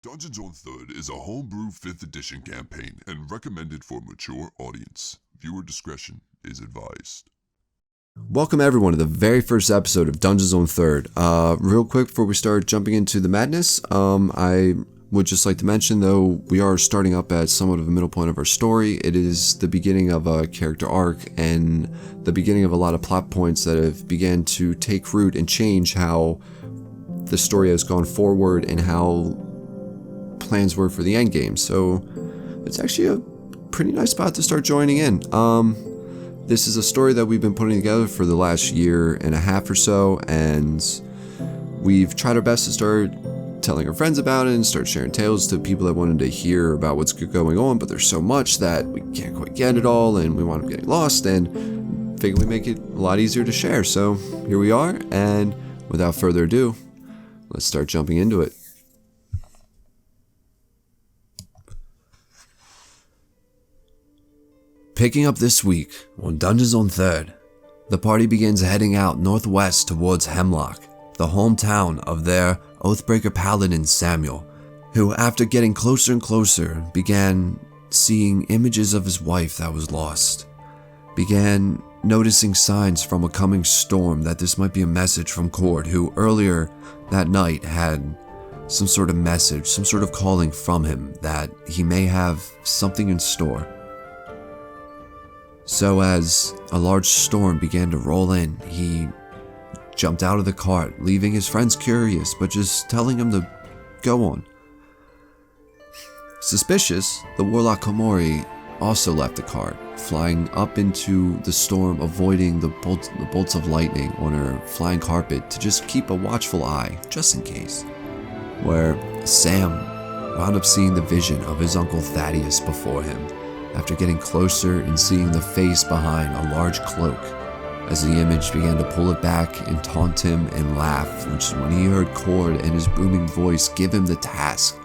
Dungeons on Third is a homebrew 5th edition campaign and recommended for mature audience. Viewer discretion is advised. Welcome everyone to the very first episode of Dungeons on Third. Real quick before we start jumping into the madness, I would just like to mention, though, we are starting up at somewhat of a middle point of our story. It is the beginning of a character arc and the beginning of a lot of plot points that have began to take root and change how the story has gone forward and how plans were for the end game. So it's actually a pretty nice spot to start joining in. This is a story that we've been putting together for the last year and a half or so, and we've tried our best to start telling our friends about it and start sharing tales to people that wanted to hear about what's going on, but there's so much that we can't quite get it all, and we wind up getting lost, and figure we make it a lot easier to share. So here we are, and without further ado, let's start jumping into it. Picking up this week on Dungeons on Third, the party begins heading out northwest towards Hemlok, the hometown of their Oathbreaker paladin Samuel, who, after getting closer and closer, began seeing images of his wife that was lost, began noticing signs from a coming storm that this might be a message from Cord, who earlier that night had some sort of message, some sort of calling from him that he may have something in store. So as a large storm began to roll in, he jumped out of the cart, leaving his friends curious, but just telling him to go on. Suspicious, the warlock Komori also left the cart, flying up into the storm, avoiding the bolts of lightning on her flying carpet to just keep a watchful eye, just in case. Where Sam wound up seeing the vision of his uncle Thaddeus before him, after getting closer and seeing the face behind a large cloak, as the image began to pull it back and taunt him and laugh, which is when he heard Cord and his booming voice give him the task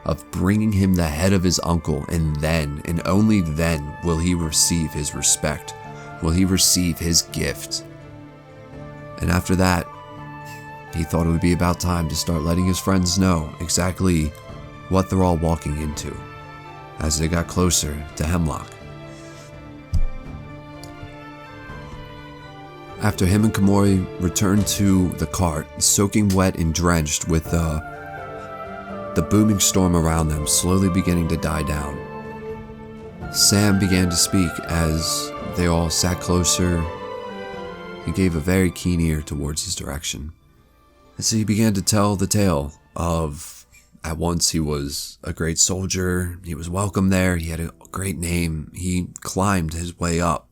of bringing him the head of his uncle, and then, and only then, will he receive his respect, will he receive his gift. And after that, he thought it would be about time to start letting his friends know exactly what they're all walking into as they got closer to Hemlok. After him and Komori returned to the cart, soaking wet and drenched with the booming storm around them slowly beginning to die down, Sam began to speak as they all sat closer and gave a very keen ear towards his direction. As he began to tell the tale of, at once he was a great soldier, he was welcome there, he had a great name, he climbed his way up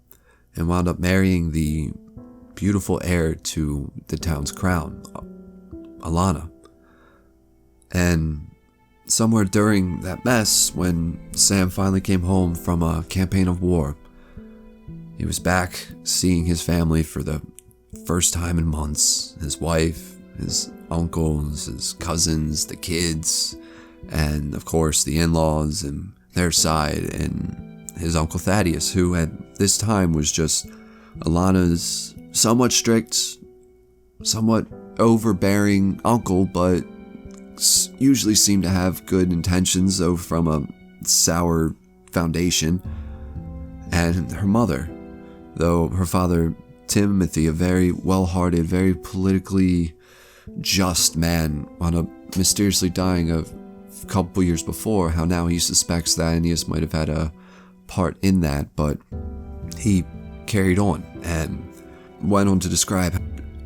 and wound up marrying the beautiful heir to the town's crown, Alana. And somewhere during that mess, when Sam finally came home from a campaign of war, he was back seeing his family for the first time in months, his wife, his uncles, his cousins, the kids, and of course the in-laws and their side, and his uncle Thaddeus, who at this time was just Alana's somewhat strict, somewhat overbearing uncle, but usually seemed to have good intentions, though from a sour foundation. And her mother, though her father Timothy, a very well-hearted, very politically just man, wound up mysteriously dying a couple years before. How now he suspects that Aeneas might have had a part in that, but he carried on and went on to describe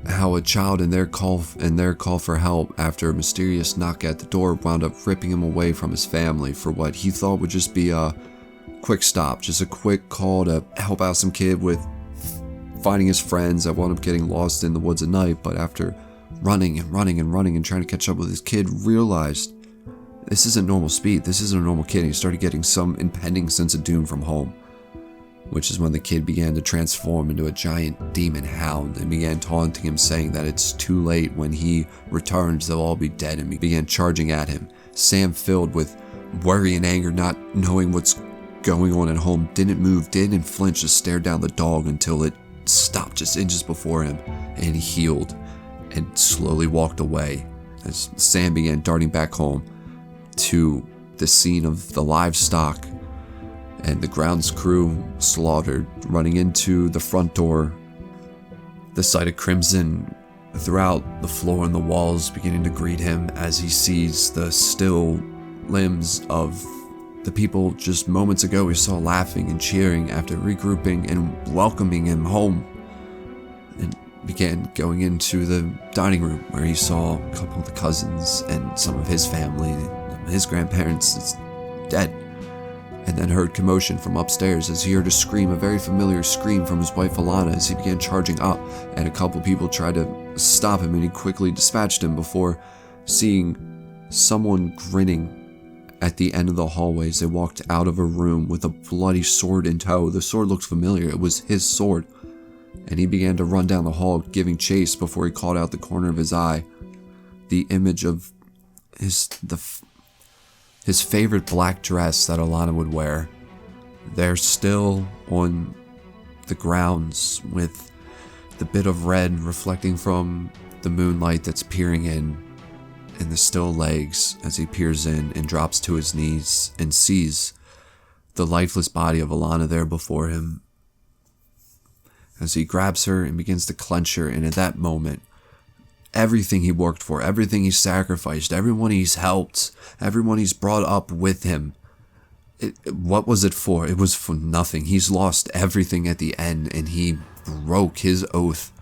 how a child in their call for help after a mysterious knock at the door wound up ripping him away from his family for what he thought would just be a quick stop, just a quick call to help out some kid with finding his friends that wound up getting lost in the woods at night, but after running and trying to catch up with his kid, realized this isn't normal speed, this isn't a normal kid, and he started getting some impending sense of doom from home, which is when the kid began to transform into a giant demon hound and began taunting him, saying that it's too late, when he returns they'll all be dead, and began charging at him. Sam, filled with worry and anger, not knowing what's going on at home, didn't move, didn't flinch, just stared down the dog until it stopped just inches before him, and he healed and slowly walked away as Sam began darting back home, to the scene of the livestock and the grounds crew slaughtered, running into the front door. The sight of crimson throughout the floor and the walls beginning to greet him as he sees the still limbs of the people just moments ago he saw laughing and cheering after regrouping and welcoming him home, and began going into the dining room where he saw a couple of the cousins and some of his family, his grandparents dead, and then heard commotion from upstairs as he heard a scream, a very familiar scream from his wife Alana, as he began charging up, and a couple people tried to stop him and he quickly dispatched him before seeing someone grinning at the end of the hallway as they walked out of a room with a bloody sword in tow. The sword looked familiar. It was his sword. And he began to run down the hall, giving chase before he caught out the corner of his eye the image of his favorite black dress that Alana would wear. There still on the grounds with the bit of red reflecting from the moonlight that's peering in the still legs as he peers in and drops to his knees and sees the lifeless body of Alana there before him. As he grabs her and begins to clench her, and at that moment, everything he worked for, everything he sacrificed, everyone he's helped, everyone he's brought up with him, what was it for? It was for nothing. He's lost everything at the end, and he broke his oath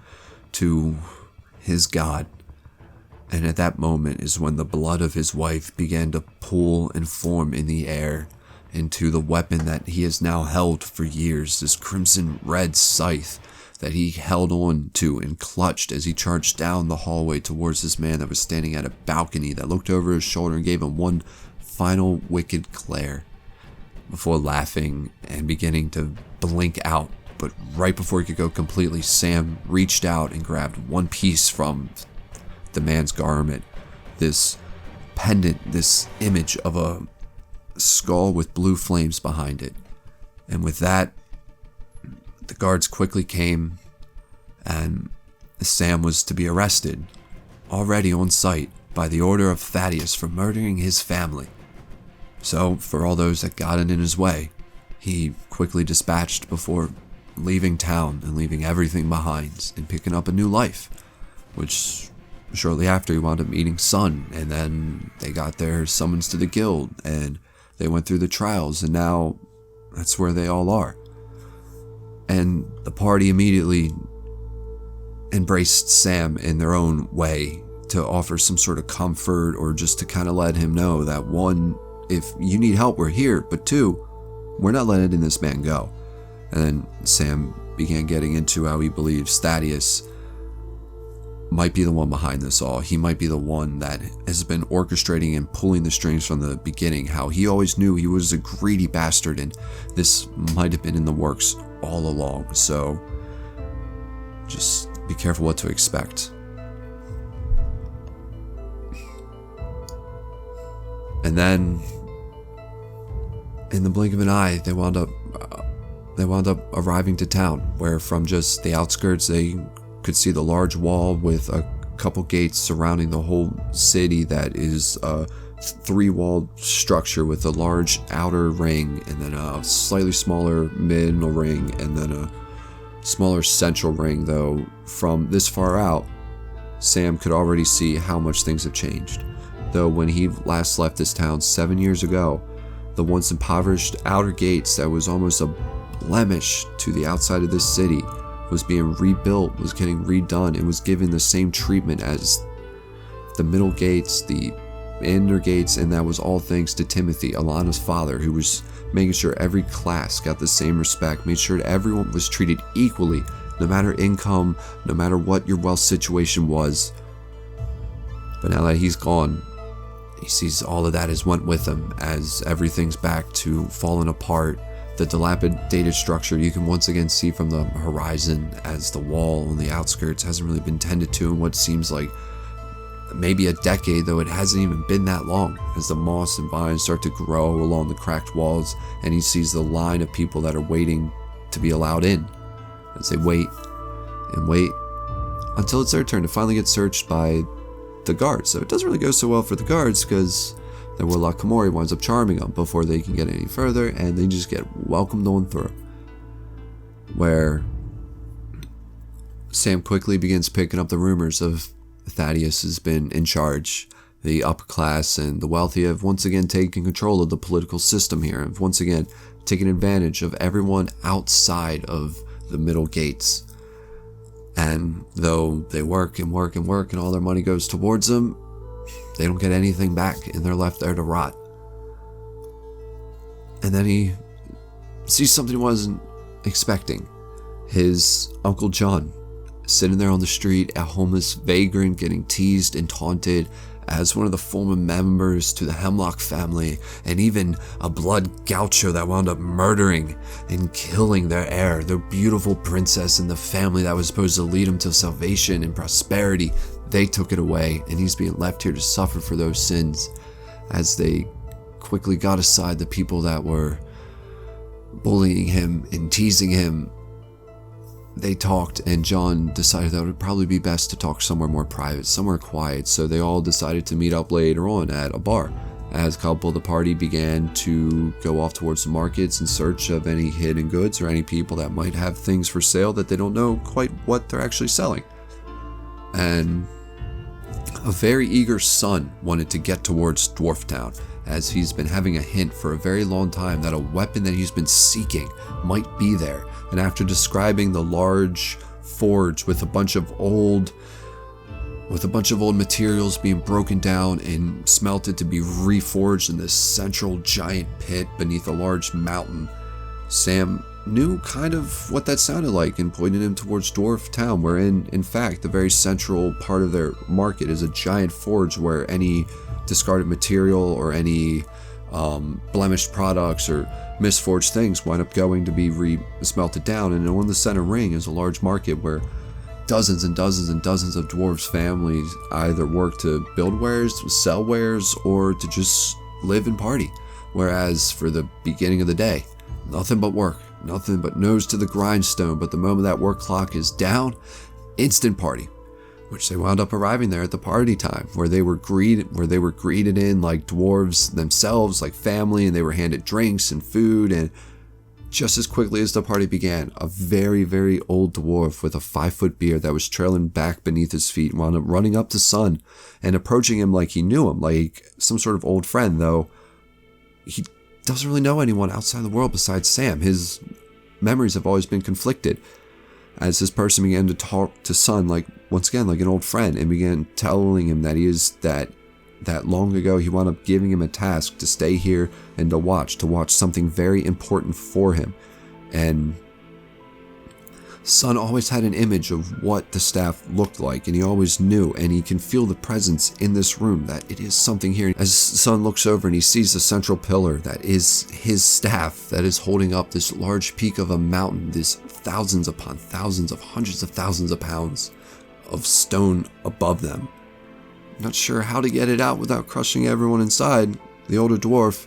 to his God. And at that moment is when the blood of his wife began to pool and form in the air into the weapon that he has now held for years, this crimson red scythe that he held on to and clutched as he charged down the hallway towards this man that was standing at a balcony that looked over his shoulder and gave him one final wicked glare before laughing and beginning to blink out. But right before he could go completely, Sam reached out and grabbed one piece from the man's garment, this pendant, this image of a skull with blue flames behind it. And with that, the guards quickly came, and Sam was to be arrested, already on site, by the order of Thaddeus for murdering his family. So, for all those that got in his way, he quickly dispatched before leaving town and leaving everything behind and picking up a new life, which shortly after he wound up meeting Sun, and then they got their summons to the guild, and they went through the trials, and now that's where they all are. And the party immediately embraced Sam in their own way to offer some sort of comfort, or just to kind of let him know that, one, if you need help, we're here, but two, we're not letting this man go. And then Sam began getting into how he believes Thaddeus might be the one behind this all. He might be the one that has been orchestrating and pulling the strings from the beginning, how he always knew he was a greedy bastard, and this might have been in the works all along. So just be careful what to expect. And then in the blink of an eye, they wound up arriving to town, where from just the outskirts they could see the large wall with a couple gates surrounding the whole city that is a three-walled structure with a large outer ring, and then a slightly smaller middle ring, and then a smaller central ring. Though from this far out, Sam could already see how much things have changed. Though when he last left this town 7 years ago, the once impoverished outer gates that was almost a blemish to the outside of this city was being rebuilt, was getting redone, and was given the same treatment as the middle gates, the inner gates, and that was all thanks to Timothy, Alana's father, who was making sure every class got the same respect, made sure everyone was treated equally, no matter income, no matter what your wealth situation was. But now that he's gone, he sees all of that has went with him, as everything's back to falling apart. The dilapidated structure you can once again see from the horizon, as the wall on the outskirts hasn't really been tended to in what seems like maybe a decade, though it hasn't even been that long, as the moss and vines start to grow along the cracked walls, and he sees the line of people that are waiting to be allowed in, as they wait and wait until it's their turn to finally get searched by the guards. So it doesn't really go so well for the guards, because The Warlock Komori winds up charming them before they can get any further, and they just get welcomed on through. Where Sam quickly begins picking up the rumors of Thaddeus has been in charge. The upper class and the wealthy have once again taken control of the political system here, and once again taken advantage of everyone outside of the middle gates. And though they work and work and work and all their money goes towards them, they don't get anything back and they're left there to rot. And then he sees something he wasn't expecting. His Uncle John sitting there on the street, a homeless vagrant getting teased and taunted as one of the former members to the Hemlok family, and even a blood gaucho that wound up murdering and killing their heir, their beautiful princess and the family that was supposed to lead him to salvation and prosperity. They took it away, and he's being left here to suffer for those sins as they quickly got aside the people that were bullying him and teasing him. They talked, and John decided that it would probably be best to talk somewhere more private, somewhere quiet, so they all decided to meet up later on at a bar. As a couple of the party began to go off towards the markets in search of any hidden goods or any people that might have things for sale that they don't know quite what they're actually selling. And a very eager son wanted to get towards Dwarf Town, as he's been having a hint for a very long time that a weapon that he's been seeking might be there. And after describing the large forge with a bunch of old materials being broken down and smelted to be reforged in this central giant pit beneath a large mountain, Sam knew kind of what that sounded like and pointed him towards Dwarf Town, where in fact the very central part of their market is a giant forge where any discarded material or any blemished products or misforged things wind up going to be smelted down. And on the center ring is a large market where dozens and dozens and dozens of dwarves' families either work to build wares, sell wares, or to just live and party. Whereas for the beginning of the day, nothing but work, nothing but nose to the grindstone. But the moment that work clock is down, instant party. Which they wound up arriving there at the party time, where they were greeted in like dwarves themselves, like family, and they were handed drinks and food. And just as quickly as the party began, a very, very old dwarf with a 5-foot beard that was trailing back beneath his feet wound up running up to Sun and approaching him like he knew him, like some sort of old friend, though he doesn't really know anyone outside the world besides Sam. His memories have always been conflicted. As this person began to talk to Sun like, once again, like an old friend, and began telling him that that long ago he wound up giving him a task to stay here and to watch something very important for him. And Sun always had an image of what the staff looked like, and he always knew, and he can feel the presence in this room, that it is something here. As Sun looks over and he sees the central pillar that is his staff, that is holding up this large peak of a mountain, this thousands upon thousands of hundreds of thousands of pounds of stone above them. Not sure how to get it out without crushing everyone inside, the older dwarf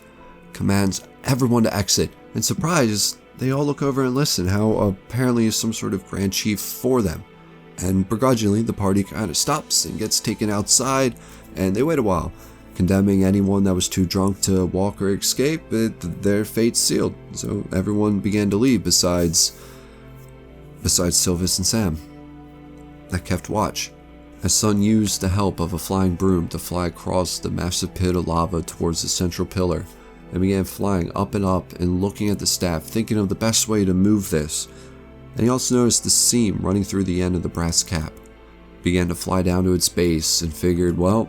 commands everyone to exit, and surprised, they all look over and listen, how apparently is some sort of grand chief for them. And begrudgingly, the party kind of stops and gets taken outside, and they wait a while, condemning anyone that was too drunk to walk or escape. Their fate's sealed. So everyone began to leave besides Sylvis and Sam, that kept watch, as Sun used the help of a flying broom to fly across the massive pit of lava towards the central pillar, and began flying up and looking at the staff, thinking of the best way to move this. And he also noticed the seam running through the end of the brass cap. Began to fly down to its base and figured, well,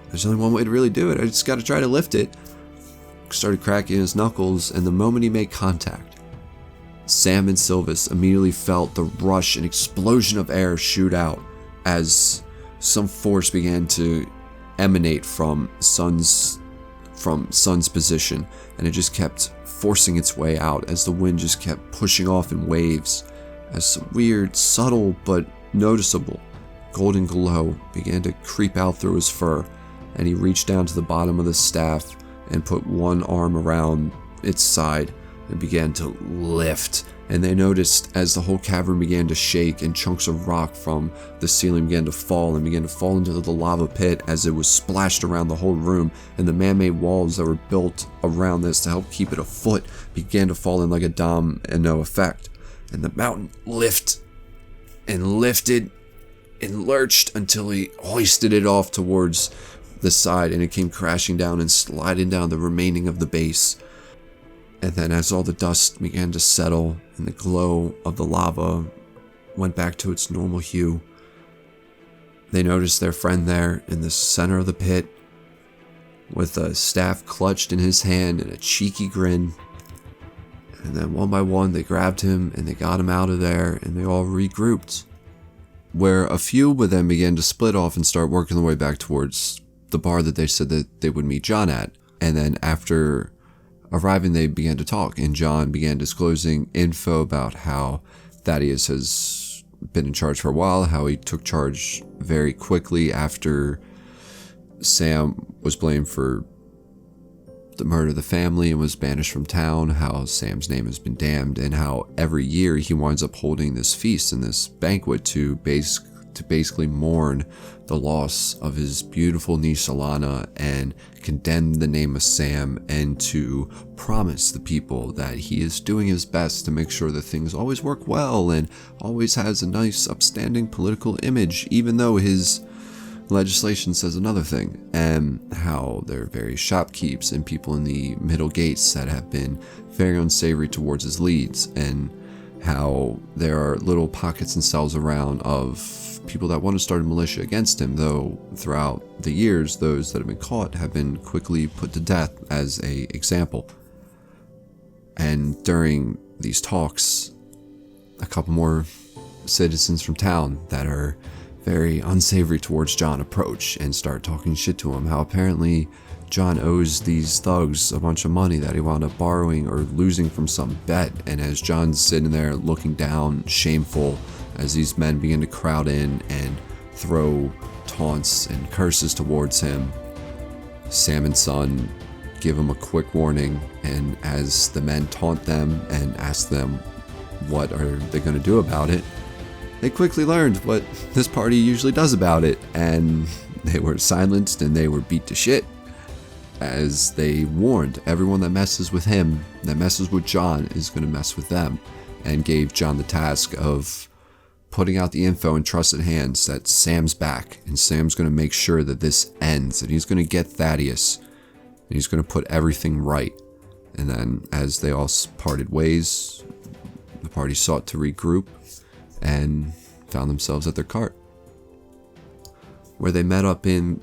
there's only one way to really do it. I just got to try to lift it. Started cracking his knuckles, and the moment he made contact, Sam and Sylvis immediately felt the rush and explosion of air shoot out as some force began to emanate from Sun's position, and it just kept forcing its way out as the wind just kept pushing off in waves, as some weird, subtle but noticeable golden glow began to creep out through his fur, and he reached down to the bottom of the staff and put one arm around its side and began to lift. And they noticed as the whole cavern began to shake and chunks of rock from the ceiling began to fall into the lava pit as it was splashed around the whole room, and the man-made walls that were built around this to help keep it afloat began to fall in like a domino effect. And the mountain lifted and lurched until he hoisted it off towards the side, and it came crashing down and sliding down the remaining of the base. And then as all the dust began to settle and the glow of the lava went back to its normal hue, they noticed their friend there in the center of the pit with a staff clutched in his hand and a cheeky grin. And then one by one they grabbed him and they got him out of there, and they all regrouped, where a few would then begin to split off and start working their way back towards the bar that they said that they would meet John at. And then after arriving, they began to talk, and John began disclosing info about how Thaddeus has been in charge for a while, how he took charge very quickly after Sam was blamed for the murder of the family and was banished from town, how Sam's name has been damned, and how every year he winds up holding this feast and this banquet to basically mourn the loss of his beautiful niece Alana and condemn the name of Sam, and to promise the people that he is doing his best to make sure that things always work well and always has a nice upstanding political image, even though his legislation says another thing, and how there are various shopkeepers and people in the middle gates that have been very unsavory towards his leads, and how there are little pockets and cells around of people that want to start a militia against him, though throughout the years those that have been caught have been quickly put to death as a example. And during these talks, a couple more citizens from town that are very unsavory towards John approach and start talking shit to him, how apparently John owes these thugs a bunch of money that he wound up borrowing or losing from some bet. And as John's sitting there looking down, shameful, as these men begin to crowd in and throw taunts and curses towards him, Sam and Son give him a quick warning, and as the men taunt them and ask them what are they going to do about it, they quickly learned what this party usually does about it, and they were silenced and they were beat to shit, as they warned everyone that messes with him, that messes with John, is going to mess with them, and gave John the task of putting out the info in trusted hands that Sam's back, and Sam's going to make sure that this ends, and he's going to get Thaddeus, and he's going to put everything right. And then as they all parted ways, the party sought to regroup and found themselves at their cart, where they met up in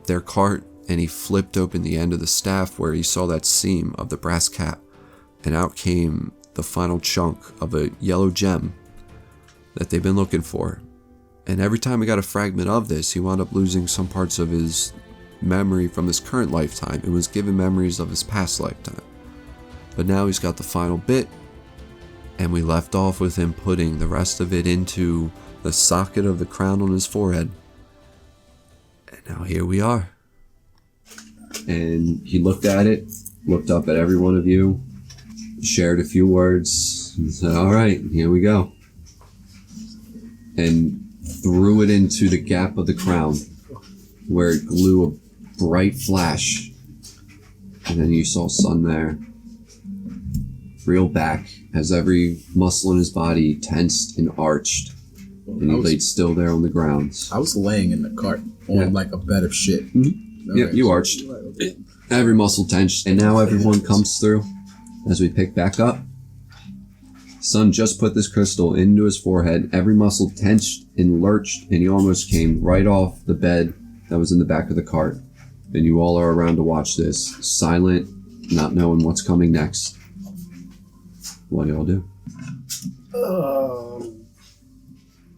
their cart, and he flipped open the end of the staff where he saw that seam of the brass cap, and out came the final chunk of a yellow gem that they've been looking for. And every time he got a fragment of this, he wound up losing some parts of his memory from his current lifetime and was given memories of his past lifetime. But now he's got the final bit, and we left off with him putting the rest of it into the socket of the crown on his forehead. And now here we are. And he looked at it, looked up at every one of you, shared a few words, and said, "All right, here we go." And threw it into the gap of the crown, where it blew a bright flash. And then you saw Son there, reel back, as every muscle in his body tensed and arched, and he laid still there on the ground. I was laying in the cart on like a bed of shit. Mm-hmm. Okay. Yep, you arched. Every muscle tensed, and now everyone comes through as we pick back up. Son just put this crystal into his forehead. Every muscle tensed and lurched, and he almost came right off the bed that was in the back of the cart. And you all are around to watch this, silent, not knowing what's coming next. What do y'all do?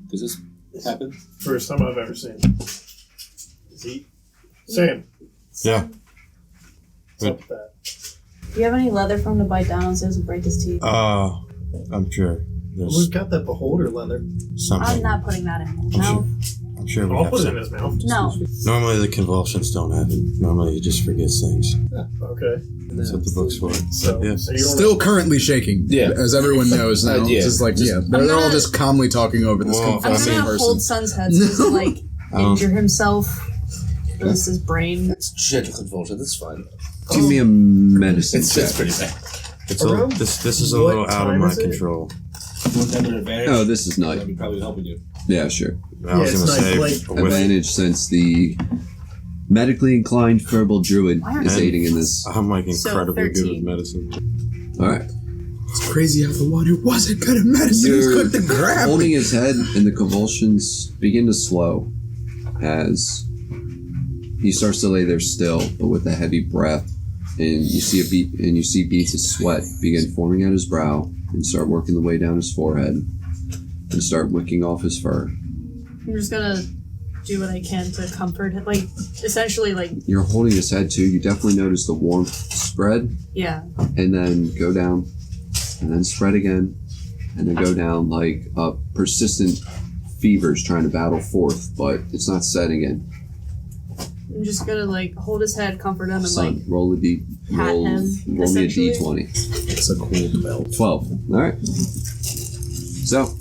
Does this happen? First time I've ever seen. Is he? Sam. Yeah. What's up with that? Do you have any leather for him to bite down so he doesn't break his teeth? I'm sure We've there's got that beholder leather. something. I'm not putting that in. No. I'm sure we I'll have put it in some. his mouth. No. Normally the convulsions don't happen. Normally he just forgets things. Okay. That's what the book's for. So, Yeah. so you don't Still currently shaking. Yeah. As everyone knows now. Yeah. Just like, they're all gonna- just calmly talking over this Well, I'm confessing gonna person. hold Sun's head so he doesn't, like, Oh. injure himself. This is brain. It's gentle convulsion. That's fine. Give me a medicine It's check. pretty bad. It's Around this is a what little out of time my is it? control. You want to have an advantage? Oh, this is That'd night. be probably helping you. Yeah, sure. I was it's gonna say nice, like- with, Advantage since the medically inclined verbal druid is aiding in this. I'm like So, incredibly good 13. with medicine. Alright. It's crazy how the one who wasn't good at medicine is You're quick to grab. holding his head, and the convulsions begin to slow as he starts to lay there still, but with a heavy breath. And you see beads of sweat begin forming at his brow and start working the way down his forehead and start wicking off his fur. I'm just gonna do what I can to comfort him. Like, essentially, like, You're holding his head too. You definitely notice the warmth spread yeah. and then go down and then spread again and then go down like a persistent fever's trying to battle forth, but it's not setting in. I'm just gonna, like, hold his head, comfort him, and, Son, like, roll a D. pat Roll him, me a essentially. D20. It's a cool belt. 12. Alright. So,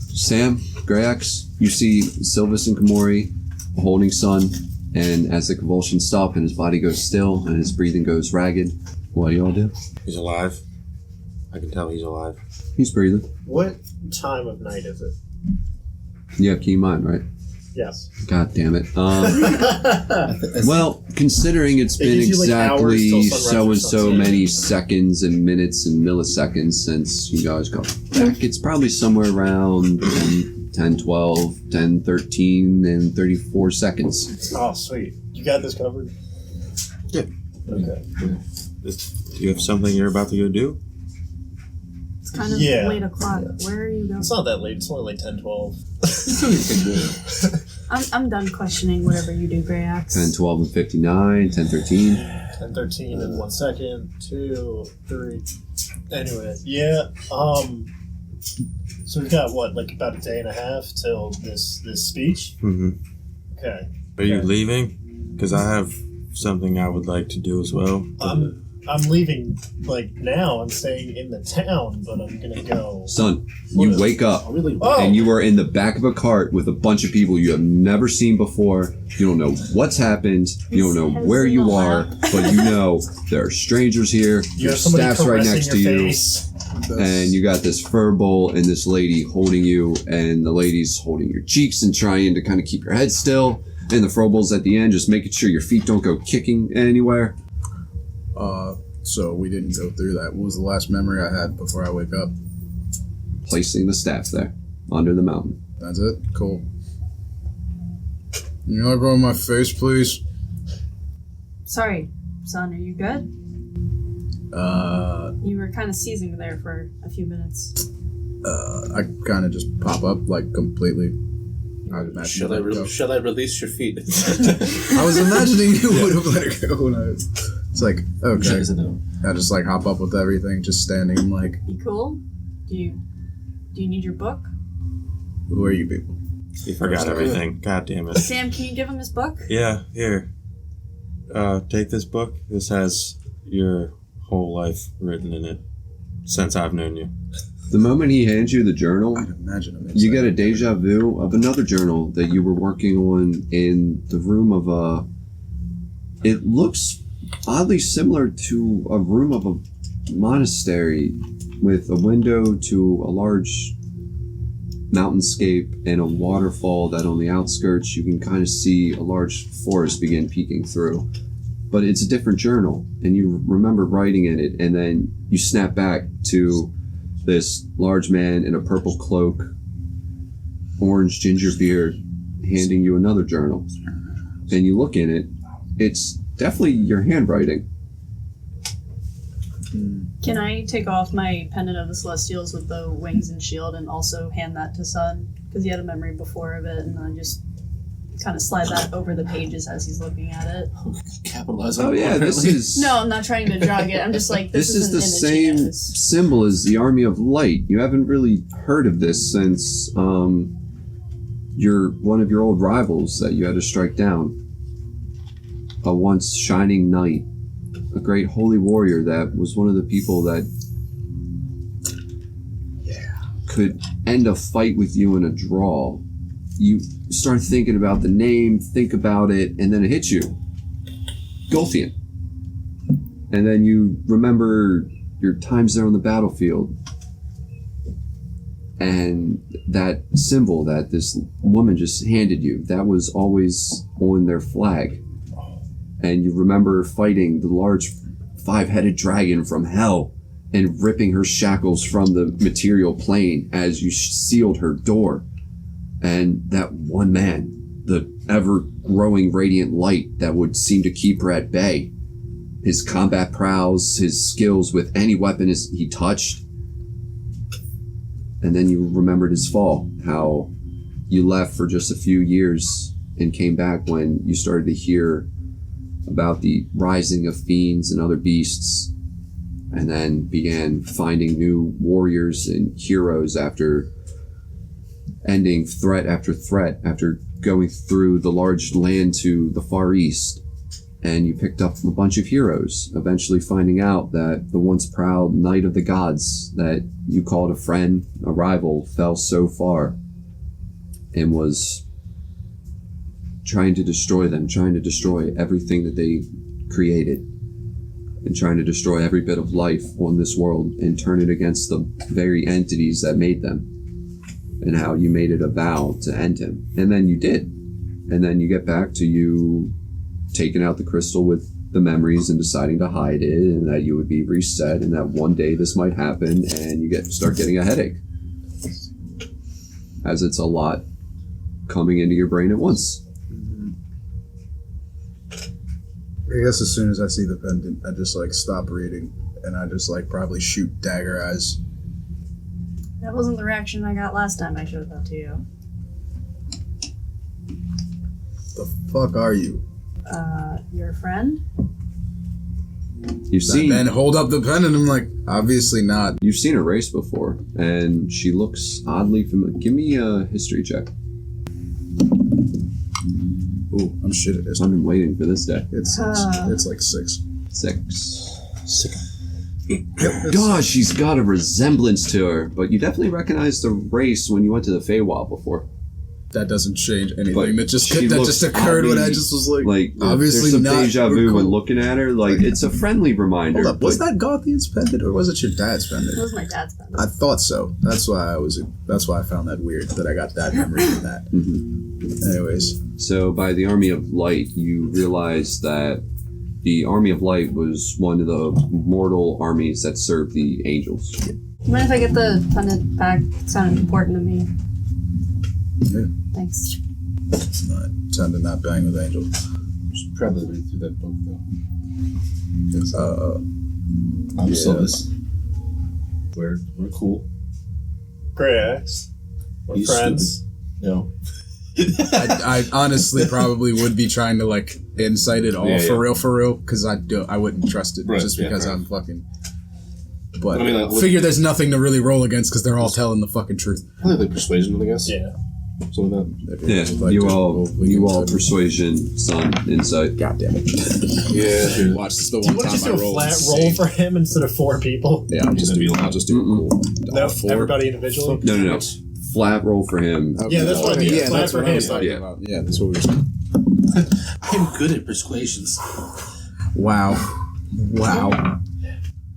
Sam, Grayax, you see Silvis and Kamori holding Sun, and as the convulsions stop and his body goes still and his breathing goes ragged, what do y'all do? He's alive. I can tell he's alive. He's breathing. What time of night is it? You have keen mind, right? Yes. God damn it. Well, considering it's It been gives you, like, hours exactly till sunrise so or and so something. many seconds and minutes and milliseconds since you guys got back, it's probably somewhere around 10, 12, 10, 13, and 34 seconds. Oh, sweet. You got this covered? Yeah. Okay. Do you have something you're about to go do? It's kind of Yeah. late o'clock. Where are you going? It's not that late. It's only like 10, 12. I'm done questioning whatever you do, Grayax. 10, 12, and 59, 10, 13. 10, 13 in 1 second. 2, 3. Anyway, yeah. So we've got what, like about a day and a half till this speech? Mm-hmm. Okay. Are you Okay. leaving? Because I have something I would like to do as well. I'm leaving like now. I'm staying in the town, but I'm gonna go. Son, you wake up Really? Oh, and you are in the back of a cart with a bunch of people you have never seen before. You don't know what's happened. You don't know His where head's you in the are, lap. but you know there are strangers here. you Your have somebody staff's right caressing next to your you. face. And you got this fur bowl and this lady holding you, and the lady's holding your cheeks and trying to kind of keep your head still. And the fur bowl's at the end, just making sure your feet don't go kicking anywhere. So we didn't go through that. What was the last memory I had before I wake up? Placing the staff there, under the mountain. That's it? Cool. Can you let go of my face, please? Sorry, son, are you good? You were kind of seizing there for a few minutes. I kind of just pop up, like, completely. I'd imagine Shall I, let it go. shall I release your feet? I was imagining you would have let it go. And it's like, okay. No. I just, like, hop up with everything, just standing, like, You cool? Do you need your book? who are you people? You forgot everything. God damn it. Sam, can you give him his book? Yeah, here. Take this book. This has your whole life written in it since I've known you. The moment he hands you the journal, I'd imagine him. you get a deja vu of another journal that you were working on in the room of a... It looks oddly similar to a room of a monastery with a window to a large mountainscape and a waterfall that on the outskirts you can kind of see a large forest begin peeking through. But it's a different journal, and you remember writing in it, and then you snap back to this large man in a purple cloak, orange ginger beard, handing you another journal. And you look in it, it's definitely your handwriting. Can I take off my pendant of the Celestials with the wings and shield and also hand that to Sun? Because he had a memory before of it, and then just kind of slide that over the pages as he's looking at it. Capitalize on Oh it, yeah, this apparently. is... No, I'm not trying to drag it. I'm just like, this This is the an image he same knows. symbol as the Army of Light. You haven't really heard of this since one of your old rivals that you had to strike down. A once shining knight, a great holy warrior that was one of the people that could end a fight with you in a draw. You start thinking about the name, think about it, and then it hits you. Gulthian. And then you remember your times there on the battlefield. And that symbol that this woman just handed you, that was always on their flag. And you remember fighting the large 5-headed dragon from hell and ripping her shackles from the material plane as you sealed her door. And that one man, the ever-growing radiant light that would seem to keep her at bay. His combat prowess, his skills with any weapon he touched. And then you remembered his fall, how you left for just a few years and came back when you started to hear about the rising of fiends and other beasts, and then began finding new warriors and heroes after ending threat after threat, after going through the large land to the far east. And you picked up a bunch of heroes, eventually finding out that the once proud knight of the gods that you called a friend, a rival, fell so far and was trying to destroy them, trying to destroy everything that they created, and trying to destroy every bit of life on this world and turn it against the very entities that made them. And how you made it a vow to end him. And then you did. And then you get back to you taking out the crystal with the memories and deciding to hide it, and that you would be reset, and that one day this might happen and you start getting a headache. As it's a lot coming into your brain at once. I guess as soon as I see the pendant, I just stop reading and I just probably shoot dagger eyes. That wasn't the reaction I got last time I showed that to you. The fuck are you? Your friend? You've seen And hold up the pendant. I'm like, obviously not. You've seen her race before, and she looks oddly familiar. Give me a history check. Ooh, I'm shit at this. I've been waiting for this day. It's like 6. 6. God, she's got a resemblance to her, but you definitely recognize the race when you went to the Feywild before. That doesn't change anything. But That just she looks occurred when I oddly, just was like there's obviously some not. deja We're vu cool. when looking at her. Like, it's a friendly reminder. Hold up, was but- that Gothian's pendant or was it your dad's pendant? That was my dad's pendant. I thought so. That's why I found that weird that I got that memory from that. Mhm. Anyways, So by the Army of Light, you realize that the Army of Light was one of the mortal armies that served the angels. Mind if I get the pendant back? It sounded important to me. yeah, Thanks. it's not tend to not bang with Angel. Should probably read through that book though. I'm yeah. so this. We're cool. Great Axe. We're He's friends. No. I honestly probably would be trying to incite it all Yeah, for real, because I wouldn't trust it Right, just yeah, because right. I'm fucking. But I mean, figure there's nothing to really roll against because they're all telling the fucking truth. Probably persuasion, I guess. Yeah. Something like that. Yeah, you all persuasion, son, insight. God damn it! Yeah. Watch this the Do you one want to just time I do a roll. flat insane. roll for him instead of 4 people? Yeah, I'll just do a cool. No, 4. everybody individually? No. Flat roll for him. Okay. Yeah, that's what I mean. Yeah, Flat that's for what I him. was talking Yeah. about. Yeah, that's what we were saying. I'm good at persuasions. Wow.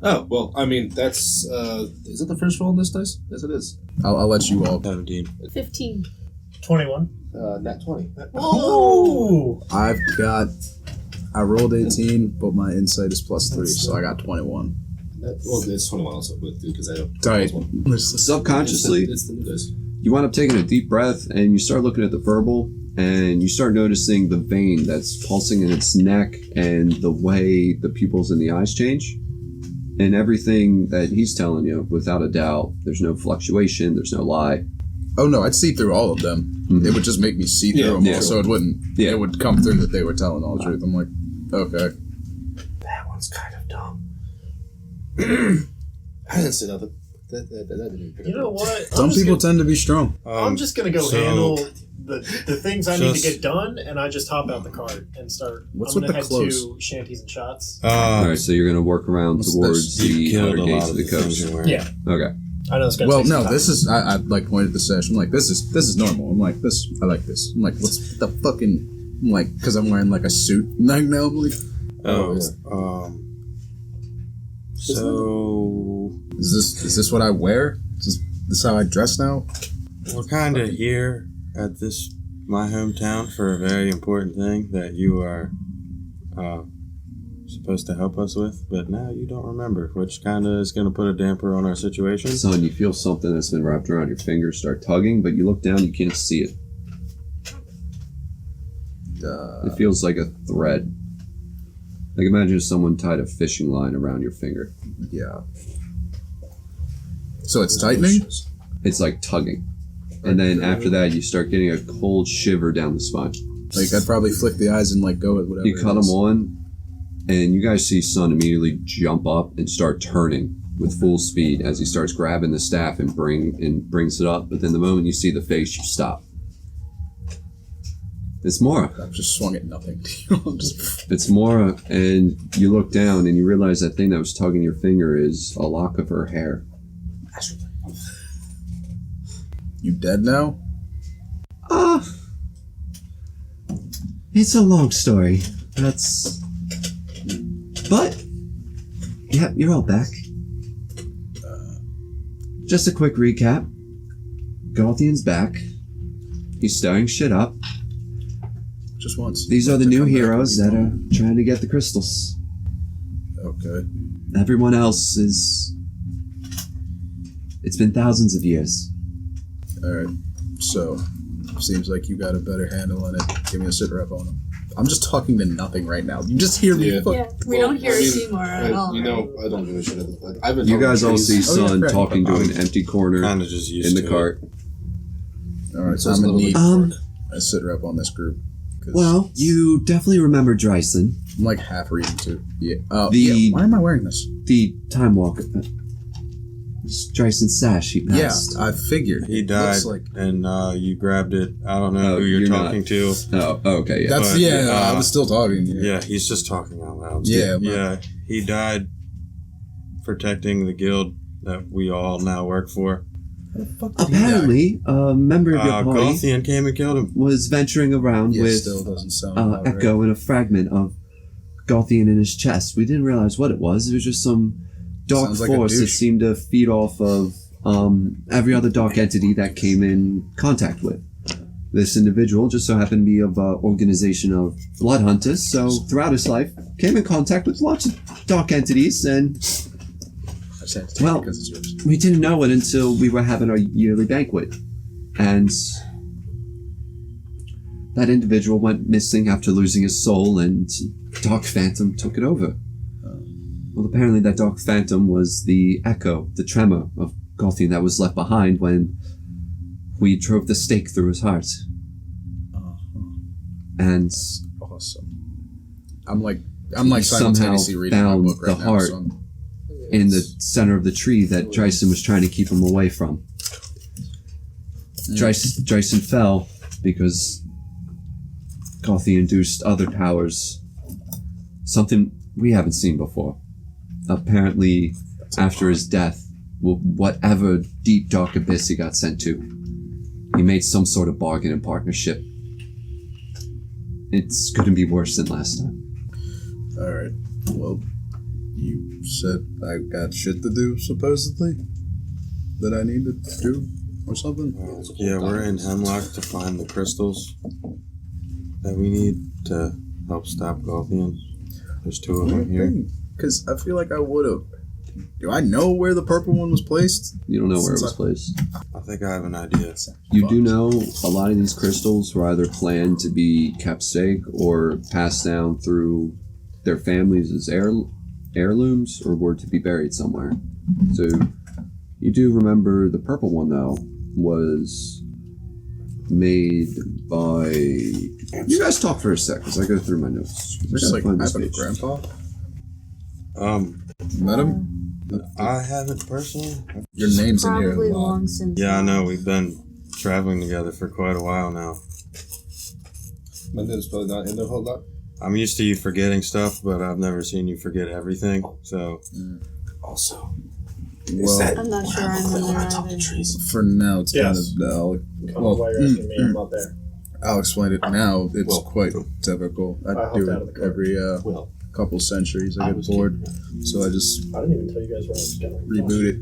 Oh, well, I mean, that's, is it the first roll on this dice? Yes, it is. I'll let you all. 17. 15. 21. Nat 20. Oh! I rolled 18, but my insight is +3, so I got 21. Well, it's 21 also, because I don't. Tight. Subconsciously, It's the new dice. you wind up taking a deep breath and you start looking at the verbal and you start noticing the vein that's pulsing in its neck and the way the pupils in the eyes change. And everything that he's telling you, without a doubt, there's no fluctuation, there's no lie. Oh no, I'd see through all of them. Mhm. It would just make me see through them yeah. all, so it wouldn't. Yeah. It would come through that they were telling all the truth. I'm like, okay. That one's kind of dumb. I didn't say nothing. That didn't pick You know what? Some people tend to be strong. I'm just gonna go so- handle the things I need to Just- get done, and I just hop out the cart and start. What's I'm with gonna the head clothes? to Shanties and Shots. Alright, so you're gonna work around What's towards this? you the killed outer a gates lot of of the the things coast. you're wearing. Yeah, Okay. I know it's gonna. Well, take some no, time. this is I like pointed to Sash. I'm like, this is normal. I'm like this. I like this. I'm like, what's the fucking? I'm like, because I'm wearing like a suit. Like now, I'm like, Oh, Oh, so is this what I wear? This how I dress now? we're kind of here at my hometown for a very important thing that you are supposed to help us with, but now you don't remember, which kind of is going to put a damper on our situation. Son, you feel something that's been wrapped around your finger start tugging, but you look down, you can't see it. It feels like a thread. Like imagine if someone tied a fishing line around your finger. Yeah. So it's tightening. It's like tugging. And then after that, you start getting a cold shiver down the spine. Like I'd probably flick the eyes and like go at whatever. You cut them on, and you guys see Sun immediately jump up and start turning with full speed as he starts grabbing the staff and brings it up. But then the moment you see the face, you stop. It's Mora. I've just swung at nothing. I'm just It's Mora, and you look down and you realize that thing that was tugging your finger is a lock of her hair. You dead now? It's a long story. But, yeah, you're all back. Just a quick recap. Gothian's back. He's stirring shit up. Just once. These are the To new come back heroes and that be are trying to get the crystals. Okay. Everyone else is... It's been thousands of years. Alright. So, seems like you got a better handle on it. Give me a sit rep on him. I'm just talking to nothing right now. You just hear me. Yeah. Fuck. Yeah, we Well, don't hear I mean, Seymour at all. You know, right? I don't give a shit. I've been You talking guys to all trees. see Oh, yeah, Sun right. talking to an empty corner Kind of just used in the to cart. Alright, so Just I'm a gonna little need bit. a sit rep on this group. 'Cause Well, you definitely remember Dryson, I'm like half reading too. Yeah. Oh, The- yeah. Why am I wearing this? the Time Walker. It's Dryson's sash he passed. Yeah, I figured. He It died, looks like and you grabbed it. I don't know Oh, who you're you're talking to. Oh, okay, yeah. that's But, yeah. I was still talking. Yeah, he's just talking out loud. Yeah, yeah. He died protecting the guild that we all now work for. How the fuck did he die? Apparently, a member of your party Gothian came and killed him. was venturing around Yeah, with still doesn't sound about right. Echo and a fragment of Gothian in his chest. We didn't realize what it was. It was just some dark Sounds like a force that douche. seemed to feed off of every other dark entity that came in contact with. This individual just so happened to be of an organization of blood hunters, so throughout his life came in contact with lots of dark entities, and I just had to take well, it because it's yours. we didn't know it until we were having our yearly banquet. And that individual went missing after losing his soul, and Dark Phantom took it over. Well, apparently that Dark Phantom was the echo, the tremor of Gothian that was left behind when we drove the stake through his heart. And Awesome. I'm like He somehow simultaneously reading my found book right the now. heart. So I'm- in the center of the tree that Dryson was trying to keep him away from. Dryson fell because Gothian induced other powers. Something we haven't seen before. Apparently, after his death, whatever deep dark abyss he got sent to, he made some sort of bargain and partnership. It's going to be worse than last time. All right. Well, you said I got shit to do, supposedly, that I need to do or something. Yeah, we're in Hemlok to find the crystals that we need to help stop Gothian. There's two of them here. Because I feel like I would have. Do I know where the purple one was placed? You don't know where it was placed. I think I have an idea. You do know a lot of these crystals were either planned to be kept safe or passed down through their families as heirlooms or were to be buried somewhere. So you do remember the purple one, though, was made by... You guys talk for a sec as I go through my notes. I Just gotta like find I this have a page. grandpa. Met him? I haven't personally. Your name's in here. Probably a lot. long since. Yeah, I know. We've been traveling together for quite a while now. My name's probably not in there a whole lot. I'm used to you forgetting stuff, but I've never seen you forget everything. So, Also, Well, I'm not sure I'm in there either. for now, it's Yes. kind of Why you're asking me, I'm not there. I'll explain it now. It's Well, quite typical. I hopped do out of the it car. every Well, couple centuries. I get was bored, kidding. so I just I didn't even tell you guys where I was going. reboot it.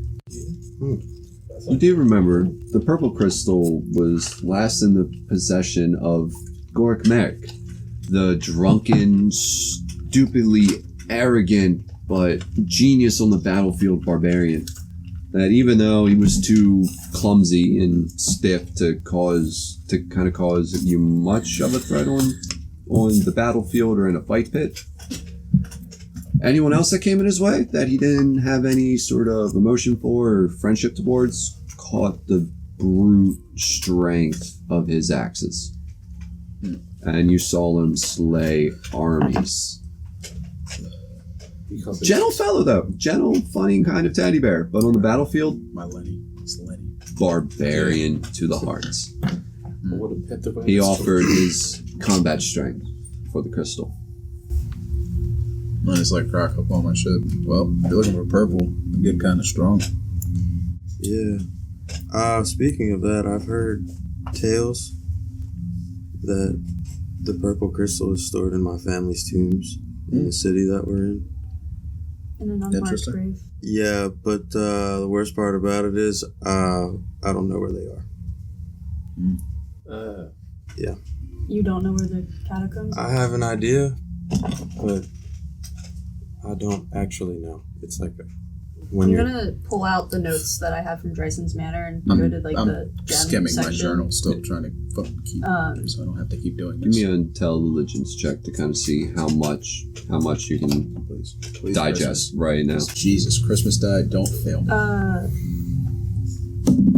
That's You like, do remember the purple crystal was last in the possession of Gorik Merrick, the drunken, stupidly arrogant, but genius on the battlefield barbarian. That even though he was too clumsy and stiff to cause you much of a threat on the battlefield or in a fight pit, anyone else that came in his way that he didn't have any sort of emotion for or friendship towards caught the brute strength of his axes. And you saw him slay armies. Gentle fellow, though. Gentle, funny kind of teddy bear. But on the battlefield, My Lenny. It's Lenny. barbarian to the hearts. what a pet device. He offered his combat strength for the crystal. Mine is like crack up on my shit. Well, if you're looking for purple, I get kind of strong. yeah. Speaking of that, I've heard tales that the purple crystal is stored in my family's tombs in the city that we're in. In an unmarked Interesting. grave. Yeah, but the worst part about it is I don't know where they are. You don't know where the catacombs are? I have an idea, but I don't actually know. It's like when I'm you're gonna pull out the notes that I have from Dryson's Manor and I'm- go to like I'm the gem skimming my section. journal, still trying to fucking keep, so I don't have to keep doing Give this. me an intelligence check to kind of see how much you can Please, digest right now. Jesus, Christmas died. Don't fail me.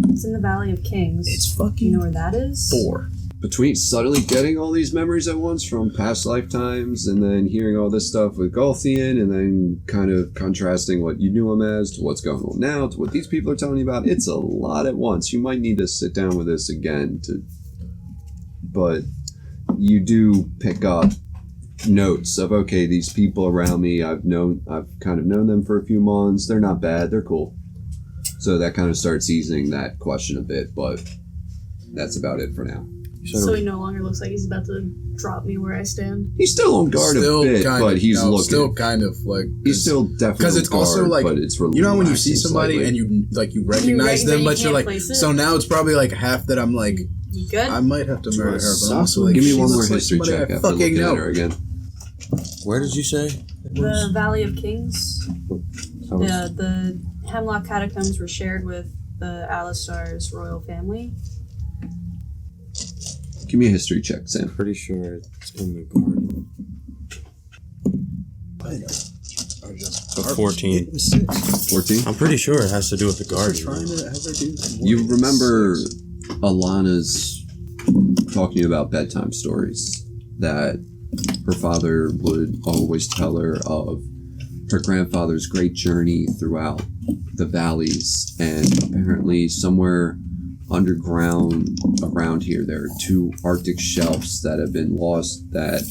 It's in the Valley of Kings. It's Do you fucking know where that is? 4. Between suddenly getting all these memories at once from past lifetimes and then hearing all this stuff with Golthian and then kind of contrasting what you knew him as to what's going on now to what these people are telling you about, it's a lot at once. You might need to sit down with this again but you do pick up notes of, okay, these people around me, I've kind of known them for a few months, they're not bad, they're cool. So that kind of starts easing that question a bit, but that's about it for now. So he no longer looks like he's about to drop me where I stand. He's still on guard a bit, but he's looking. Still kind of like He's still definitely because it's on guard, also like but it's you know when you see relaxing somebody slightly. and you recognize but them, you but you're can't like place it? so now it's probably like half that I'm like You good? I might have to murder her, but I'm also like Give me she one more looks like history somebody check I after fucking looking know. at her again. Where did you say? The Valley of Kings. I was- The Hemlok catacombs were shared with the Alistar's royal family. Give me a history check, Sam. pretty sure it's in the garden. A 14. 14. I'm pretty sure it has to do with the garden. Trying to have her do You remember Alana's talking to you about bedtime stories that her father would always tell her of her grandfather's great journey throughout the valleys, and apparently somewhere underground around here there are 2 Arctic shelves that have been lost that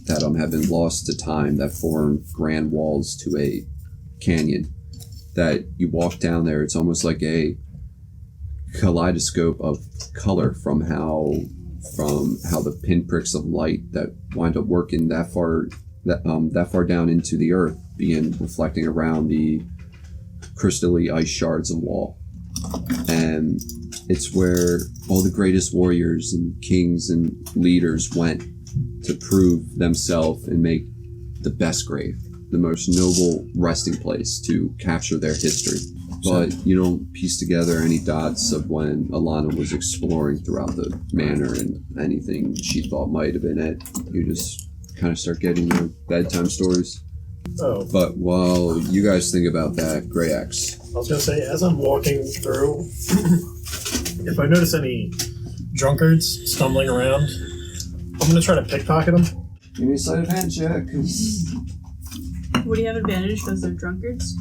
have been lost to time that form grand walls to a canyon that you walk down there. It's almost like a kaleidoscope of color from how the pinpricks of light that wind up working that far down into the earth begin reflecting around the crystally ice shards of wall. And it's where all the greatest warriors and kings and leaders went to prove themselves and make the best grave, the most noble resting place to capture their history. But you don't piece together any dots of when Alana was exploring throughout the manor and anything she thought might have been it. You just kind of start getting your bedtime stories. Oh, But while you guys think about that, Grey Axe, I was gonna say, as I'm walking through, if I notice any drunkards stumbling around, I'm gonna try to pickpocket them. give me a sleight of hand check. Would you have advantage because they're drunkards?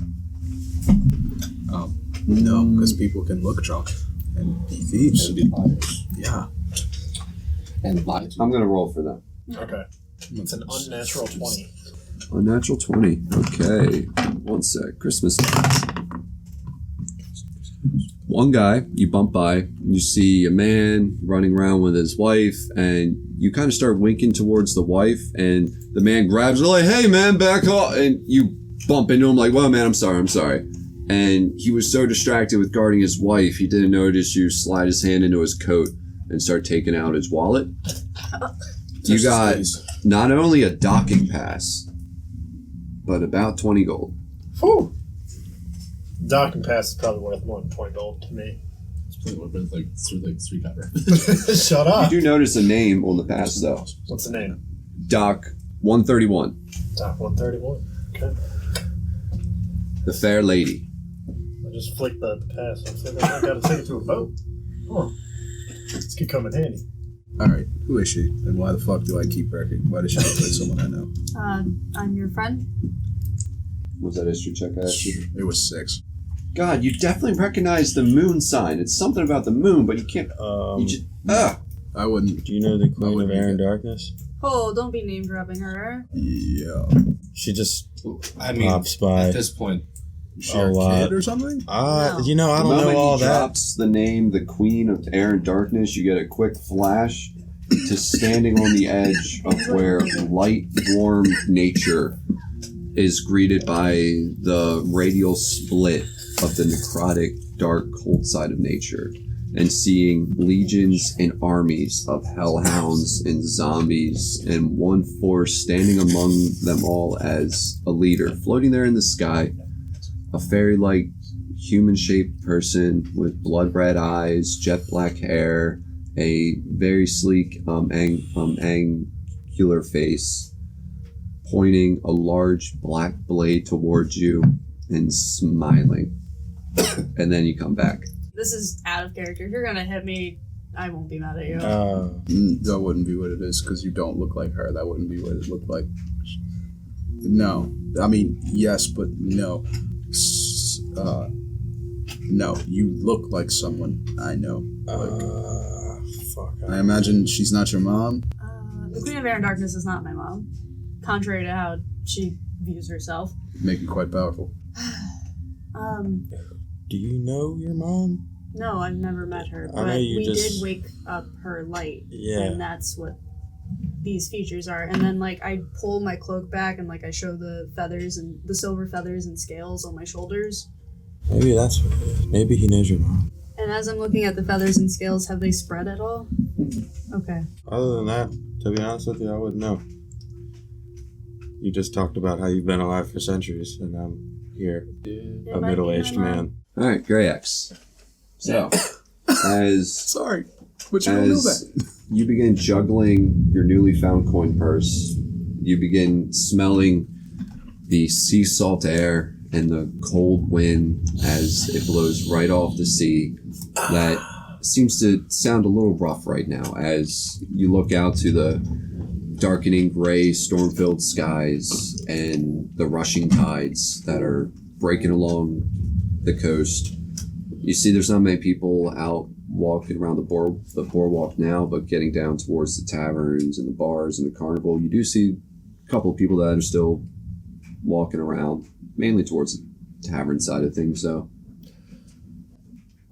No, because people can look drunk and be thieves. And be liars. Yeah. And lie to I'm gonna roll for that. Okay. It's an unnatural 20. Unnatural 20. Okay. One sec. Christmas lights. One guy you bump by, you see a man running around with his wife, and you kind of start winking towards the wife, and the man grabs her like, hey man, back off, and you bump into him like, well man, I'm sorry. And he was so distracted with guarding his wife, he didn't notice you slide his hand into his coat and start taking out his wallet. You got not only a docking pass, but about 20 gold. Whew. Docking pass is probably worth more than 20 gold to me. It's probably worth like three copper. Shut up. You do notice a name on the pass though. What's the name? Dock 131. Dock 131. Okay. The Fair Lady. I just flicked the pass. I said I gotta take it to a boat. Oh, this could come in handy. Alright, who is she? And why the fuck do I keep wrecking? Why does she look like someone I know? I'm your friend. Was that history check I asked you? It was 6. God, you definitely recognize the moon sign. It's something about the moon, but you can't. You just. I wouldn't. Do you know the I Queen of wouldn't Air and either. Darkness? Oh, don't be name dropping her. Yeah. She just I mean, pops by. at this point, Is she our lot. kid or something? No. You know, I The don't moment know all he that. drops the name, the Queen of Air and Darkness, you get a quick flash to standing on the edge of where light, warm nature is greeted by the radial split of the necrotic, dark, cold side of nature, and seeing legions and armies of hellhounds and zombies, and one force standing among them all as a leader, floating there in the sky, a fairy-like human-shaped person with blood-red eyes, jet black hair, a very sleek, angular face, pointing a large black blade towards you and smiling. And then you come back. This is out of character. If you're gonna hit me, I won't be mad at you. That wouldn't be what it is because you don't look like her. That wouldn't be what it looked like. No. I mean, yes, but no. No, you look like someone I know. Fuck. I imagine she's not your mom. The Queen of Air and Darkness is not my mom, contrary to how she views herself. Make it quite powerful. Do you know your mom? No, I've never met her, I but know you we just- did wake up her light, Yeah. and that's what these features are. And then, like, I pull my cloak back and, like, I show the feathers and the silver feathers and scales on my shoulders. Maybe that's what it is. Maybe he knows your mom. And as I'm looking at the feathers and scales, have they spread at all? Okay. Other than that, to be honest with you, I wouldn't know. You just talked about how you've been alive for centuries, and I'm here, It a might be middle-aged my mom. man. Alright, Grey X. So, as Sorry, but you don't know as that. you begin juggling your newly found coin purse, you begin smelling the sea salt air and the cold wind as it blows right off the sea. That seems to sound a little rough right now as you look out to the darkening gray storm-filled skies and the rushing tides that are breaking along the coast. You see there's not many people out walking around the boardwalk now, but getting down towards the taverns and the bars and the carnival, you do see a couple of people that are still walking around, mainly towards the tavern side of things, though.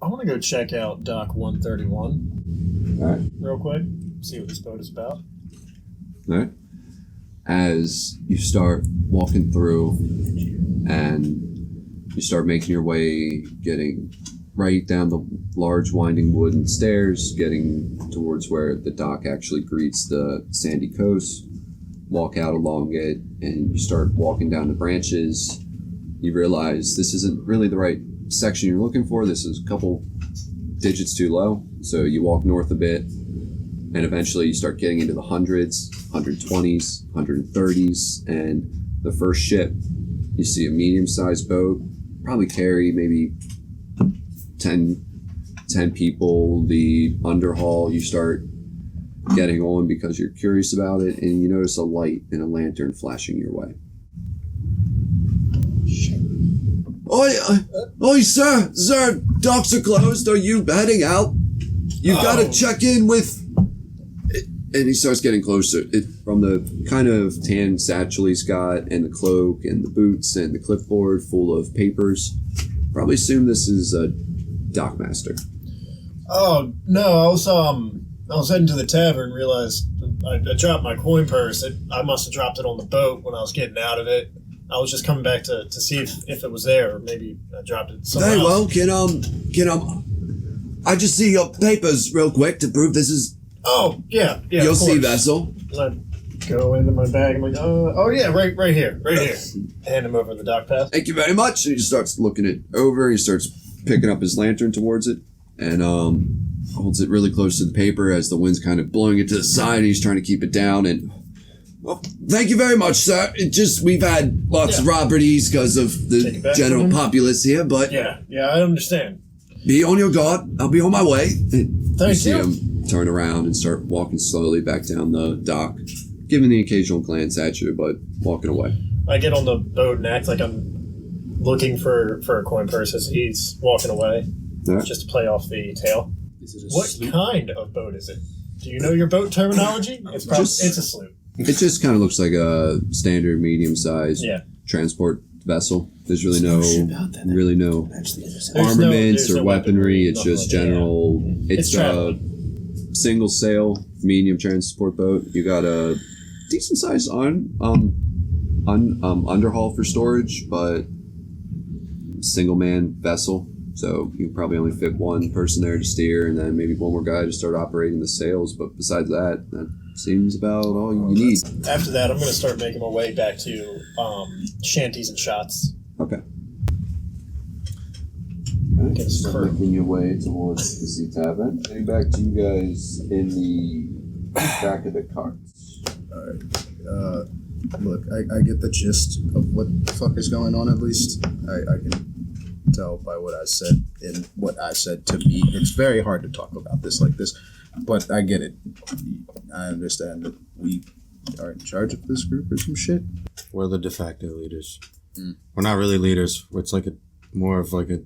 I want to go check out Dock 131 Alright. real quick, see what this boat is about. Alright. As you start walking through and you start making your way, getting right down the large winding wooden stairs, getting towards where the dock actually greets the sandy coast, walk out along it, and you start walking down the branches. You realize this isn't really the right section you're looking for. This is a couple digits too low. So you walk north a bit, and eventually you start getting into the hundreds, 120s, 130s, and the first ship, you see a medium-sized boat, probably carry maybe 10 people. The underhaul, you start getting on because you're curious about it, and you notice a light and a lantern flashing your way. Oi, sir, docks are closed. Are you heading out? You've got to check in with And he starts getting closer. From the kind of tan satchel he's got, and the cloak, and the boots, and the clipboard full of papers. Probably assume this is a dockmaster. Oh no, I was heading to the tavern. Realized I dropped my coin purse. I must have dropped it on the boat when I was getting out of it. I was just coming back to see if it was there, or maybe I dropped it somewhere Very well. else. I just see your papers real quick to prove this is Oh yeah. your of sea course. vessel. I go into my bag. I'm like, oh yeah, right here. Hand him over the dock pass. Thank you very much. And he starts looking it over. He starts picking up his lantern towards it, and holds it really close to the paper as the wind's kind of blowing it to the side. And he's trying to keep it down. And well, thank you very much, sir. We've had lots of robberies because of the general populace here, but Yeah, I understand. be on your guard. I'll be on my way. And Thank see you. him turn around and start walking slowly back down the dock, giving the occasional glance at you, but walking away. I get on the boat and act like I'm looking for a coin purse as he's walking away, Yeah. just to play off the tail. Is it a What sloop? kind of boat is it? Do you know your boat terminology? It's a sloop. It just kind of looks like a standard medium-sized transport vessel. There's really no There's armaments no or weaponry. It's nothing just like that, general. It's a traveling. single sail medium transport boat. You got a decent sized underhaul for storage, but single man vessel. So you probably only fit one person there to steer, and then maybe one more guy to start operating the sails. But besides that seems about all you need. After that, I'm going to start making my way back to shanties and shots. Okay. Get some So fur. making your way towards the sea tavern. Getting back to you guys in the back of the carts. Alright. Look, I get the gist of what the fuck is going on, at least. I can tell by what I said and what I said to me. It's very hard to talk about this like this, but I get it. I understand that we are in charge of this group or some shit. We're the de facto leaders. We're not really leaders. It's like more of like a...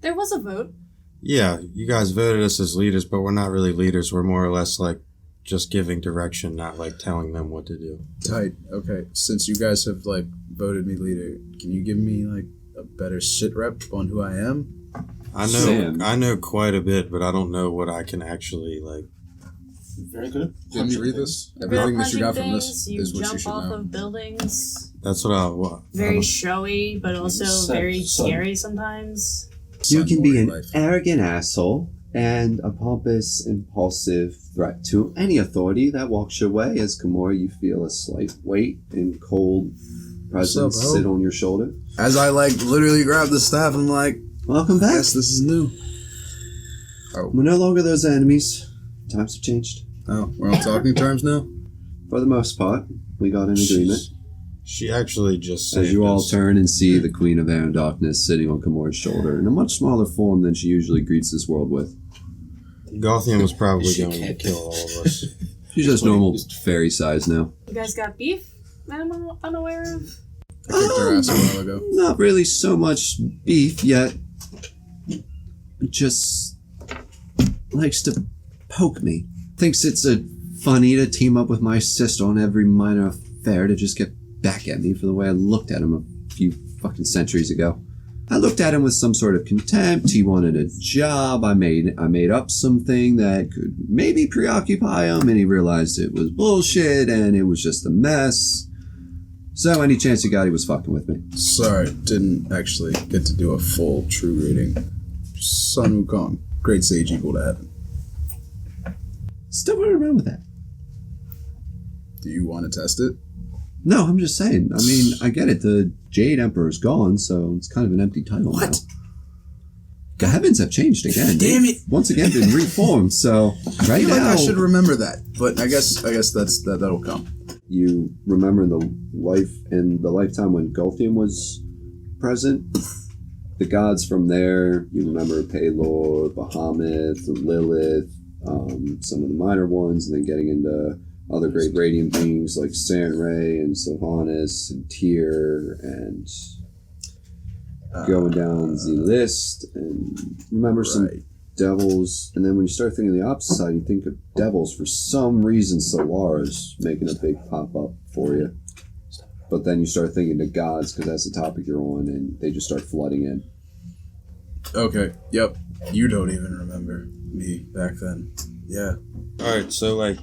There was a vote. Yeah, you guys voted us as leaders, but we're not really leaders. We're more or less like just giving direction, not like telling them what to do. Tight. Okay. Since you guys have like voted me leader, can you give me like a better sit rep on who I am? I know quite a bit, but I don't know what I can actually like. Very good. Did you read this? Real Everything that you got punching from this things, you is what you jump should off know. of buildings. That's what I want. Very showy, but also very scary sometimes. You can be an Life. arrogant asshole and a pompous, impulsive threat to any authority that walks your way. As Kimura, you feel a slight weight and cold presence What's up, ho? sit on your shoulder. As I like literally grab the staff, I'm like, Welcome back. yes, this is new. We're no longer those enemies. Times have changed. Oh, we're on talking terms now? For the most part, we got an agreement. She actually just saved As you all us. turn and see the Queen of Air and Darkness sitting on Kimura's shoulder in a much smaller form than she usually greets this world with. Gothian was probably She going to can't- kill all of us. She's just normal fairy size now. You guys got beef that I'm unaware of? I kicked her ass a while ago. Not really so much beef yet. Just likes to poke me. Thinks it's funny to team up with my sister on every minor affair to just get back at me for the way I looked at him a few fucking centuries ago. I looked at him with some sort of contempt. He wanted a job. I made up something that could maybe preoccupy him, and he realized it was bullshit and it was just a mess. So any chance he got, he was fucking with me. Sorry, didn't actually get to do a full true reading. Sun Wukong, great sage equal to heaven. Still running around with that. Do you want to test it? No, I'm just saying. I mean, I get it. The Jade Emperor's gone, so it's kind of an empty title now. The heavens have changed again. Damn it. Once again been reformed, so I right feel now like I should remember that, but I guess that'll come. you remember the lifetime when Gulthian was present. The gods from there, you remember Pelor, Bahamut, Lilith, some of the minor ones, and then getting into other great radiant beings like Sarenrae and Sohanis and Tyr and going down the list, and remember some Right. devils, and then when you start thinking the opposite side, you think of devils. For some reason, Solara's making a big pop-up for you. But then you start thinking the gods, because that's the topic you're on, and they just start flooding in. Okay. Yep. You don't even remember me back then. Yeah. All right, so like,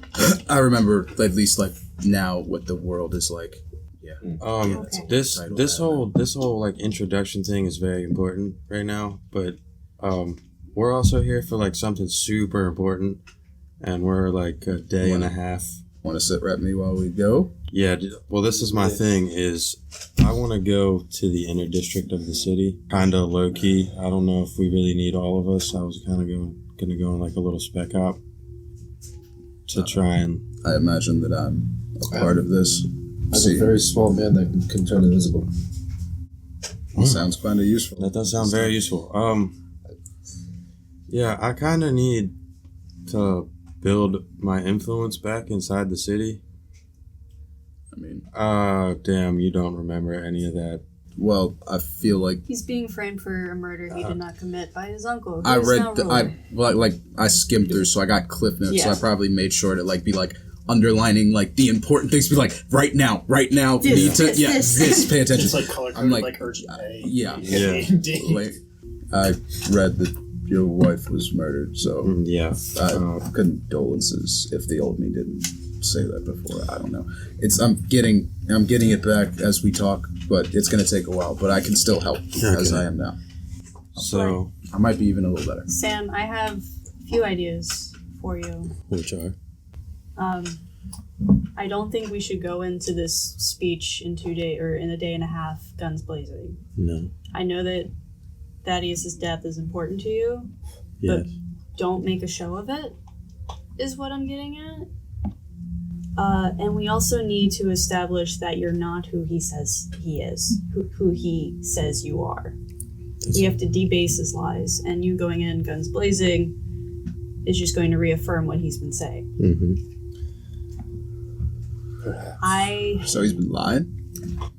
I remember at least like now what the world is like. Yeah. Okay. this whole like introduction thing is very important right now, but we're also here for like something super important, and we're like a day and a half. Want to sit rep me while we go? Yeah, well, this is my thing. Is I want to go to the inner district of the city, kind of low key. I don't know if we really need all of us. I was kind of gonna go on like a little spec op to try and. I imagine that I'm a part of this. I'm a very small man that can turn invisible. Sounds kind of useful. That does sound very useful. Yeah, I kind of need to build my influence back inside the city. I mean, Damn, you don't remember any of that. well, I feel like He's being framed for a murder he did not commit by his uncle. who I is read now I skimmed through, so I got cliff notes. So Yeah. I probably made sure to like be like underlining like the important things. Be like right now, This, need to this. this. Pay attention. Just like color I'm coded, like, urgent A. yeah. Yeah. D. Like, I read that your wife was murdered, so Yeah. condolences if the old me didn't say that before. I don't know. I'm getting it back as we talk, but it's gonna take a while. But I can still help as I am now. So, I might be even a little better. Sam, I have a few ideas for you. which are? I don't think we should go into this speech in in a day and a half, guns blazing. No. I know that Thaddeus' death is important to you, Yes. but don't make a show of it, is what I'm getting at. And we also need to establish that you're not who he says he is, who he says you are. We have to debase his lies, and you going in guns blazing is just going to reaffirm what he's been saying. Mm-hmm. So he's been lying.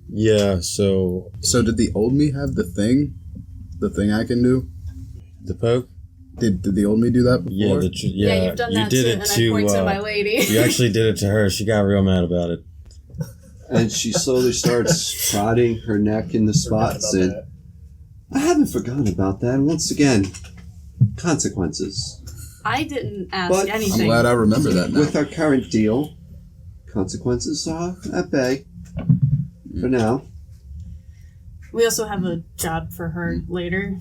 Yeah, so So did the old me have the thing I can do? the poke? Did the old me do that before? Yeah, You've done you that did too, it and to, I point to my lady. you actually did it to her. She got real mad about it. And she slowly starts prodding her neck in the spots, and I haven't forgotten about that. And once again, consequences. I didn't ask But- anything. I'm glad I remember that now. With our current deal, consequences are at bay for now. We also have a job for her later.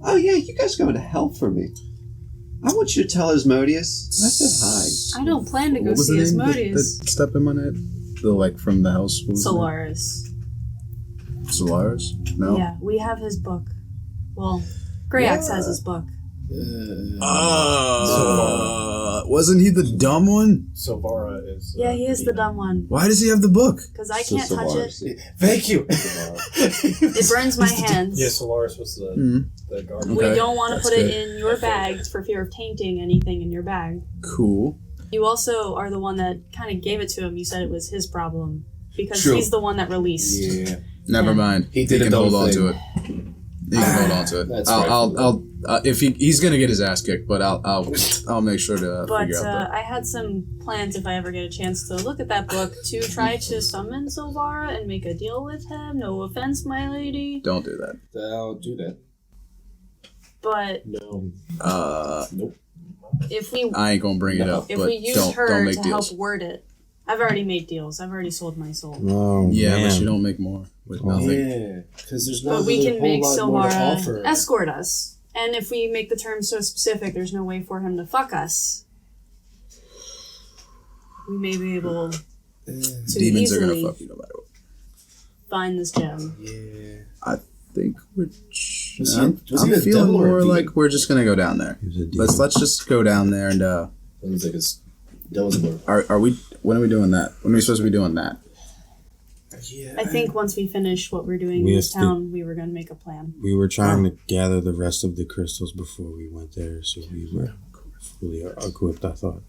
Oh yeah, you guys going to hell for me. I want you to tell Asmodeus I said I don't plan to go What was see the name Asmodeus. that stepped in my head? The like from the house. What was the name? Solaris. Solaris? No. Yeah, we have his book. Well, Grayax has his book. Wasn't he the dumb one? Silvara is. Yeah, he is the dumb one. Why does he have the book? Because I can't touch it. Thank you. It burns my hands. Yeah, Solaris was the Mm-hmm. guardian. We Okay, don't want to that's put good. it in your bag for fear of tainting anything in your bag. Cool. You also are the one that kind of gave it to him. You said it was his problem. Because True. he's the one that released. Yeah. Never mind. He did can a dumb hold on thing. to it. He can hold on to it. That's I'll if he's gonna get his ass kicked, but I'll make sure to But figure out I had some plans if I ever get a chance to look at that book to try to summon Silvara and make a deal with him. No offense, my lady. that. Don't do that. I'll do that. But No. Nope. if we I ain't gonna bring it up. if but we use don't her make to deals. help word it, I've already made deals. I've already sold my soul. Oh, Yeah, man. but you don't make more with nothing. Yeah, because there's not But we really can a make whole lot more to Silvara offer. escort us. And if we make the terms so specific, there's no way for him to fuck us. We may be able to Demons are easily gonna fuck you no matter what. find this gem. Yeah. I think we're. Was he- I'm, was he I'm a feeling devil or a more demon? like we're just gonna go down there. He was a demon. Let's just go down there and It looks like it's Delaware. are we? When are we doing that? When are we supposed to be doing that? Yeah. I think once we finish what we're doing We in this have to- town, we were going to make a plan. We were trying to gather the rest of the crystals before we went there, so we were fully equipped, I thought.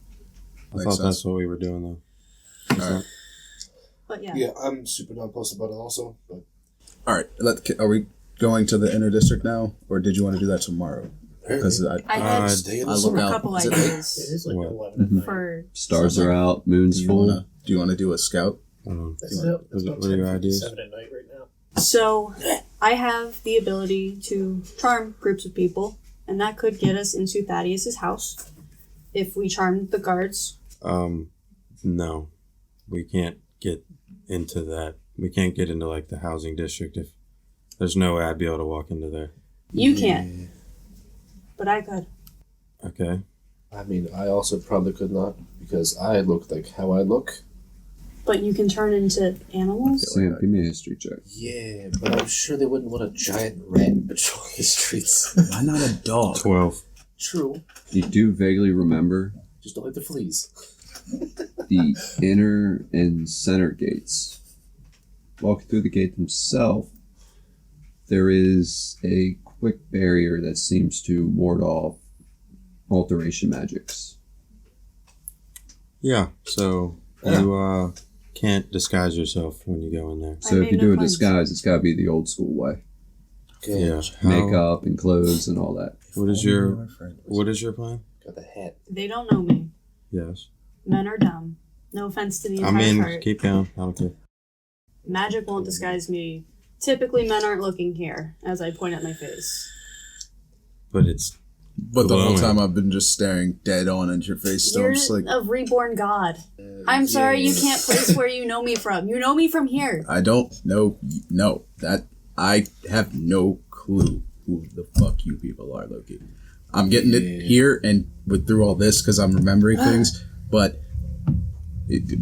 I Makes thought sense. that's what we were doing, though. Is Alright. But yeah, Yeah, I'm super nonplussed about it also. But All right. Are we going to the inner district now, or did you want to do that tomorrow? Because I had Stay in the I look summer. a out. couple Is it- It ideas is like What? 11 at night. for Stars are out, moon's full. Do you want to do a scout? That's You about, that's about what are your ideas? 10:57 at night right now. So, I have the ability to charm groups of people, and that could get us into Thaddeus's house if we charmed the guards. No, we can't get into that. We can't get into like the housing district if there's no way I'd be able to walk into there. You can't, but I could. Okay. I mean, I also probably could not because I look like how I look. But you can turn into animals. Sam, give me a history check. Yeah, but I'm sure they wouldn't want a giant rat patrolling the streets. Why not a dog? 12. True. You do vaguely remember Just don't like the fleas. the inner and center gates. Walking through the gate themselves, there is a quick barrier that seems to ward off alteration magics. Yeah, so you can't disguise yourself when you go in there. So I if made you no do a plans. disguise, it's got to be the old school way. Okay. Yeah. Makeup and clothes and all that. What is your plan? Got the hat. They don't know me. Yes. Men are dumb. No offense to the I entire mean, cart. keep going. I don't care. Magic won't disguise me. Typically, men aren't looking here, as I point at my face. But it's But the whole glowing. time I've been just staring dead on at your face. So You're I'm just like, a reborn god. I'm sorry you can't place where you know me from. You know me from here. I don't know. No, that I have no clue who the fuck you people are, Loki. I'm getting it here and through all this because I'm remembering things, but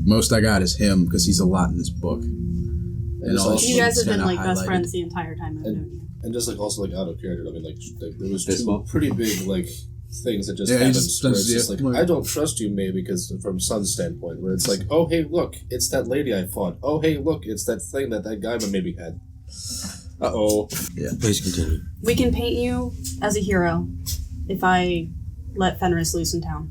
most I got is him because he's a lot in this book. And all also- You guys have been kinda like best highlighted. friends the entire time I've known you. And just like also like out of character, I mean, like there was This two one? pretty big like things that just Yeah, he happened. just Where does it's just the- like I don't trust you, maybe because from Sun's standpoint, where it's like, oh hey, look, it's that lady I fought. Oh hey, look, it's that thing that guy maybe had. Please continue. We can paint you as a hero if I let Fenris loose in town.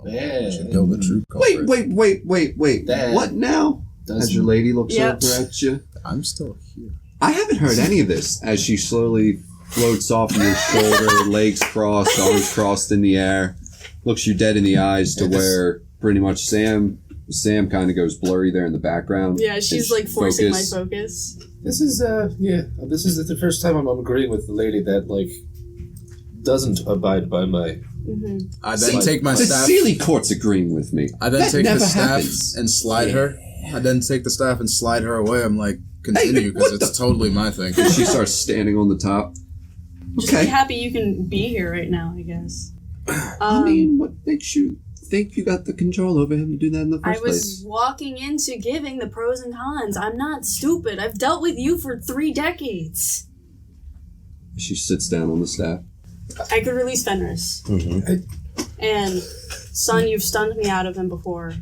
We should build a true Wait, culprit. wait. Dad. What now? As your lady looks Yep. over at you. I'm still here. I haven't heard any of this as she slowly floats off your shoulder, legs crossed, arms crossed in the air, looks you dead in the eyes to Yeah, this- where pretty much Sam kind of goes blurry there in the background. Yeah, she's His like forcing focus- my focus. This is this is the first time I'm agreeing with the lady that like doesn't abide by my. Hmm. I then take my The staff. Sealy Court's agreeing with me. I then That take the never staff happens. and slide her. I then take the staff and slide her away. I'm like, continue because what it's totally my thing. She starts standing on the top. Just be Okay. happy you can be here right now, I guess. I mean, what makes you think you got the control over him to do that in the I first was place? walking into giving the pros and cons. I'm not stupid. I've dealt with you for 3 decades. She sits down on the staff. I could release Fenris. Mm-hmm. And, son, you've stunned me out of him before.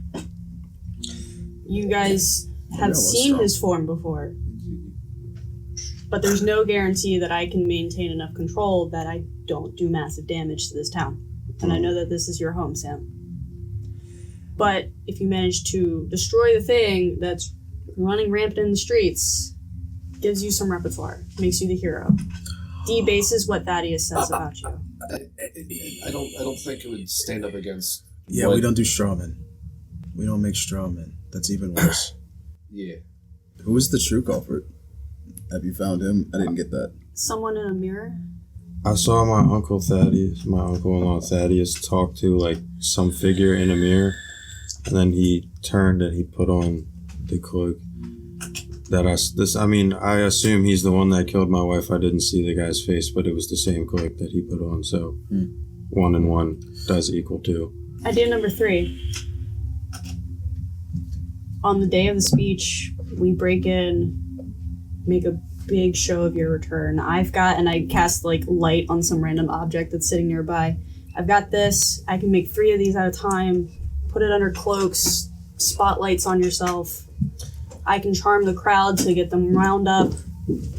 You guys have was seen strong. his form before. But there's no guarantee that I can maintain enough control that I don't do massive damage to this town. And I know that this is your home, Sam. But if you manage to destroy the thing that's running rampant in the streets, gives you some repertoire, makes you the hero. Debases what Thaddeus says about you. I don't think it would stand up against. Yeah, what- we don't do strawmen. We don't make strawmen. That's even worse. Yeah. Who is the true culprit? Have you found him? I didn't get that. Someone in a mirror? I saw my uncle-in-law Thaddeus talk to like some figure in a mirror, and then he turned and he put on the cloak. I assume he's the one that killed my wife. I didn't see the guy's face, but it was the same cloak that he put on. So 1 and 1 does equal 2. Idea number 3. On the day of the speech, we break in, make a big show of your return. I cast like light on some random object that's sitting nearby. I've got this. I can make 3 of these at a time. Put it under cloaks, spotlights on yourself. I can charm the crowd to get them wound up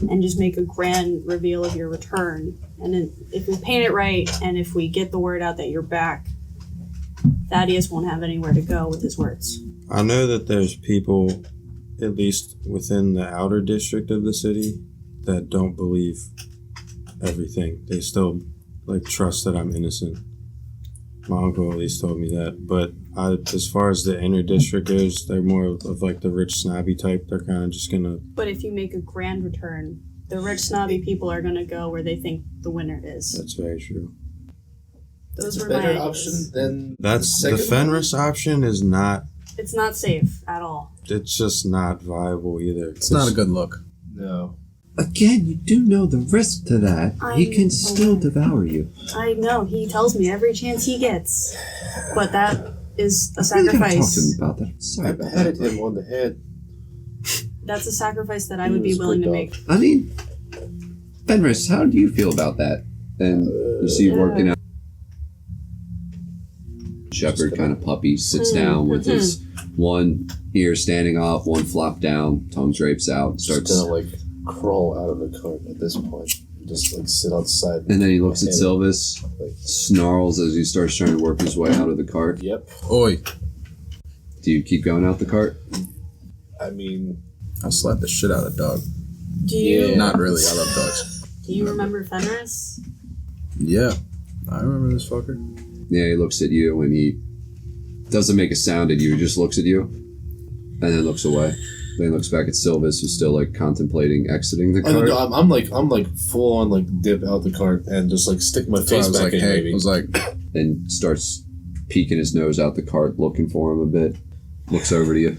and just make a grand reveal of your return. And then if we paint it right and if we get the word out that you're back, Thaddeus won't have anywhere to go with his words. I know that there's people, at least within the outer district of the city, that don't believe everything. They still like trust that I'm innocent. My uncle at least told me that. But as far as the inner district goes, they're more of like the rich snobby type. They're kind of just gonna. But if you make a grand return, the rich snobby people are gonna go where they think the winner is. That's very true. Those were Better my option ideas. than That's the second Fenris option is not. It's not safe at all. It's just not viable either. It's not a good look. No. Again, you do know the risk to that. He can still devour you. I know, he tells me every chance he gets. But that is a I'm gonna talk to him sacrifice. about that. Sorry I about patted that. him on the head. That's a sacrifice that I He would be was a willing good to dog. make. I mean, Fenris, how do you feel about that? And you see working out. Shepherd kind of puppy sits down with his one ear standing up, one flop down, tongue drapes out, Just starts. gonna like crawl out of the cart at this point. Just like sit outside. And then he looks at And, Silvis, like, snarls as he starts trying to work his way out of the cart. Yep. Oi. Do you keep going out the cart? I mean, I'll slap the shit out of dog. Do you Yeah. Not really. I love dogs. do you remember Fenris? Yeah. I remember this fucker. Yeah, he looks at you and he doesn't make a sound at you. He just looks at you and then looks away. Then he looks back at Silvis, who's still like contemplating exiting the cart. I'm like full on like dip out the cart and just like stick my That's why I face was back like, in. hey. Maybe. I was like, And starts peeking his nose out the cart, looking for him a bit. Looks over to you and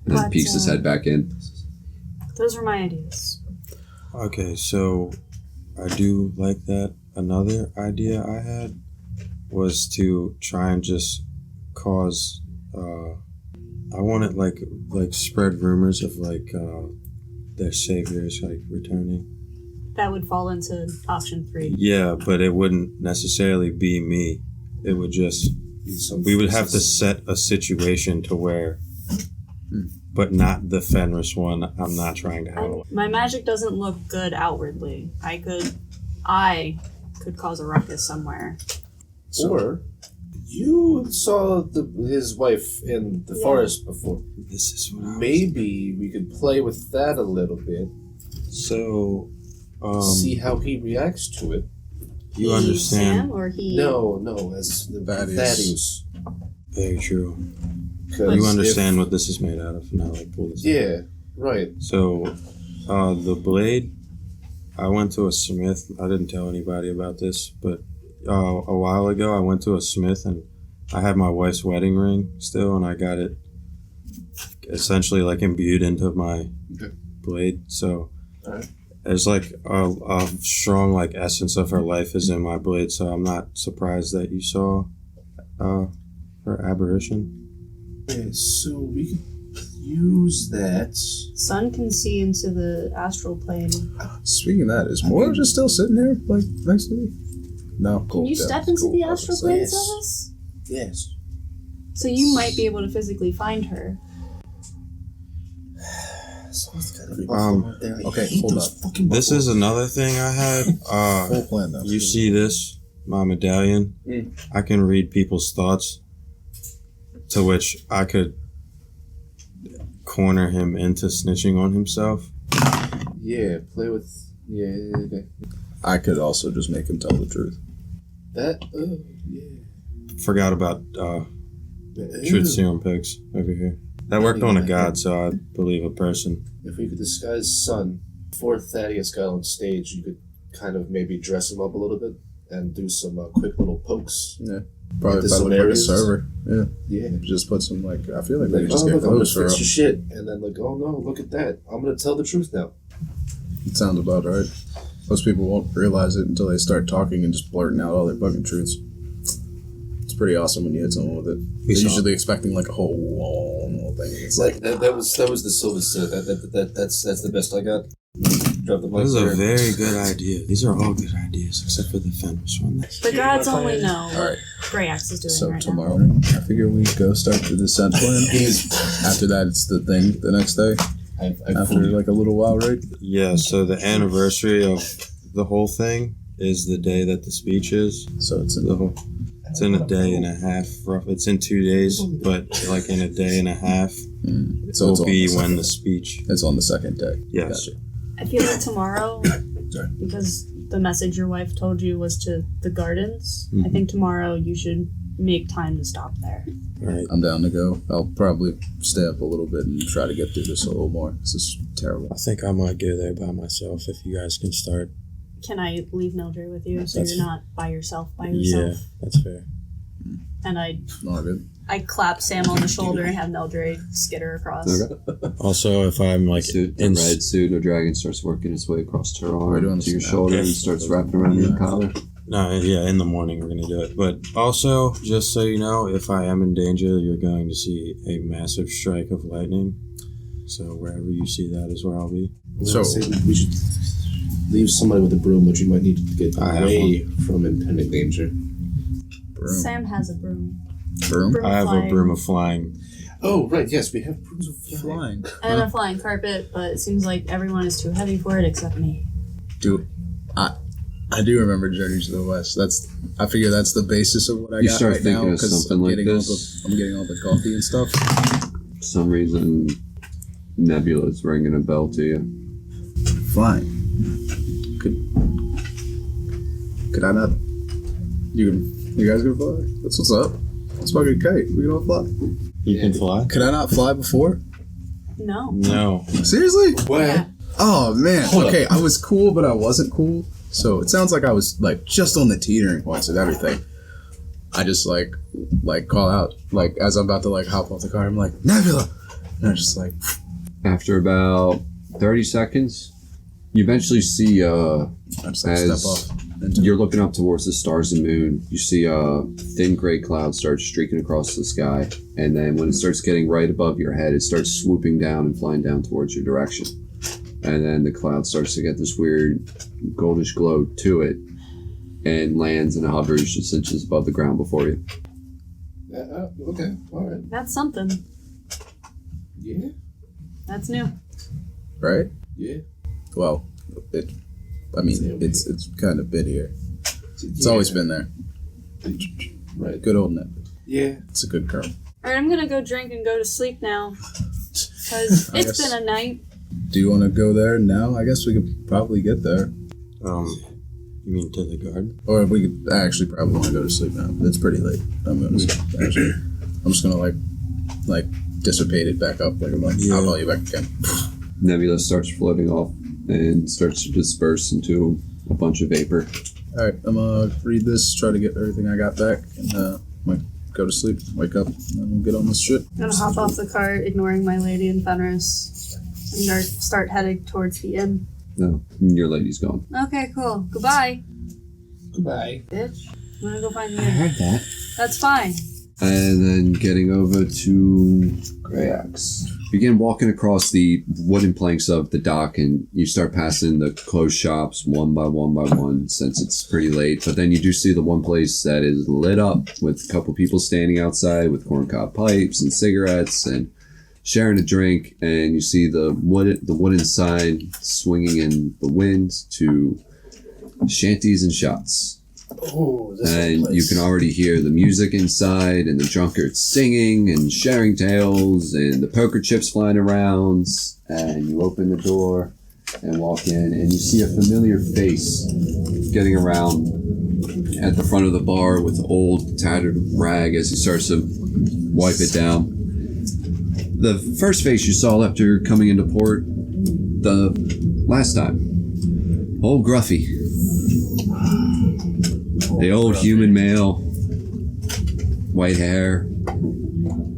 then But, peeks his head back in. Those were my ideas. Okay, so I do like that. Another idea I had was to try and just cause. I wanted like spread rumors of like their saviors like returning. That would fall into option 3. Yeah, but it wouldn't necessarily be me. It would just we would have to set a situation to where, but not the Fenris one. I'm not trying to have. My magic doesn't look good outwardly. I could cause a ruckus somewhere. Or you saw his wife in the Yeah. forest before. This is what I was- Maybe we could play with that a little bit. So, See how he reacts to it. you He, understand? Sam, or he? No, as the Thaddeus. Thaddeus. Very true. 'Cause You understand if- what this is made out of, not like pull this. out. Yeah, right. So, the blade. I went to a smith. I didn't tell anybody about this, but a while ago I went to a smith and I had my wife's wedding ring still, and I got it essentially like imbued into my Okay. blade. So Alright. there's like a strong like essence of her life is in my blade. So I'm not surprised that you saw her aberration. Yeah, so we could use that. Sun can see into the astral plane. speaking of that, is Mora just still sitting there, like, next to me? No. Can Cool. you Yeah, step into cool. the I was astral gonna plane, say, Silvis? Yes. So you might be able to physically find her. Someone's gotta be Um, there. I okay, hate hold those up. fucking This is another thing I had. Full plan, though. You see this, my medallion? Mm. I can read people's thoughts, to which I could corner him into snitching on himself. Yeah, play with. Yeah, okay. I could also just make him tell the truth. That. Yeah. Forgot about truth serum pigs over here. That worked on a god, so I believe a person. If we could disguise Sun before Thaddeus got on stage, you could kind of maybe dress him up a little bit and do some quick little pokes. Yeah. Probably Into if I some look like a areas. server. Yeah. Yeah. Just put some, like, I feel like Like, we just oh, get look, I'm gonna clothes for fix him. your shit. And then, like, oh no, look at that. I'm gonna tell the truth now. It sounds about right. Most people won't realize it until they start talking and just blurting out all their fucking truths. It's pretty awesome when you hit someone with it. They're saw- usually expecting like a whole thing. It's like, That was the silver set. That's the best I got. Drop the mic This is a there. very good idea. These are all good ideas, except for the Fenris one. The gods only know all right. what Grey Axe is doing So right tomorrow, I figure we go start the descent plan. After that, it's the thing the next day. I After like a little while, right? Yeah, so the anniversary of the whole thing is the day that the speech is. So it's in The whole, it's in a day and a half. Rough. It's in 2 days, but like in a day and a half so it's will on be the when second- the speech. It's on the second day. Yes. Gotcha. I feel like tomorrow, Sorry. because the message your wife told you was to the gardens. I Mhm. think tomorrow you should make time to stop there. All right. I'm down to go. I'll probably stay up a little bit and try to get through this a little more. This is terrible. I think I might go there by myself if you guys can start. Can I leave Mildred with you so That's- you're not by yourself Yeah, yourself? that's fair. And All good. I clap Sam on the shoulder and have Mildred skitter across. Okay. Also, if I'm like Suit, the in red pseudo dragon starts working its way across her We're doing arm to your this now. shoulder and Yes. starts wrapping around your collar. No, yeah, in the morning we're gonna do it. But also, just so you know, if I am in danger, you're going to see a massive strike of lightning. So wherever you see that is where I'll be. So- we should leave somebody with a broom, which you might need to get I have away from impending danger. Broom. Sam has a broom. Broom. Broom I have flying. a broom of flying. Oh, right, yes, we have brooms of flying. Flying. And a flying carpet, but it seems like everyone is too heavy for it except me. Dude, I do remember Journey to the West. I figure that's the basis of what I You got start right thinking now of 'cause something like I'm this. getting all the coffee and stuff. For some reason, Nebula's ringing a bell to you. Flying. Could I not? You guys gonna fly? That's what's up. Let's fucking kite. We can all fly. You can fly? Could I not fly before? No. No. Seriously? Yeah. Oh man. Hold Okay, I was cool, but I wasn't cool. So it sounds like I was like just on the teetering points of everything. I just like call out like as I'm about to like hop off the car. I'm like Nebula, and I'm just like After about 30 seconds, you eventually see, I just like As step off. Into you're looking up towards the stars and moon. You see a thin gray cloud start streaking across the sky. And then when it starts getting right above your head, it starts swooping down and flying down towards your direction. And then the cloud starts to get this weird goldish glow to it and lands and hovers just inches above the ground before you. Okay, all right. That's something. Yeah, That's new. right. yeah. Well, it's kind of been here. It's always been there. Right. Good old Nebula. Yeah. It's a good girl. Alright, I'm gonna go drink and go to sleep now. Because I it's guess- been a night. Do you want to go there now? I guess we could probably get there. You mean to the garden? Or we could actually probably want to go to sleep now. It's pretty late. I'm just gonna like dissipate it back up. Like I'm like, Yeah. I'll call you back again. Nebula starts floating off and starts to disperse into a bunch of vapor. All right, I'm gonna read this, try to get everything I got back, and might go to sleep, wake up, and then we'll get on this shit. I'm gonna hop off the cart, ignoring my lady and Fenris, and start heading towards the inn. No, your lady's gone. Okay, cool. Goodbye, Goodbye. bitch. I'm gonna go find the inn. that. That's fine. And then getting over to Grayax. Begin walking across the wooden planks of the dock, and you start passing the closed shops one by one since it's pretty late. But then you do see the one place that is lit up with a couple people standing outside with corncob pipes and cigarettes and sharing a drink. And you see the wooden sign swinging in the wind to shanties and shots. Ooh, this And place. you can already hear the music inside and the drunkards singing and sharing tales and the poker chips flying around. And you open the door and walk in and you see a familiar face getting around at the front of the bar with an old tattered rag as he starts to wipe it down. The first face you saw after coming into port the last time. Old Gruffy. The old human male, white hair,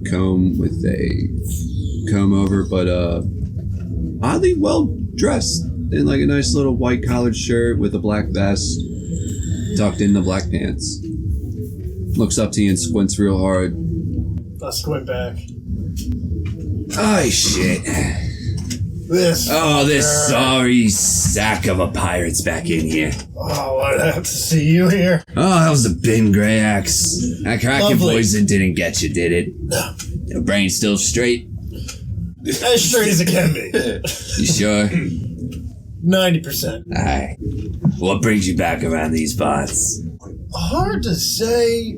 comb with a comb over, but oddly well dressed in like a nice little white collared shirt with a black vest, tucked in the black pants. Looks up to you and squints real hard. I squint back. Oh shit. This. Oh, this sorry sack of a pirate's back in here. Oh, I'd have to see you here. Oh, that was a bin gray axe. That cracking Lovely. poison didn't get you, did it? Your brain still straight? As straight as it can be. You sure? 90%. Alright. What brings you back around these parts? Hard to say.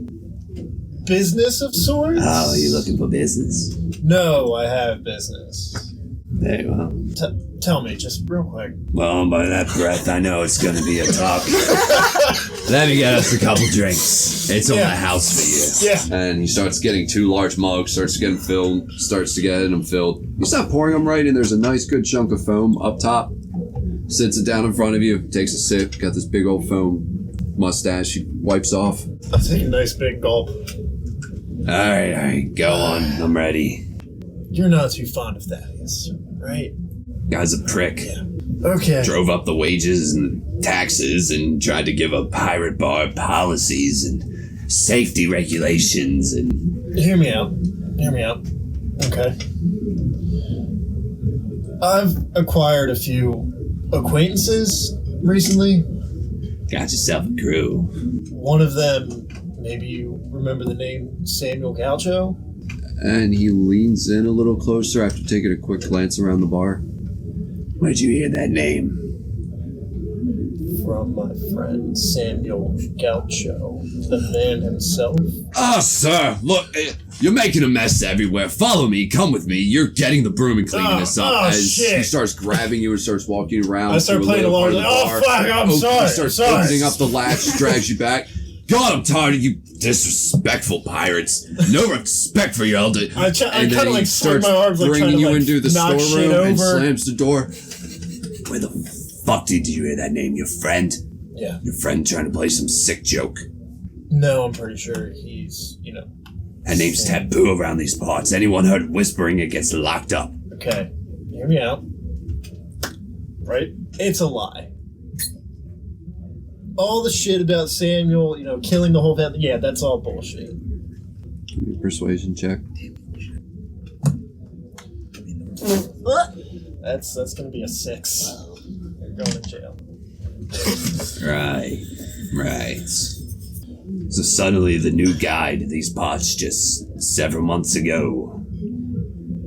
Business of sorts? Oh, you looking for business? No, I have business. Very well. Tell me, just real quick. Well, by that breath, I know it's gonna be a talk. Let me get us a couple drinks. It's on the house for you. Yeah. And he starts getting 2 large mugs, starts getting filled, starts to get them filled. You start pouring them right in. There's a nice good chunk of foam up top. Sits it down in front of you, takes a sip, got this big old foam mustache he wipes off. I'll take a nice big gulp. Alright, go on. I'm ready. You're not too fond of Thaddeus, right? Guy's a prick. Yeah. Okay. Drove up the wages and taxes and tried to give up pirate bar policies and safety regulations and... Hear me out. Okay. I've acquired a few acquaintances recently. Got yourself a crew. One of them, maybe you remember the name Samuel Gaucho? And he leans in a little closer after taking a quick glance around the bar. Where'd you hear that name? From my friend Samuel Gaucho, the man himself. Oh, sir, look, you're making a mess everywhere. Follow me, come with me. You're getting the broom and cleaning this up. As shit. he starts grabbing you and starts walking around. I start to a playing little part along. of the Oh, bar. fuck, I'm sorry. He starts opening up the latch, drags you back. God, I'm tired of you disrespectful pirates. No respect for your elder. I and kind then of he like swing starts my arms, like bringing trying to you like into the knock shit storeroom and over. slams the door. Where the fuck did you hear that name? Your friend? Yeah. Your friend trying to play some sick joke? No, I'm pretty sure he's, That name's taboo around these parts. Anyone heard whispering, it gets locked up. Okay, hear me out. Right? It's a lie. All the shit about Samuel, killing the whole family, yeah, that's all bullshit. Give me a persuasion check. That's gonna be a 6. You're going to jail. Right. So suddenly the new guy to these parts just several months ago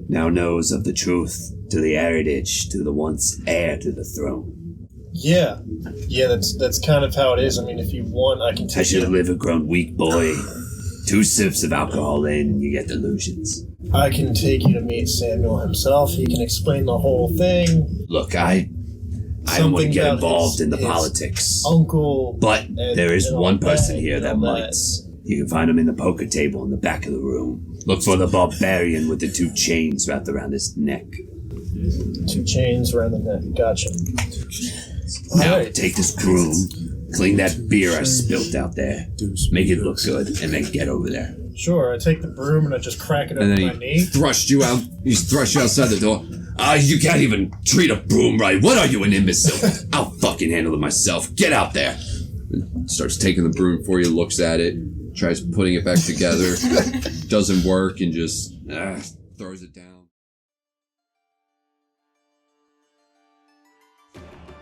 now knows of the truth to the heritage to the once heir to the throne. Yeah, that's kind of how it is. I mean, if you want, I can As take your you. liver grown weak boy, 2 sips of alcohol in and you get delusions. I can take you to meet Samuel himself. He can explain the whole thing. Look, I don't want to Something get about involved in the his politics. Uncle, But there is and all one person that, here and that all might. You can find him in the poker table in the back of the room. Look for the barbarian with the 2 chains wrapped around his neck. 2 chains around the neck. Gotcha. Now, Alright. take this broom, clean that beer I spilled out there, make it look good, and then get over there. Sure, I take the broom and I just crack it And over then my knee. he thrusts you out. He thrusts you outside the door. You can't even treat a broom right. What are you, an imbecile? I'll fucking handle it myself. Get out there. Starts taking the broom for you, looks at it, tries putting it back together, doesn't work, and just throws it down.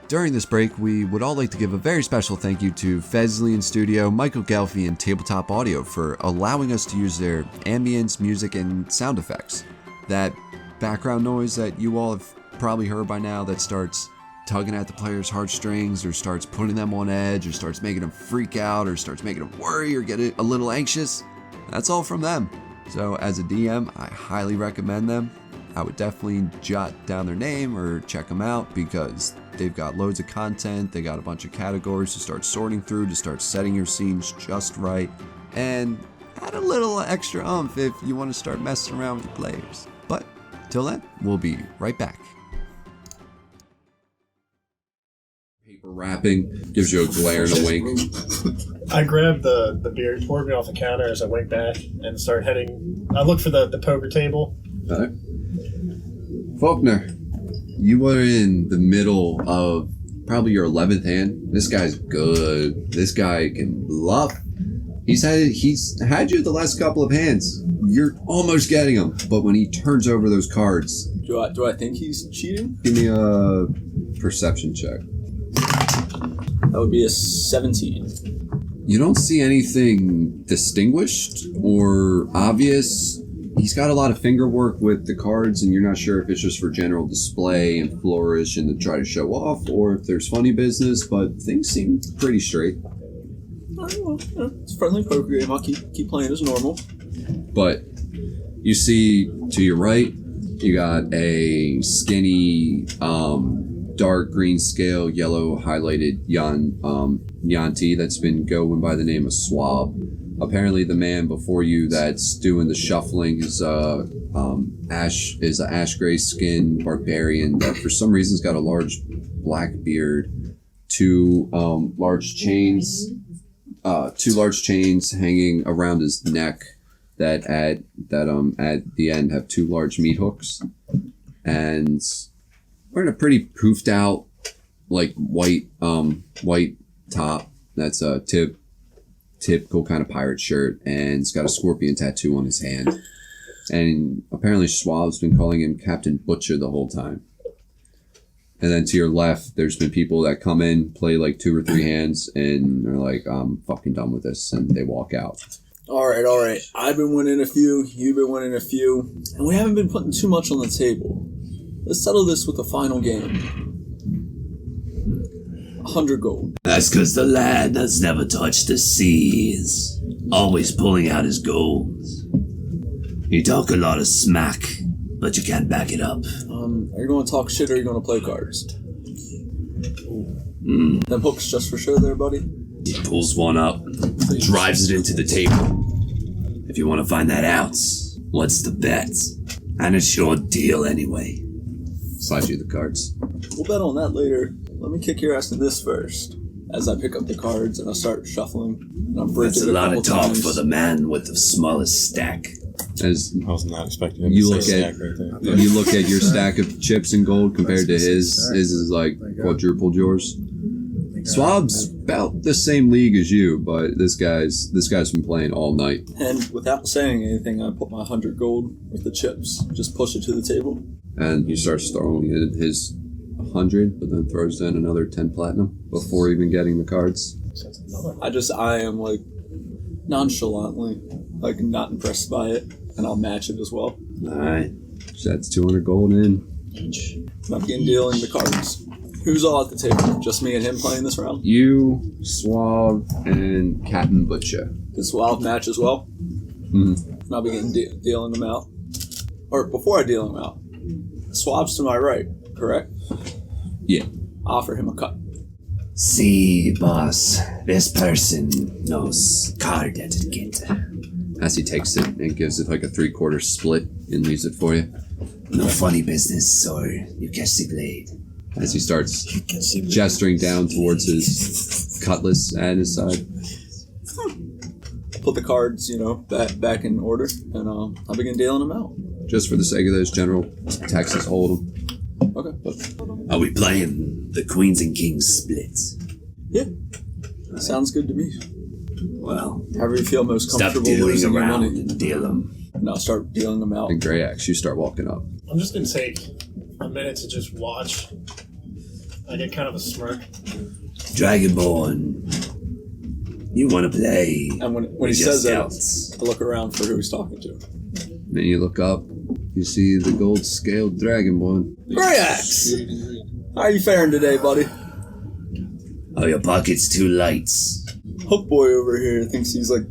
During this break, we would all like to give a very special thank you to Fezlian Studio, Michael Gelfi, and Tabletop Audio for allowing us to use their ambience, music, and sound effects. That background noise that you all have probably heard by now that starts tugging at the player's heartstrings or starts putting them on edge or starts making them freak out or starts making them worry or get a little anxious, that's all from them. So as a DM, I highly recommend them. I would definitely jot down their name or check them out because they've got loads of content, they got a bunch of categories to start sorting through, to start setting your scenes just right, and add a little extra oomph if you want to start messing around with the players. But till then, we'll be right back. Paper wrapping gives you a glare and a wink. I grab the beer, he poured me off the counter as I went back and start heading. I look for the poker table. Okay. Faulkner, you are in the middle of probably your 11th hand. This guy's good. This guy can bluff. He's had you the last couple of hands. You're almost getting him, but when he turns over those cards, Do I think he's cheating? give me a perception check. That would be a 17. You don't see anything distinguished or obvious. He's got a lot of finger work with the cards, and you're not sure if it's just for general display and flourish and to try to show off, or if there's funny business, but things seem pretty straight. It's a friendly poker game. I'll keep playing as normal. But you see to your right, You got a skinny, dark green scale, yellow highlighted Yanti that's been going by the name of Swab. Apparently, the man before you that's doing the shuffling is a ash gray skinned barbarian that for some reason has got a large black beard, two large chains hanging around his neck that at the end have two large meat hooks, and wearing a pretty poofed out like white top that's a typical kind of pirate shirt, and it's got a scorpion tattoo on his hand. And apparently Schwab's been calling him Captain Butcher the whole time. And then to your left, there's been people that come in, play like 2 or 3 hands, and they're like, I'm fucking done with this, and they walk out. All right. I've been winning a few, you've been winning a few, and we haven't been putting too much on the table. Let's settle this with the final game. 100 gold. That's because the lad has never touched the seas, always pulling out his gold. You talk a lot of smack, but you can't back it up. Are you going to talk shit or are you going to play cards? Them hooks just for sure there, buddy? He pulls one up, drives it into the table. If you want to find that out, what's the bet? And it's your deal anyway. Slide you the cards. We'll bet on that later. Let me kick your ass in this first. As I pick up the cards and I start shuffling. And I'm That's a lot of talk for the man with the smallest stack. As I was not expecting him you to look say at stack right there. you look at your stack of chips and gold compared to his is like quadrupled yours. Swab's about the same league as you, but this guy's been playing all night. And without saying anything, I put my 100 gold with the chips. Just push it to the table. And he starts throwing in his 100, but then throws in another 10 platinum before even getting the cards. I am like nonchalantly, like not impressed by it, and I'll match it as well. Alright. That's 200 gold in. I'm getting dealing the cards. Who's all at the table? Just me and him playing this round? You, Swab, and Captain Butcher. Does Swab match as well? Mm-hmm. And I'll be getting dealing them out. Or before I deal them out, Swab's to my right, correct? Yeah. Offer him a cut. See, boss, this person knows card etiquette. As he takes it and gives it like a 3/4 split and leaves it for you. No funny business, or you catch the blade. As he starts gesturing down towards his cutlass at his side. Put the cards, back in order, and I'll begin dealing them out. Just for the sake of this, General, Texas Hold'em. Okay. Are we playing the Queens and Kings split? Yeah. Sounds good to me. Well, however you feel most stop comfortable dealing losing your around money. and deal them. And I'll start dealing them out. And Grey Axe, you start walking up. I'm just gonna take a minute to just watch. I get kind of a smirk. Dragonborn, you want to play? And when he says that, I look around for who he's talking to. Then you look up, you see the gold scaled Dragonborn. Grey Axe! How are you faring today, buddy? Are your pockets too light? Hook boy over here thinks he's like,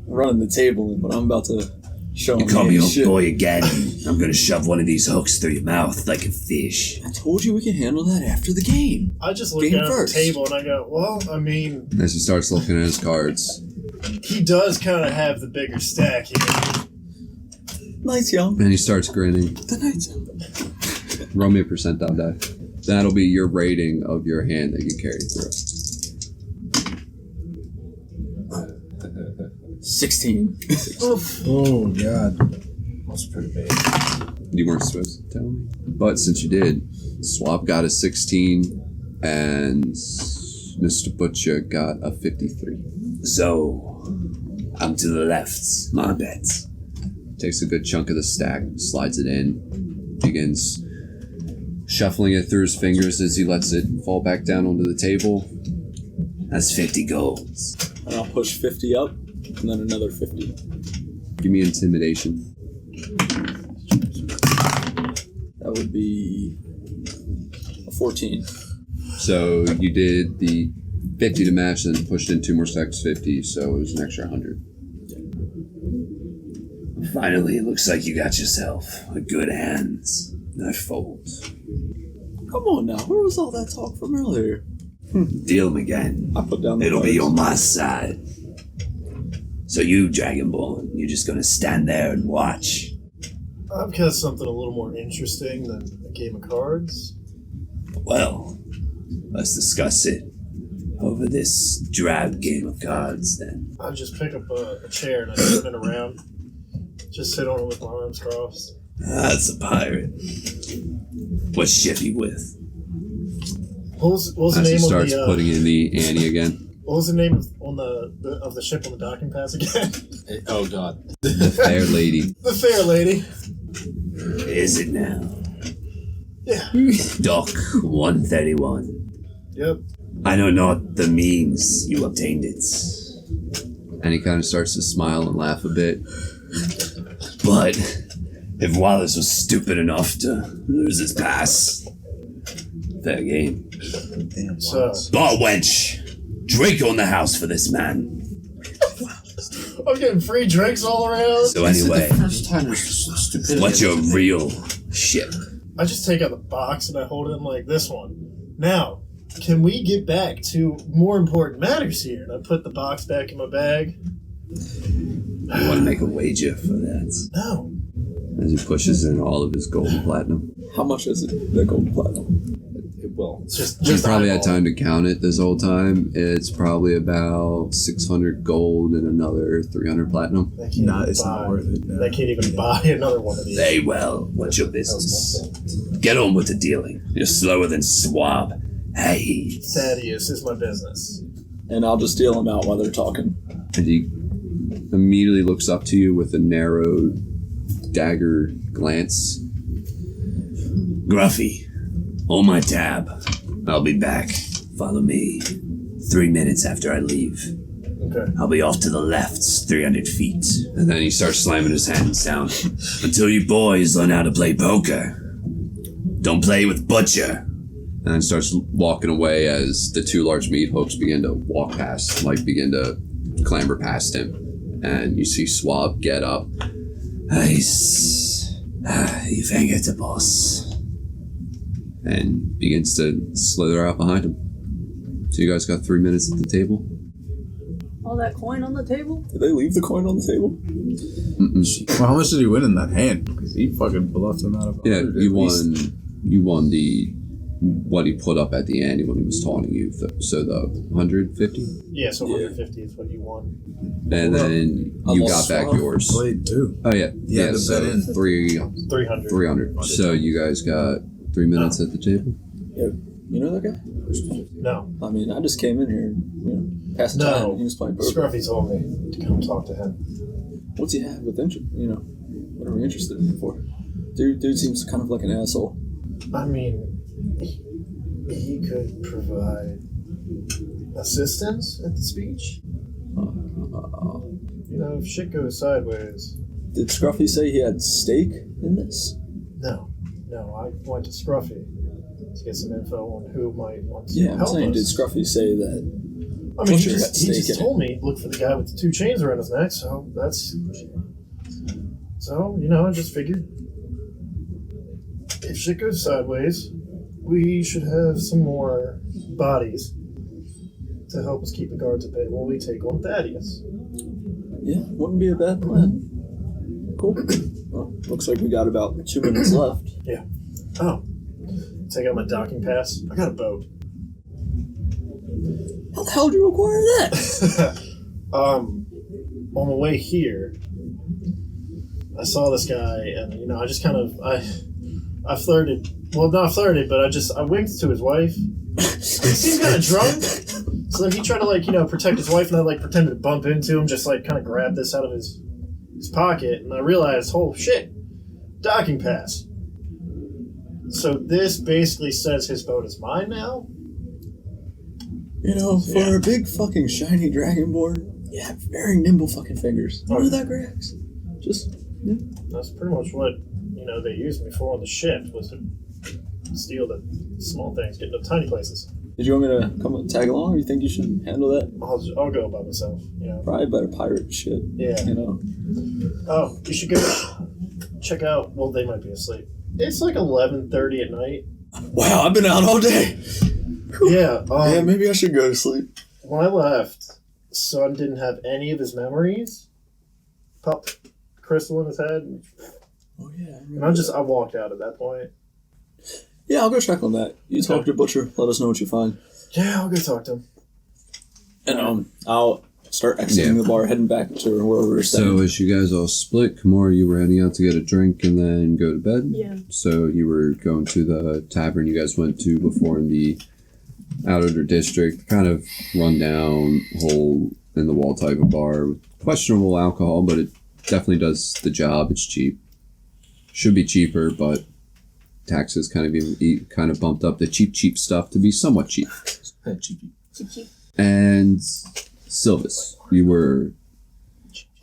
running the table, but I'm about to show him. You call me hook shit. boy again, I'm gonna shove one of these hooks through your mouth like a fish. I told you we can handle that after the game. I just look Game down first. at the table and I go, well, I mean, As he starts looking at his cards. he does kind of have the bigger stack here. Nice, young. And he starts grinning. The night's young. Roll me a percentile die. That'll be your rating of your hand that you carry through. 16. Oh, God. That's pretty big. You weren't supposed to tell me. But since you did, Swab got a 16 and Mr. Butcher got a 53. So, I'm to the left, my bet. Takes a good chunk of the stack, slides it in, begins shuffling it through his fingers as he lets it fall back down onto the table. That's 50 gold. And I'll push 50 up, and then another 50. Give me intimidation. That would be a 14. So you did the 50 to match, then pushed in 2 more stacks 50, so it was an extra 100. Finally, it looks like you got yourself a good hands that folds. Come on now, where was all that talk from earlier? Deal 'em again. I put down the It'll be cards. on my side. So you, Dragonborn, you're just gonna stand there and watch. I've got something a little more interesting than a game of cards. Well, let's discuss it over this drab game of cards then. I just pick up a chair and I turn it around. Just sit on it with my arms crossed. That's a pirate. What ship he with? What was the As he name starts of the? putting in the Annie again. What was the name of the ship on the docking pass again? Oh God. The fair lady. The Fair Lady. Is it now? Yeah. Dock 131. Yep. I know not the means you obtained it, And he kind of starts to smile and laugh a bit. but if Wallace was stupid enough to lose his pass, fair game. Damn. So Bar wench, drink on the house for this man. I'm getting free drinks all around. So anyway, First time there's stupidity. what's your real ship? I just take out the box and I hold it in like this one. Now, can we get back to more important matters here? And I put the box back in my bag. You want to make a wager for that? No. As he pushes in all of his gold and platinum. How much is it, the gold platinum? Well, It's just You probably had eyeball. time to count it this whole time. It's probably about 600 gold and another 300 platinum. They can't Nah, even it's not buy- worth it. No. They can't even buy another one of these. Very well, what's your business? Get on with the dealing. You're slower than Swab. Hey. Thaddeus is my business. And I'll just deal them out while they're talking. And he immediately looks up to you with a narrow dagger glance. Gruffy, on my tab. I'll be back. Follow me. 3 minutes after I leave. Okay. I'll be off to the left, 300 feet. And then he starts slamming his hands down. Until you boys learn how to play poker. Don't play with Butcher. And then starts walking away as the two large meat hooks begin to walk past, like begin to clamber past him. And you see Swab get up. Nice. You think it's a boss. And begins to slither out behind him. So you guys got 3 minutes at the table? All that coin on the table? Did they leave the coin on the table? Mm-mm. Well, how much did he win in that hand? Because he fucking bluffed him out of. Yeah, 100 you at least. won. You won the what he put up at the end when he was taunting you. So the 150, Yeah, so 150 is what you want. and then I you lost got back one. yours. Played too. Oh yeah, He had to so bet in. 300. 300. So you guys got 3 minutes at the table. You know that guy? No. I mean, I just came in here, past the No. time. He was playing poker. Scruffy told me to come talk to him. What's he have with interest? What are we interested in him for? Dude seems kind of like an asshole. I mean, he could provide assistance at the speech. If shit goes sideways. Did Scruffy say he had stake in this? No, I went to Scruffy to get some info on who might want to Yeah, I'm help saying, us. did Scruffy say that? I mean, he Butcher had just, he stake just in told me look for the guy with the 2 chains around his neck. So I just figured if shit goes sideways, we should have some more bodies to help us keep the guards at bay while we take on Thaddeus. Yeah, wouldn't be a bad plan. Cool. Well, looks like we got about 2 minutes left. Oh, take out my docking pass. I got a boat. How the hell did you acquire that? On the way here, I saw this guy, and I just kind of I flirted. Well, not flirted, but I winked to his wife. He seemed kind of drunk, so then he tried to protect his wife, and I pretended to bump into him, just kind of grabbed this out of his pocket, and I realized, oh shit, docking pass. So this basically says his boat is mine now. For a big fucking shiny dragonborn, you have very nimble fucking fingers. You know that, Grex? Just, That's pretty much what they used me for on the ship, was to steal the small things, get to tiny places. Did you want me to come tag along, or you think you should handle that? I'll go by myself. Yeah. Probably better pirate shit. Yeah. You know. Oh, you should go check out. Well, they might be asleep. It's like 11:30 at night. Wow, I've been out all day. Yeah. Yeah, maybe I should go to sleep. When I left, Son didn't have any of his memories. Popped crystal in his head, Oh yeah. and I walked out at that point. Yeah, I'll go check on that. You talk to Butcher. Let us know what you find. Yeah, I'll go talk to him. And I'll start exiting the bar, heading back to where we were staying. So as you guys all split, Kimura, you were heading out to get a drink and then go to bed? Yeah. So you were going to the tavern you guys went to before in the outer district, kind of run down, hole in the wall type of bar with questionable alcohol, but it definitely does the job. It's cheap. Should be cheaper, but taxes kind of bumped up the cheap stuff to be somewhat cheap. Cheeky. And Silvis, you were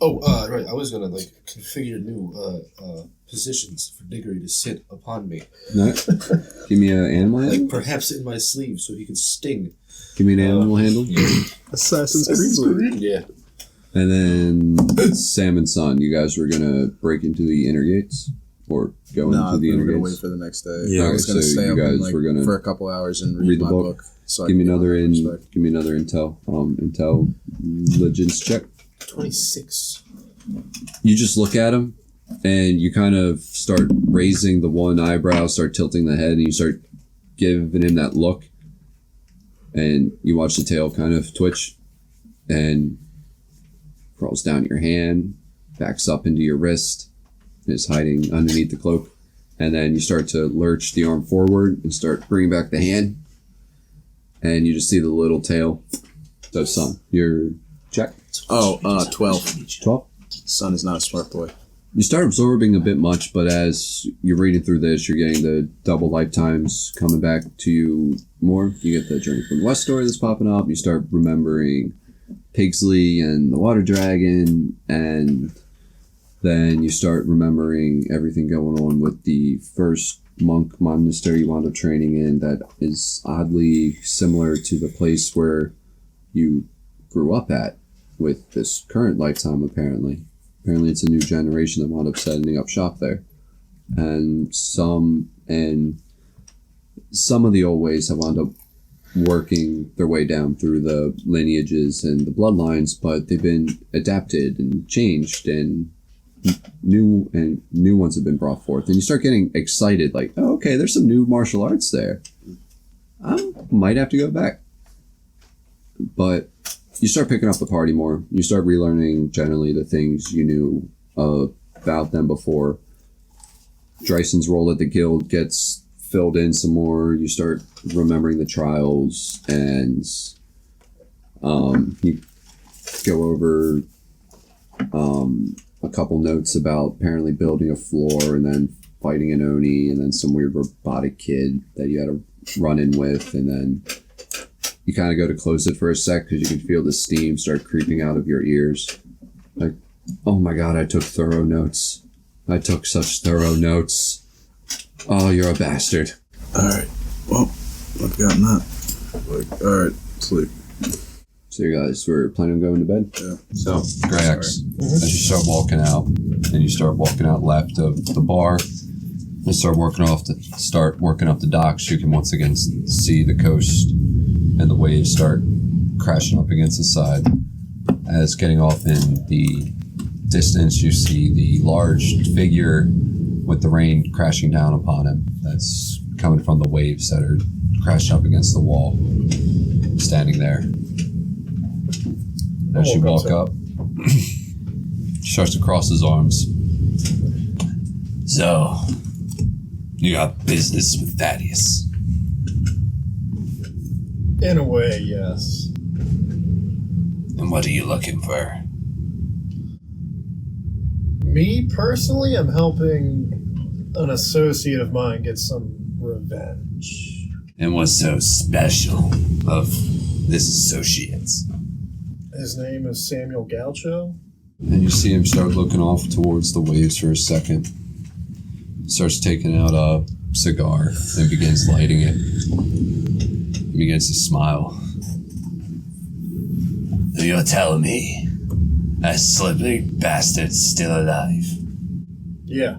Right. I was gonna configure new positions for Diggory to sit upon me, no, give me an animal handle. like perhaps in my sleeve, so he could sting. Give me an animal handle. Assassin's Creed. Yeah. And then Sam and Son, you guys were gonna break into the inner gates or go No, into the we were inner gonna wait gates. for the next day. Yeah, I was gonna so stay you up guys were gonna for a couple hours and read read the my book. book. So I Give me can get another my respect. give me another intel legends check. 26. You just look at him and you kind of start raising the one eyebrow, start tilting the head, and you start giving him that look. And you watch the tail kind of twitch and crawls down your hand, backs up into your wrist, and is hiding underneath the cloak. And then you start to lurch the arm forward and start bringing back the hand. And you just see the little tail. So, Son, your check. 12. 12. Son is not a smart boy. You start absorbing a bit much, but as you're reading through this, you're getting the double lifetimes coming back to you more. You get the Journey from the West story that's popping up. You start remembering Pigsley and the Water Dragon, and then you start remembering everything going on with the first monk monastery you wound up training in that is oddly similar to the place where you grew up at with this current lifetime, apparently. Apparently it's a new generation that wound up setting up shop there. And some of the old ways have wound up working their way down through the lineages and the bloodlines, but they've been adapted and changed, and new ones have been brought forth. And you start getting excited, like, oh, okay, there's some new martial arts there. I might have to go back. But you start picking up the party more. You start relearning generally the things you knew about them before. Dryson's role at the guild gets filled in some more. You start remembering the trials, and you go over a couple notes about apparently building a floor and then fighting an Oni and then some weird robotic kid that you had to run in with, and then you kind of go to close it for a sec because you can feel the steam start creeping out of your ears. Like, oh my god, I took thorough notes. I took such thorough notes. Oh, you're a bastard. Alright. Well, I've gotten that. Alright, sleep. So you guys were planning on going to bed? Yeah. So, Grex, as you start walking out, and you start walking out left of the bar, and start working up the docks, you can once again see the coast and the waves start crashing up against the side. As getting off in the distance, you see the large figure with the rain crashing down upon him. That's coming from the waves that are crashing up against the wall, standing there. As you walk up, he starts to cross his arms. So, you got business with Thaddeus. In a way, yes. And what are you looking for? Me personally, I'm helping an associate of mine get some revenge. And what's so special of this associate? His name is Samuel Gaucho. And you see him start looking off towards the waves for a second. Starts taking out a cigar and begins lighting it. begins to smile. You're telling me that slippery bastard's still alive? Yeah.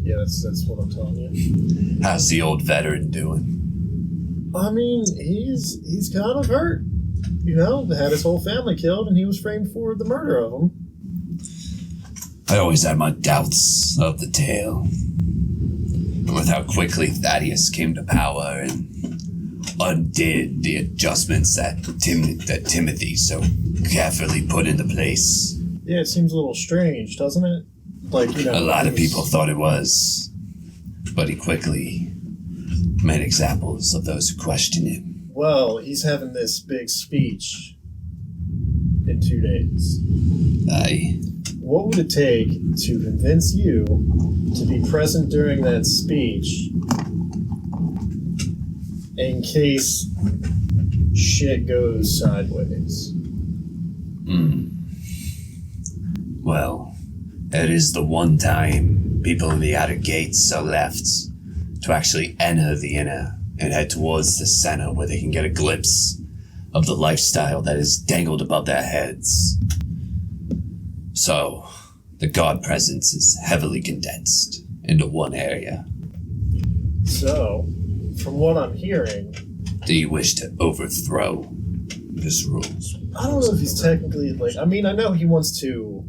Yeah, that's what I'm telling you. How's the old veteran doing? I mean, he's kind of hurt. You know, had his whole family killed, and he was framed for the murder of them. I always had my doubts of the tale. And with how quickly Thaddeus came to power and undid the adjustments that Timothy so carefully put into place. Yeah, it seems a little strange, doesn't it? Like, you know, A lot of people thought it was, but he quickly made examples of those who questioned him. Well, he's having this big speech in 2 days. Aye. What would it take to convince you to be present during that speech in case shit goes sideways? Well, it is the one time people in the outer gates are left to actually enter the inner and head towards the center where they can get a glimpse of the lifestyle that is dangled above their heads. So, the god presence is heavily condensed into one area. So, from what I'm hearing, Do you wish to overthrow this rules? I don't know if he's technically, like, I mean, I know he wants to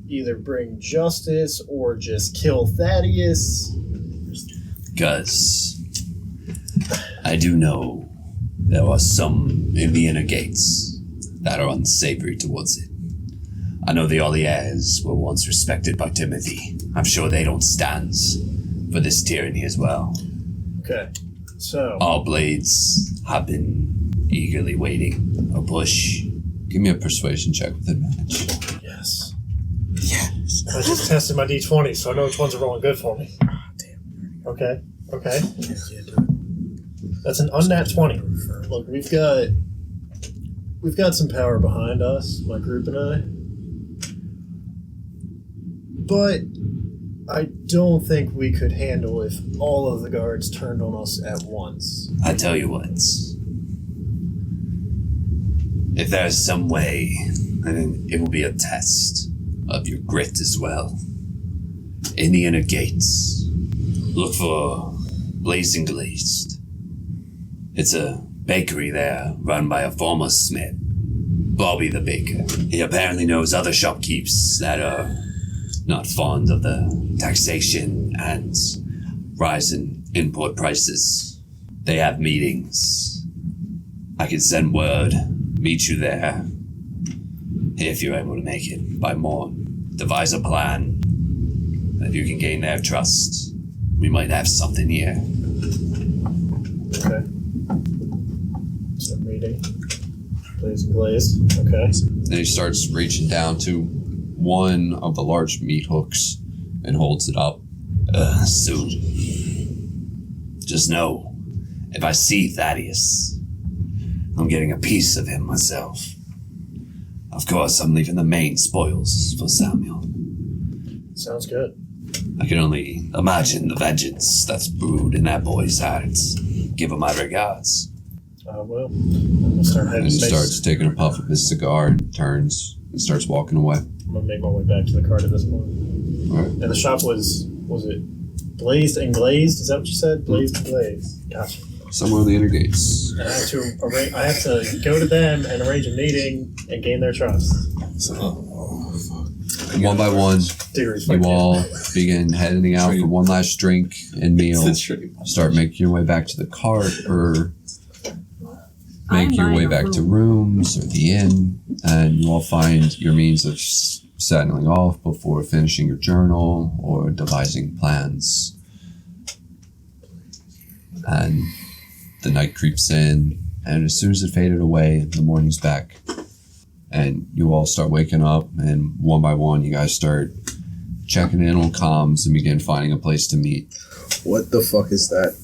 either bring justice or just kill Thaddeus. Because I do know there are some in the inner gates that are unsavory towards it. I know the Olliers were once respected by Timothy. I'm sure they don't stand for this tyranny as well. Okay, so... All blades have been eagerly waiting a push. Give me a persuasion check with advantage. Yes. Yes. I just tested my d20, so I know which ones are rolling good for me. Okay. That's an unnat 20. Look, we've got some power behind us, my group and I. But I don't think we could handle if all of the guards turned on us at once. I tell you what, if there's some way, then it will be a test of your grit as well. In the inner gates, look for Blazing Glazed. It's a bakery there run by a former smith, Bobby the Baker. He apparently knows other shopkeepers that are not fond of the taxation and rise in import prices. They have meetings. I can send word, meet you there, if you're able to make it by morn. Devise a plan. If you can gain their trust, we might have something here. Okay. So meeting. Blazing Glazed. Okay. Then he starts reaching down to one of the large meat hooks and holds it up. Soon. Just know, if I see Thaddeus, I'm getting a piece of him myself. Of course, I'm leaving the main spoils for Samuel. Sounds good. I can only imagine the vengeance that's brewed in that boy's heart. Give him my regards. Well, I'm gonna start heading And he space. starts taking a puff of his cigar and turns and starts walking away. I'm gonna make my way back to the cart at this point. Alright. And the shop was it Blazed and Glazed? Is that what you said? Blazed and Glazed. Gotcha. Somewhere on the inner gates. And I have to go to them and arrange a meeting and gain their trust. One by one, Theories. you all begin heading out for one last drink and meal. Start making your way back to the cart or make your way back to rooms or the inn, and you all find your means of settling off before finishing your journal or devising plans. And the night creeps in, and as soon as it faded away, the morning's back. And you all start waking up, and one by one, you guys start checking in on comms and begin finding a place to meet. What the fuck is that?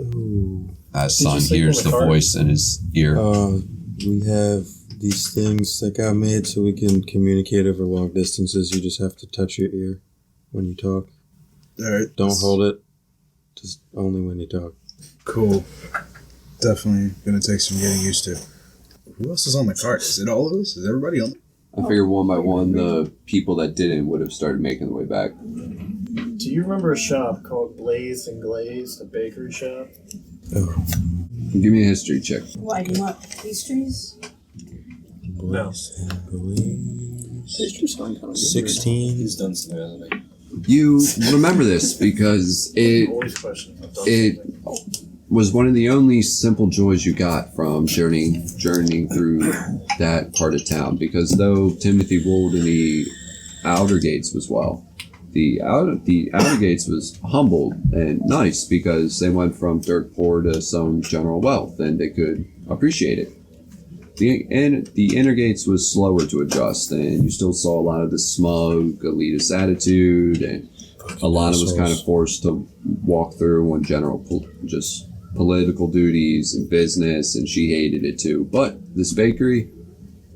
Ooh. As Did you Son sleep hears on the the cart? voice in his ear. We have these things that got made so we can communicate over long distances. You just have to touch your ear when you talk. Alright. Don't hold it. Just only when you talk. Cool. definitely gonna take some getting used to. Who else is on the cart? Is it all of us? Is everybody on? I figure one by one, the people that didn't would have started making their way back. Do you remember a shop called Blazed and Glazed, a bakery shop? Give me a history check. Why do you want pastries? No. Pastry sound kind of good. 16. He's done some anime. You remember this because Always question. I've done it something. was one of the only simple joys you got from journeying through that part of town. Because though Timothy ruled in the outer gates was well, the outer gates was humbled and nice because they went from dirt poor to some general wealth and they could appreciate it. The inner gates was slower to adjust, and you still saw a lot of the smug, elitist attitude, and a lot of it was kind of forced to walk through on general just political duties and business, and she hated it too. But this bakery,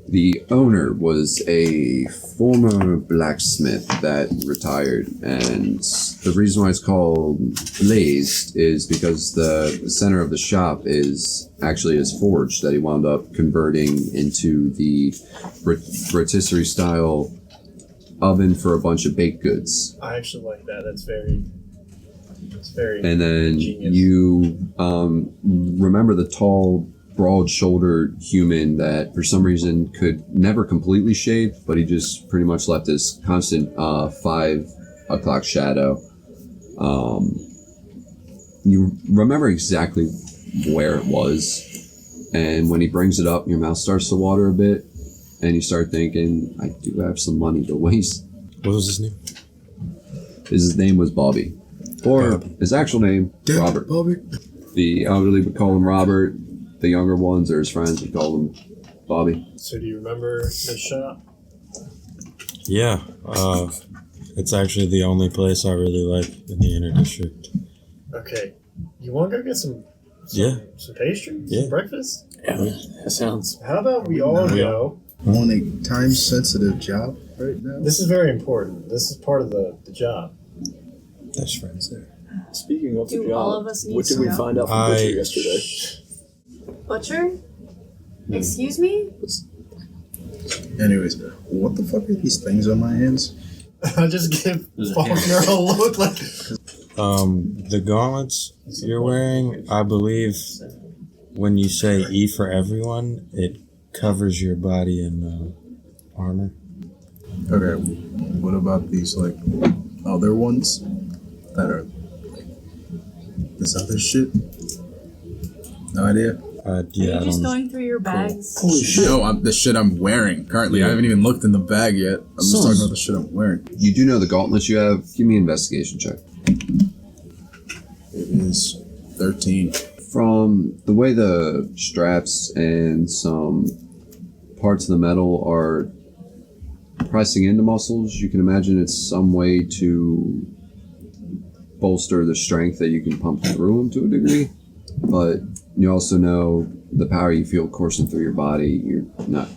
the owner was a former blacksmith that retired, and the reason why it's called Blazed is because the center of the shop is actually his forge that he wound up converting into the rotisserie style oven for a bunch of baked goods. I actually like that. That's very. And then genius. you remember the tall, broad-shouldered human that for some reason could never completely shave, but he just pretty much left this constant 5 o'clock shadow. You remember exactly where it was, and when he brings it up, your mouth starts to water a bit, and you start thinking, I do have some money to waste. What was his name? His name was Bobby. Or his actual name, Robert. Bobby. The elderly would call him Robert. The younger ones or his friends would call him Bobby. So do you remember this shop? Yeah. It's actually the only place I really like in the inner district. Okay. You want to go get some pastries? Yeah. Some breakfast? Yeah, that sounds. How about we all go? On a time-sensitive job right now. This is very important. This is part of the job. Best friends there. Speaking of Do the job, all of us need what did to we know? find out from Butcher yesterday? Butcher? Excuse me? Anyways, what the fuck are these things on my hands? I just give Faulkner a look like. The gauntlets you're wearing, I believe, when you say E for everyone, it covers your body in armor. Okay, what about these like other ones that are like this other shit? No idea. Are Yeah, you I just don't. going through your bags? Holy shit! No, the shit I'm wearing currently. I haven't even looked in the bag yet. I'm just talking about the shit I'm wearing. You do know the gauntlets you have. Give me an investigation check. It is 13. From the way the straps and some parts of the metal are pressing into muscles, you can imagine it's some way to bolster the strength that you can pump through them to a degree. But you also know the power you feel coursing through your body. You're not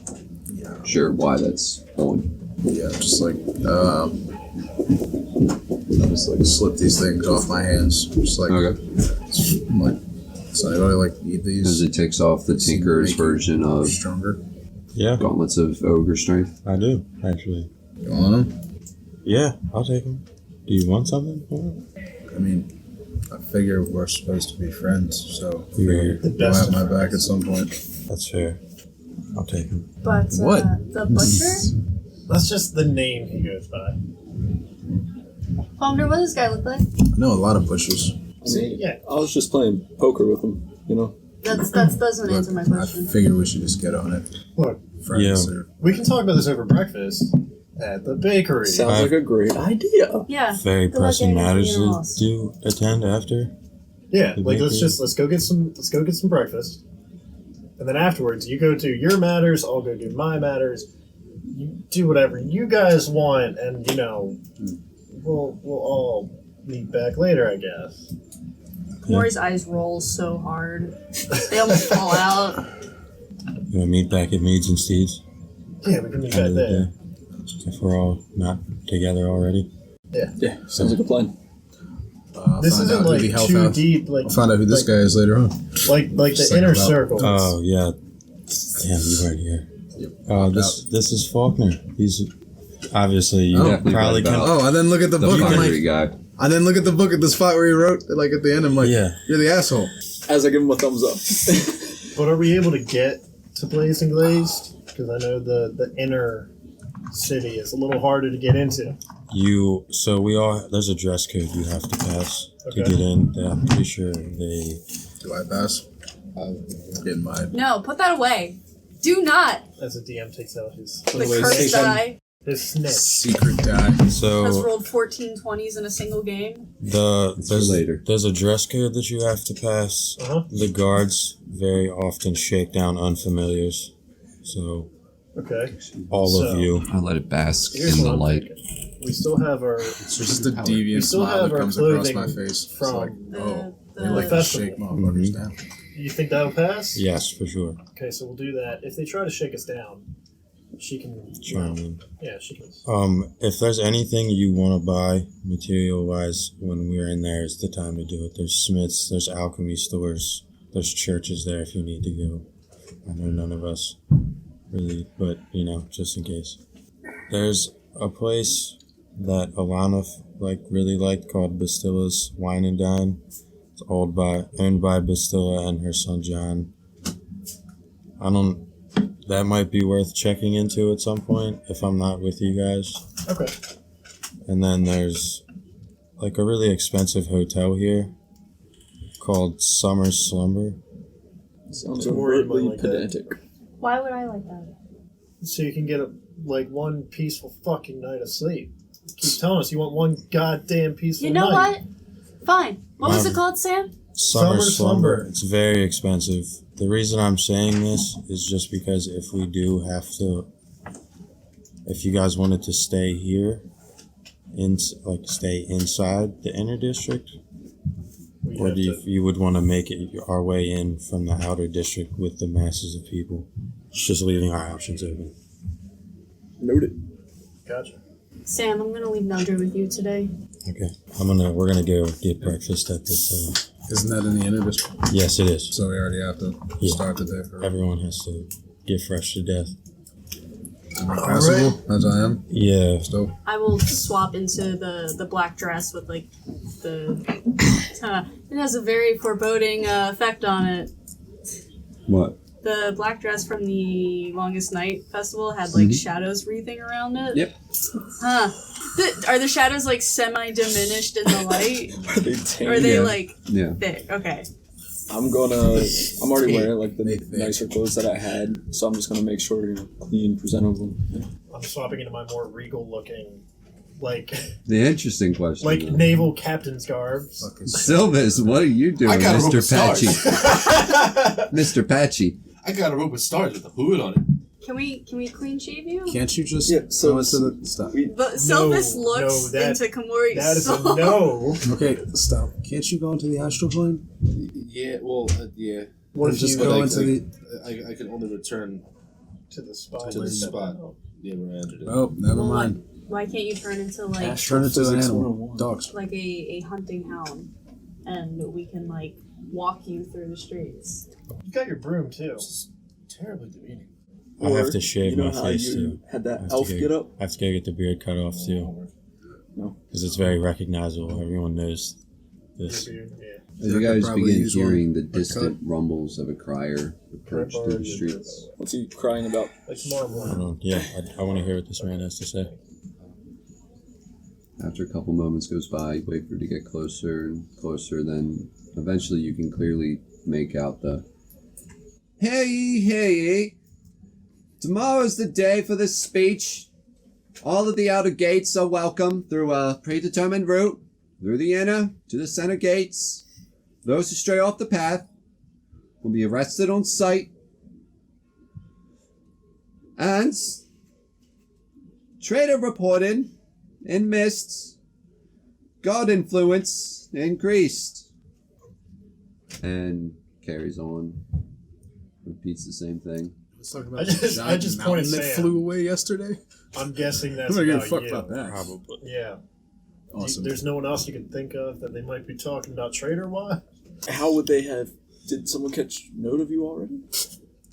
sure why that's on. Yeah, just like I'll just like slip these things off my hands. Just like Okay. I'm like, does anybody like need these? As it takes off the Seem to Tinker's make you version of stronger. Yeah, gauntlets of ogre strength. I do, actually. You want them? Yeah, I'll take them. Do you want something for it? I mean, I figure we're supposed to be friends, so I You're- figure you'll have my back at some point. That's fair. I'll take them. But What? the butcher? That's just the name he goes by. Faulkner, what does this guy look like? I know a lot of butchers. See, yeah. I was just playing poker with him, you know? That doesn't Look, answer my I question. figure we should just get on it. Look, Friends Yeah. or we can talk about this over breakfast at the bakery. Sounds like a great idea. Yeah. Very Feel like pressing I need matters to funerals. do attend after. Yeah, The like let's bakery? go get some breakfast, and then afterwards you go do your matters. I'll go do my matters. You do whatever you guys want, and we'll all meet back later, I guess. Maury's eyes roll so hard. They almost fall out. You want to meet back at Meads and Steeds? Yeah, we can meet End back of the there. day? If we're all not together already. Yeah, sounds like a plan. This isn't like too deep. Like I'll find out who this guy is later on. like the Just inner think about- circle. Oh yeah, damn, you right here. This is Faulkner. He's obviously you Oh. probably can. Oh, I didn't look at the book. I'm like, guy. I didn't look at the book at the spot where he wrote. Like at the end, I'm like, Yeah. you're the asshole. As I give him a thumbs up. But are we able to get to Blazing Glazed? Because I know the inner city is a little harder to get into. There's a dress code you have to pass Okay. to get in. I'm pretty sure they. Do I pass? In my No, put that away. Do not. As a DM takes out his The cursed die snitch. secret die. has So rolled 14 20s in a single game. there's a dress code that you have to pass. Uh-huh. The guards very often shake down unfamiliars, so Okay. all of you. I let it bask Here's in what the I'm light. thinking. We still have our It's just a we deviant still smile have that our comes across clothing my face. It's from like, The, they like to festival. shake motherfuckers down. You think that'll pass? Yes, for sure. Okay, so we'll do that. If they try to shake us down, she can. Charm in. Yeah, she can. If there's anything you want to buy material wise when we're in there, is the time to do it. There's smiths, there's alchemy stores, there's churches there if you need to go. I know none of us really, but just in case. There's a place that Alana really liked called Bastilla's Wine and Dine. It's owned by Bastilla and her son John. That might be worth checking into at some point if I'm not with you guys. Okay. And then there's a really expensive hotel here called Summer's Slumber. Sounds Don't worry about overtly like that. pedantic. Why would I like that? So you can get one peaceful fucking night of sleep. Keep telling us you want one goddamn peaceful You know night. what? Fine. What was it called, Sam? Summer's Slumber. Slumber. It's very expensive. The reason I'm saying this is just because if we do have to, if you guys wanted to stay here, stay inside the inner district, We or have do to- you would want to make it our way in from the outer district with the masses of people? It's just leaving our options open. Noted. Gotcha. Sam, I'm gonna leave Nundra with you today. Okay, we're gonna go get breakfast at this. Isn't that in the inner district? Yes, it is. So we already have to Yeah. start the day for Everyone has to get fresh to death. passable as I am. Yeah. So I will swap into the black dress with the. It has a very foreboding effect on it. What? The black dress from the Longest Night Festival had shadows wreathing around it. Yep. Huh. Are the shadows semi-diminished in the light? Are they tame? Or are they Yeah. thick? Okay. I'm already wearing the nicer clothes that I had, so I'm just gonna make sure clean, presentable. I'm swapping into my more regal looking, The interesting question. naval captain's garb. Silvis, what are you doing, I got a rope Mr. with stars. Patchy? Mr. Patchy. I got a rope with stars with a hood on it. Can we clean shave you? can't you just so go into the stop? But Sylvis looks into Kamori's That is a soul. no. Okay, stop. Can't you go into the astral plane? Yeah, well, yeah. What And if just you go I, into the? I can only return to the spot? to where the you spot. stepped out? Yeah, where I entered it. Oh, never Well, mind. Why can't you turn into Turn into an Physics animal. 101. Dogs. a hunting hound, and we can walk you through the streets? You got your broom too. This is terribly demeaning. I have to shave my how face you too. had I that have elf to get up? I have to go get the beard cut off too. No. Because it's very recognizable. Everyone knows this. Your beard, yeah. As you I could guys probably begin use one. hearing the distant rumbles of a crier approach through the Already did streets. this. What's he crying about? Tomorrow morning. Hold on. Yeah, I want to hear what this man has to say. After a couple moments goes by, you wait for it to get closer and closer, then eventually you can clearly make out the Hey! Tomorrow's the day for this speech. All of the outer gates are welcome through a predetermined route, through the inner to the center gates. Those who stray off the path will be arrested on sight. And trader reported in mists, God influence increased. And carries on. Repeats the same thing. Let's talk I about just- the I just giant mountain pointed that Sam. flew away yesterday. I'm guessing that's I'm not gonna about fuck you. about that. Probably. Yeah. Awesome. There's no one else you can think of that they might be talking about traitor-wise? How would they have? Did someone catch note of you already?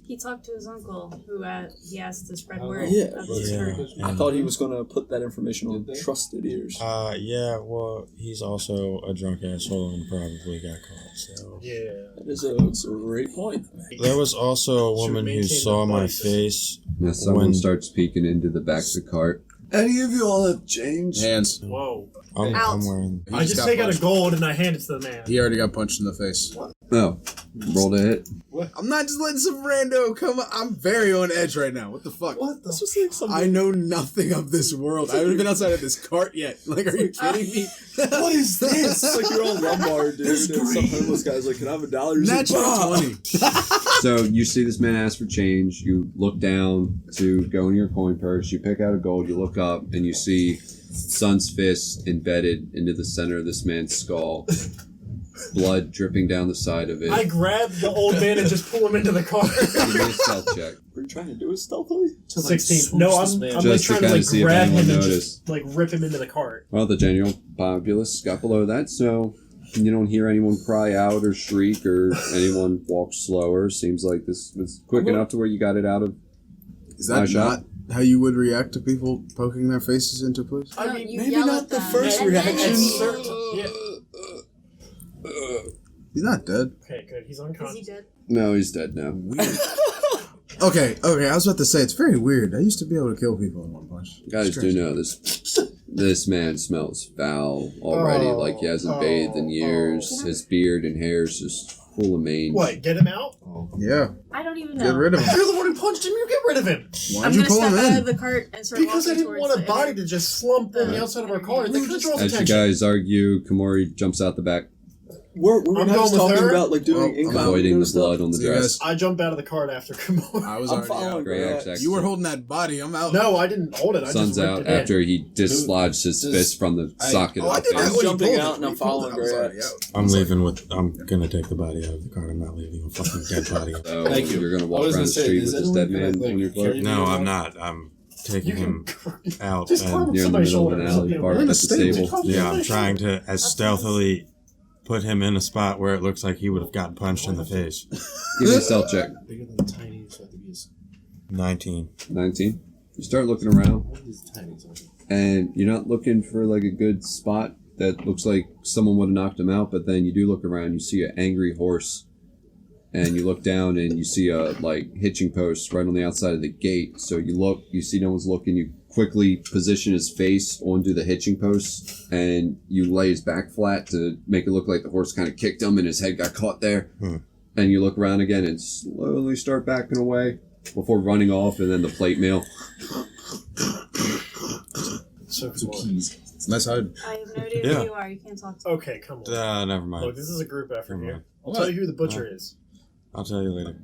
He talked to his uncle, who he asked to spread Oh, word yeah. of his Yeah. hurt. I thought he was going to put that information on Did they? trusted ears. Yeah, well, he's also a drunk asshole and probably got caught, so. Yeah. That is a great point. There was also a woman who maintain saw the my vice. face. Now someone When- starts peeking into the back of the cart. Any of you all have change? Hands. Whoa. I'm Out. wearing. He I just got take out a punched. gold and I hand it to the man. He already got punched in the face. Oh, roll to hit. I'm not just letting some rando come. I'm very on edge right now. What the fuck? What? This was like something. I know nothing of this world. I haven't been outside of this cart yet. Like, are you kidding me? What is this? It's like you're on Lombard, dude. And some homeless guy's like, "Can I have $1?" You're like, Natural "Bah!" 20. So you see this man ask for change. You look down to go in your coin purse. You pick out a gold. You look up and you see Son's fist embedded into the center of this man's skull. Blood dripping down the side of it. I grab the old man and just pull him into the car. Give me a stealth check. What are you trying to do? It stealthily? 16. No, I'm like Just to trying to kinda like see if grab anyone him and noticed. just like rip him into the cart. Well, the general populace got below that, so you don't hear anyone cry out or shriek or anyone walk slower. Seems like this was quick enough to where you got it out of. Is that shot. not how you would react to people poking their faces into police? I No, mean, you maybe yell not at the them, first and then reaction. you- Yeah. He's not dead. Okay, good. He's Is he unconscious. dead? No, he's dead now. Okay. I was about to say, it's very weird. I used to be able to kill people in one punch. Guys do know this man smells foul already. Oh, Like he hasn't bathed in years. His beard and hair is just full of mange. What? Get him out? Yeah. I don't even Get know. rid of him. You're the one who punched him. You get rid of him. Why'd I'm you gonna pull step him out in? of the cart and start Because I walking didn't towards want a the body to just slump on the outside of our car. That just draws As you attention. guys argue, Komori jumps out the back, We're I'm not going just with talking her. about like doing Well, incognito avoiding the stuff. blood on the See you dress. I jump out of the cart after Kimura. I was I'm already following out. Gray Brad. X You were holding that body. I'm out. No, I didn't hold it. I Sun's just ripped out it in. after he dislodged his Does- fist from the socket Oh, of I the did that face. when you Jumping pulled out it. and I'm You pulled following it. I was Gray already X. out. I'm leaving with. I'm gonna take the body out of the car. I'm not leaving a fucking dead body. So Thank you. you're gonna I walk was around gonna the say, street is with this anyone dead man gonna, like, on your carry clothes. me? No, I'm not. I'm taking him out Just climb and up You're in the somebody's middle of shoulder. an or alley something. parked We're in at a the stable. stable. yeah, I'm trying to as stealthily put him in a spot where it looks like he would have gotten punched in the face. Give me a stealth check. Bigger than tiny, so I think he's 19. 19. You start looking around, he's tiny. So and you're not looking for like a good spot that looks like someone would have knocked him out, but then you do look around, you see an angry horse, and you look down and you see a like hitching post right on the outside of the gate. So you look, you see no one's looking, you quickly position his face onto the hitching post, and you lay his back flat to make it look like the horse kind of kicked him and his head got caught there. And you look around again and slowly start backing away before running off, and then the plate mail. So two cool. keys. Nice hide. I have no idea Yeah. who you are. You can't talk to me. Okay, come on. Never mind. Look, this is a group effort Never here. mind. I'll tell you who the butcher is. I'll tell you later.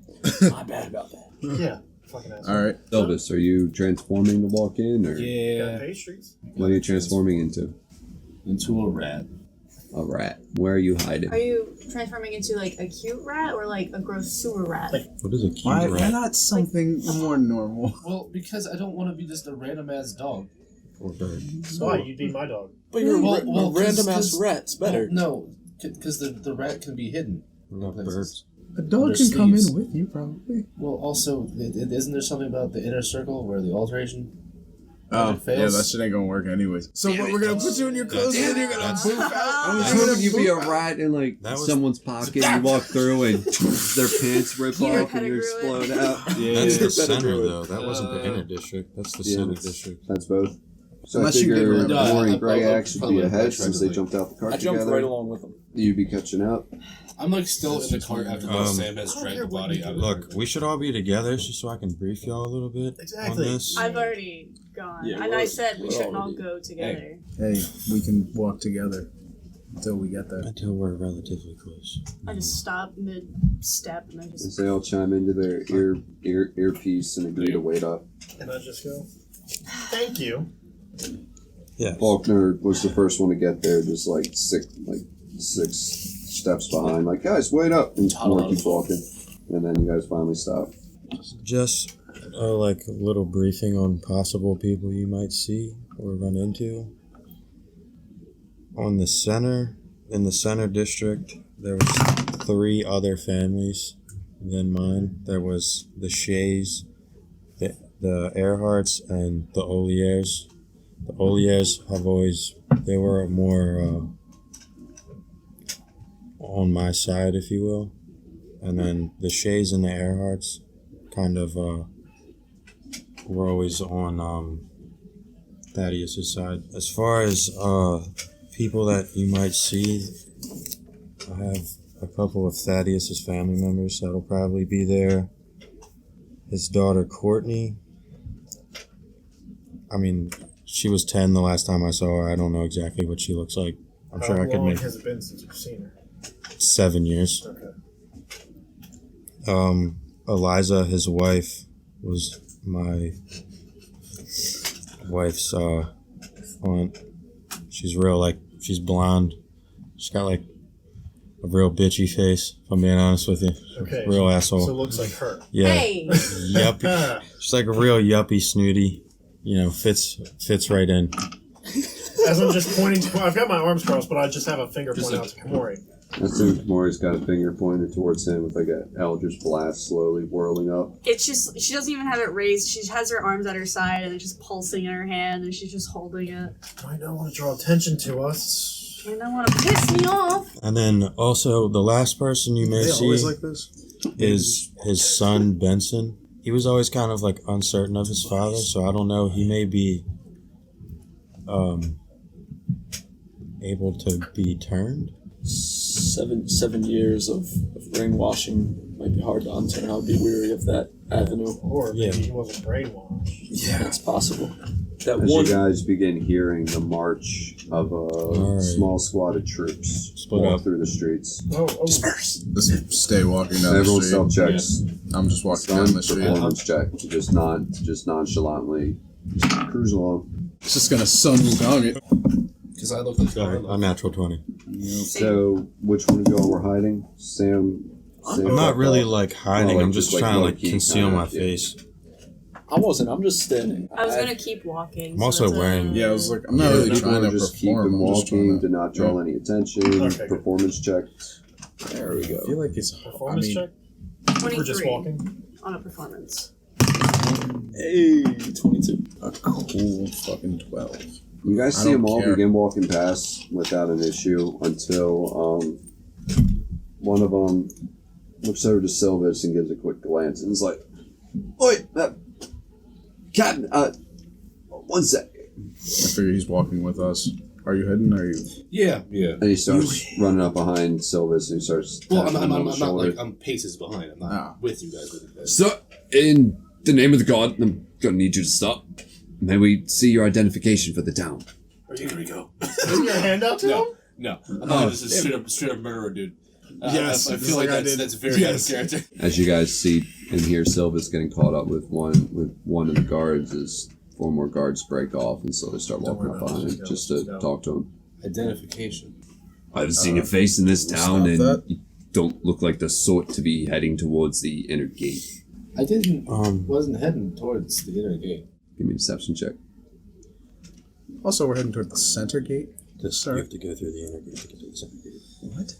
My bad about that. Yeah. Fucking asshole. All right. Elvis, are you transforming to walk in, or Got Yeah. pastries. what are you transforming into? Into a rat. A rat. Where are you hiding? Are you transforming into like a cute rat or like a gross sewer rat? What is a cute Why rat? not something more normal? Well, because I don't want to be just a random ass dog. Or bird? Why? You'd be my dog. But you're Well, a random ass 'cause- rat's better. Well, no, because the rat can be hidden. What about Places. birds? A dog Under can come in sleeves. with you, probably. Well, also, isn't there something about the inner circle where the alteration? Oh, If it fails- yeah, that shit ain't gonna work anyways. So what, we're gonna put you in your clothes and you're gonna poof out? I was You're hoping you'd be a poof out? rat in like That was- someone's pocket. You walk through and their pants rip You off and you pettigrew explode it. out. That's Yeah, the center, though. That wasn't the inner district. That's the Yeah, center that's- district. that's both. So Unless I you figure get rid of- Moore No, and Gray I Axe would probably be would've ahead since they tried to, jumped out the cart I jumped together. right along with them. You'd be catching up. I'm like still in the cart after Sam has dragged the body out of Look, we should all be together just so I can brief y'all a little bit Exactly. on this. I've already gone. Yeah, and I said we we're shouldn't all already- go together. Hey, we can walk together until we get there. Until we're relatively close. I just stop mid step and I As just they all chime into their earpiece and agree to wait up. And I just go, thank you. Yeah. Faulkner was the first one to get there, just like six steps behind. Like, guys, wait up! And Moore keeps walking, and then you guys finally stop. Just like a little briefing on possible people you might see or run into. in the center district, there was 3 other families than mine. There was the Shays, the Earharts, and the Oliers. The Oliers they were more on my side, if you will. And then the Shays and the Earharts kind of were always on Thaddeus' side. As far as people that you might see, I have a couple of Thaddeus' family members that'll probably be there. His daughter Courtney. I mean, she was 10 the last time I saw her. I don't know exactly what she looks like. I'm sure I could make. How long has it been since you've seen her? 7 years. Okay. Eliza, his wife, was my wife's aunt. She's she's blonde. She's got like a real bitchy face, if I'm being honest with you. Okay. Real asshole. So it looks like her. Yeah. Hey! Yuppie. She's like a real yuppie snooty. You know, fits right in. As I'm just pointing to, I've got my arms crossed, but I just have a finger pointing out to Kamori. I assume Kamori's got a finger pointed towards him with like an Eldritch Blast slowly whirling up. It's just, she doesn't even have it raised. She has her arms at her side and it's just pulsing in her hand and she's just holding it. I don't want to draw attention to us. And I want to piss me off. And then also, the last person you may They see always like this? is his son, Benson. He was always kind of like uncertain of his father, so I don't know. He may be able to be turned. 7 years of brainwashing might be hard to unturn. I would be weary of that avenue. Or maybe Yeah. he wasn't brainwashed. Yeah, it's possible. That As one. you guys begin hearing the march of a Alright. small squad of troops Split walk up. through the streets. Oh, Let's stay walking down Everyone the street. self-checks. I'm just walking Stun down the street. performance check. Just nonchalantly cruise along. It's just gonna Sun Wukong it. Because I looked at A natural 20. So, which one of y'all were hiding? Sam I'm not really like hiding. Oh, like I'm just just, like, trying to like low-key conceal kinda, my yeah. face. I wasn't. I'm just standing. I was going to keep walking. I'm also that's wearing- Yeah, I was like, I'm not really People trying to are just perform. keeping I'm just trying walking to to not draw any attention. Okay, good. Performance checks. There we go. I feel like it's. Performance check? 23 We're just walking. on a performance. Hey, 22. a cool fucking 12. You guys I see don't them all care. begin walking past without an issue until one of them looks over to Silvis and gives a quick glance and is like, "Oi, Captain, 1 sec." I figure he's walking with us. Are you hidden? Or are you? Yeah. And he starts running up behind Silvis and he starts Well, tapping I'm him on the not shoulder. like, I'm paces behind. I'm not with you guys. Sir, in the name of the god, I'm gonna need you to stop. May we see your identification for the town? Are you gonna go? Put your hand out to him? No. I'm not. This is straight up murderer, dude. Yes, I just feel like like I did. that's very out of character. As you guys see and hear Silvis getting caught up with one of the guards as 4 more guards break off and so they start Don't walking worry up about it, behind him just just go, to just go. talk to him. Identification. I haven't seen your face in this we'll town, stop and that. you don't look like the sort to be heading towards the inner gate. I didn't. Um, Wasn't heading towards the inner gate. Give me a deception check. Also, we're heading toward the center gate. You Sorry. have to go through the inner gate to get to the center gate. What?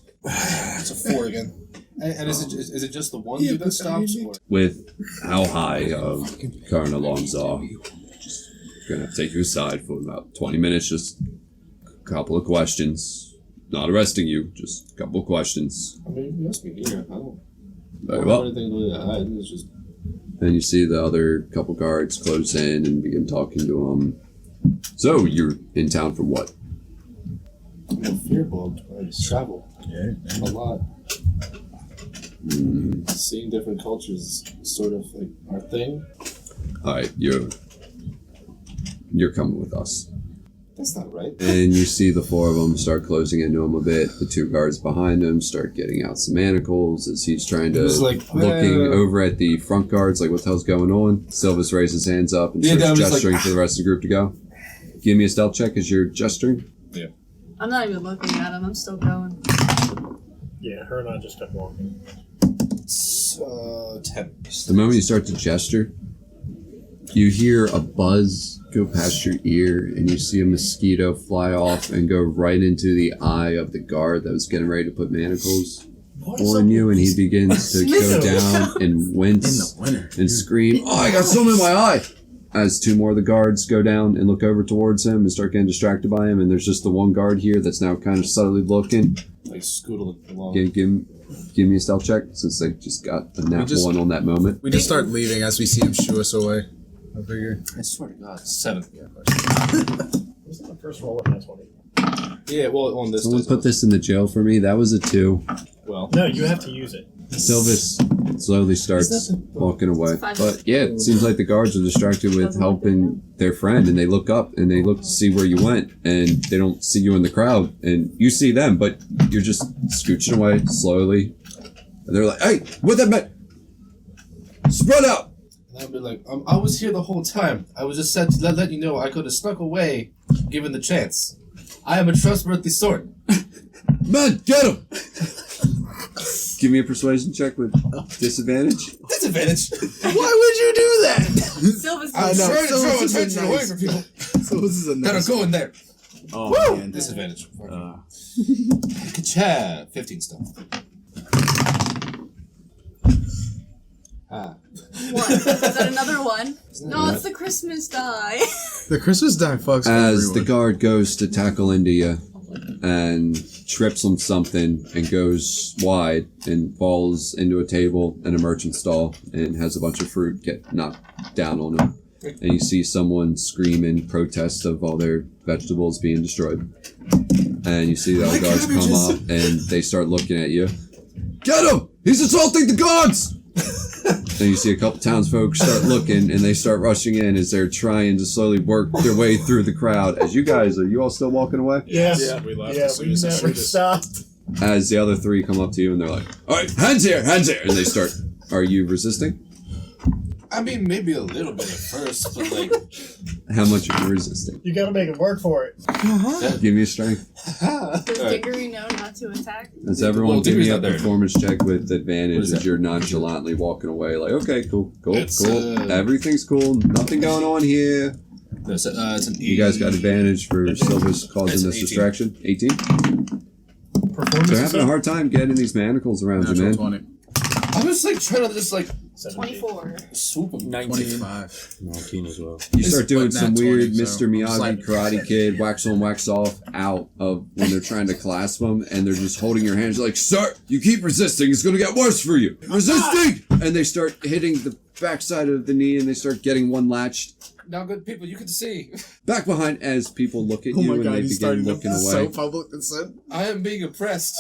It's a 4 again. And is it just the one dude that stops? Or? With how high current alarms are, gonna have to take you aside for about 20 minutes, just a couple of questions. Not arresting you, just a couple of questions. I mean, you must be here. I don't Very have well. anything to hide. It's just. And you see the other couple guards close in and begin talking to him. So, you're in town for what? I'm fearful. I travel Yeah. a lot. Seeing different cultures is sort of like our thing. Alright, you're coming with us. That's not right. And you see the 4 of them start closing into him a bit. The 2 guards behind him start getting out some manacles as he's trying to, It's like, looking over at the front guards, like, what the hell's going on? Silvis raises his hands up and Yeah, starts I was like, gesturing for the rest of the group to go. Give me a stealth check as you're gesturing. I'm not even looking at him. I'm still going. Yeah, her and I just kept walking. 10. The moment you start to gesture, You hear a buzz go past your ear, and you see a mosquito fly off and go right into the eye of the guard that was getting ready to put manacles on you, and he begins to go down and wince and scream, "Oh, I got something in my eye!" As two more of the guards go down and look over towards him and start getting distracted by him, and there's just the one guard here that's now kind of subtly looking. Like scoodle along. Give me a stealth check, since they just got a nat one on that moment. We just start leaving as we see him shoo us away. I figure. I swear to God, 7. Was that the first roll of that 20? Yeah, well, on this. Someone put this in the jail for me. That was a 2. Well, No, you have to use it. Silvis slowly starts walking away. But yeah, it seems like the guards are distracted with helping their friend, and they look up and they look to see where you went, and they don't see you in the crowd, and you see them, but you're just scooching away slowly. And they're like, "Hey, what that meant? Spread out!" and I'll be like, I was here the whole time. I was just said to let you know I could have snuck away, given the chance. I am a trustworthy sort. Man, get him! Give me a persuasion check with disadvantage. Disadvantage. Why would you do that? Silver's I know. Trying to So throw this is a attention away nice- from people So this is a that nice. are going there. Oh man. Disadvantage. Ka-cha! 15 stuff. Ah. What? Is that another one? No, it's the Christmas die. The Christmas die fucks As the everyone. guard goes to tackle into you and trips on something and goes wide and falls into a table in a merchant stall and has a bunch of fruit get knocked down on him. And you see someone scream in protest of all their vegetables being destroyed. And you see the other guards come up and they start looking at you. Get him! He's assaulting the guards! And you see a couple townsfolk start looking, and they start rushing in as they're trying to slowly work their way through the crowd. As are you all still walking away? Yeah, We left yeah, as soon we as they never showed us. stopped. As the other 3 come up to you, and they're like, "All right, hands here!" And they start. Are you resisting? I mean, maybe a little bit at first, but like, How much are you resisting? You gotta make it work for it. Give me a strength. Does Diggory know not to attack? As everyone, Well, give me Diggory's a not there. performance check with What advantage is as that? you're nonchalantly walking away. Like, okay, cool. It's, Everything's cool. Nothing going on here. no, it's an 8. You guys got advantage for Silver's causing It's this 18. distraction. 18? Performance They're is having a hard time getting these manacles around you, Natural man. 20. I was like trying to just like 24. swoop them. 25. 19 as well. You start doing But some nat weird 20, so Mr. I'm Miyagi slightly- Karate Kid, wax on, wax off, out of when they're trying to clasp them, and they're just holding your hands like, "Sir, you keep resisting, it's gonna get worse for you. Resisting!" And they start hitting the backside of the knee, and they start getting one latched Now, good people, you can see. back behind as people look at Oh you my and god, they he's begin starting looking to away. so public and said. I am being oppressed.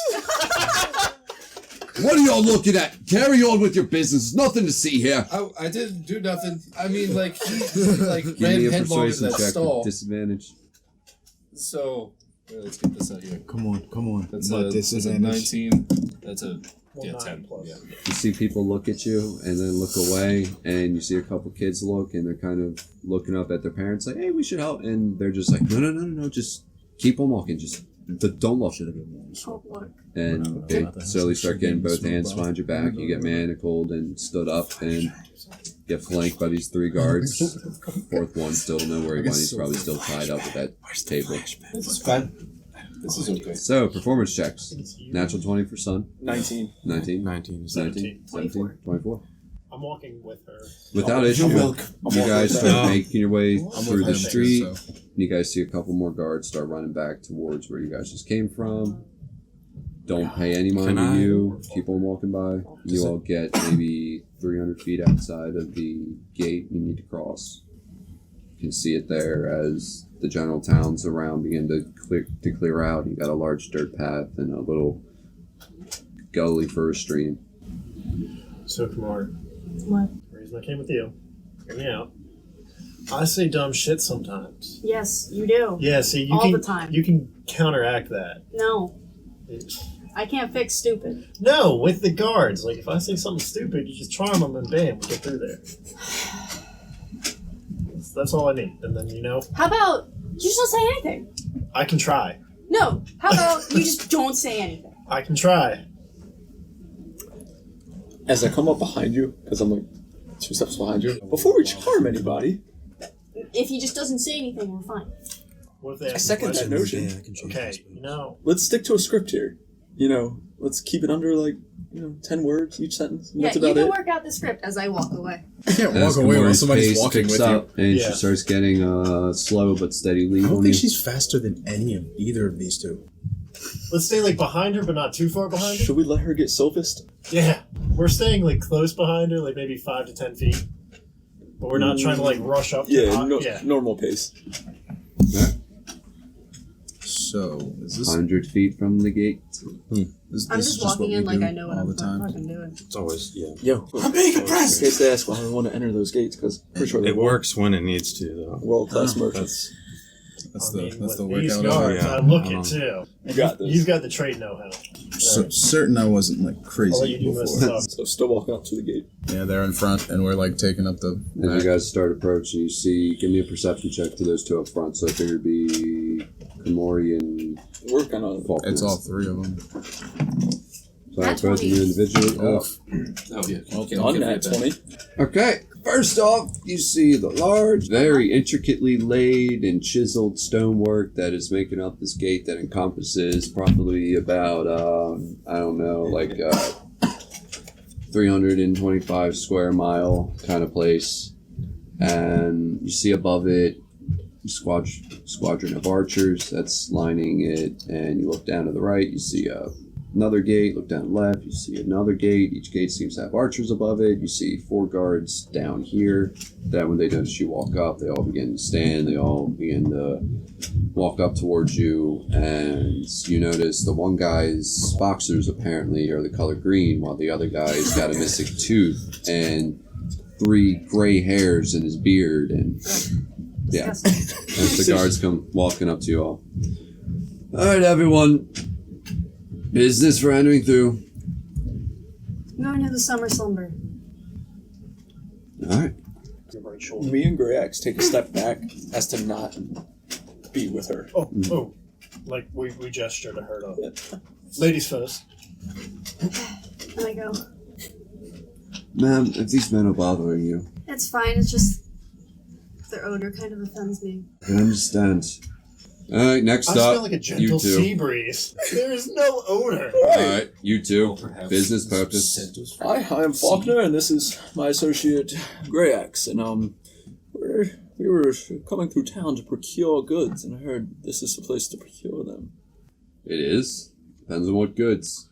What are y'all looking at? Carry on with your business. Nothing to see here. I didn't do nothing. I mean, like, he like Give ran me a headlong into persuasion that check stall. with disadvantage. So, let's get this out here. Come on. That's What a disadvantage? 19. That's a Well, 9 10. plus. Yeah. You see people look at you and then look away, and you see a couple kids look, and they're kind of looking up at their parents like, "Hey, we should help," and they're just like, no, just keep on walking, just don't look. Oh, look. And they slowly start getting both hands behind your back. You get manacled and stood up and get flanked by these 3 guards. 4th one still don't know where he went. He's probably still tied up at that table. This is fine. This is okay. So, performance checks. Natural 20 for Sun. 19. 19. 19 is 19. 17. 24. I'm walking with her. Without issue, you guys start making your way I'm through with the him, street. so. You guys see a couple more guards start running back towards where you guys just came from. Don't pay any mind to you. Keep on walking by. You all get maybe 300 feet outside of the gate you need to cross. You can see it there as the general towns around begin to clear out. You got a large dirt path and a little gully for a stream. So, Kamar, What? the reason I came with you, hear me out. I say dumb shit sometimes. Yes, you do. Yeah, see, you All can the time. you can counteract that. No, I can't fix stupid. No, with the guards. Like, if I say something stupid, you just charm them and bam, we get through there. That's all I need. And then, How about you just don't say anything? I can try. No. How about you just don't say anything? I can try. As I come up behind you, because I'm like 2 steps behind you. Before we harm anybody, If he just doesn't say anything, we're fine. What if they I ask second that questions? notion. Yeah, I can change Okay, this. you know, Let's stick to a script here. Let's keep it under 10 words each sentence. And Yeah, that's you about can it. work out the script as I walk away. You can't As walk away while Kamori's somebody's pace walking picks with up, and Yeah. she starts getting slow but steady lead you. I don't on think you. she's faster than either of these two. let's stay like behind her, but not too far behind her. Should we let her get Sylphist? Yeah, we're staying like close behind her, like maybe 5 to 10 feet. But we're not trying to like rush up. Yeah, normal pace. So, is this... 100 feet from the gate. Is I'm this just what walking we in like do I know what all I'm the time? fucking doing. It's always, yeah. Yo, I'm being impressed. In case they ask why we want to enter those gates, because pretty sure they It will. works when it needs to, though. World-class merchants. That's I mean, the with workout. these of guards, Yeah, I look I it too. You got this. You've got the trade know-how. So, certain I wasn't like I'll let you crazy do most of before. the stuff. So still walking up to the gate. Yeah, they're in front, and we're like taking up the. As you guys start approaching, you see, give me a perception check to those two up front. So I figure it'd be Kamori and We're kind of... Faulkner. It's all three of them. So both of you individually. Oh. Oh, yeah. on that 20. Okay, first off, you see the large, very intricately laid and chiseled stonework that is making up this gate that encompasses probably about, 325 square mile kind of place. And you see above it a squadron of archers that's lining it, and you look down to the right, you see another gate, look down left, you see another gate. Each gate seems to have archers above it. You see 4 guards down here that when they notice you walk up, they all begin to stand, they all begin to walk up towards you, and you notice the one guy's boxers apparently are the color green, while the other guy's got a missing tooth and 3 gray hairs in his beard, and yeah, as the guards come walking up to you all. Alright everyone, business for entering through. Going to the summer slumber. Alright. Me and Grayax take a step back as to not be with her. Oh, like we gesture to her to. Ladies first. And I go, Ma'am, if these men are bothering you, it's fine, it's just their odor kind of offends me. I understand. Alright, next I up, smell like a you gentle two. sea breeze. There is no odor. Alright, you two. Business purpose. Hi, I am Faulkner, and this is my associate Grayax, and we were coming through town to procure goods, and I heard this is the place to procure them. It is. Depends on what goods.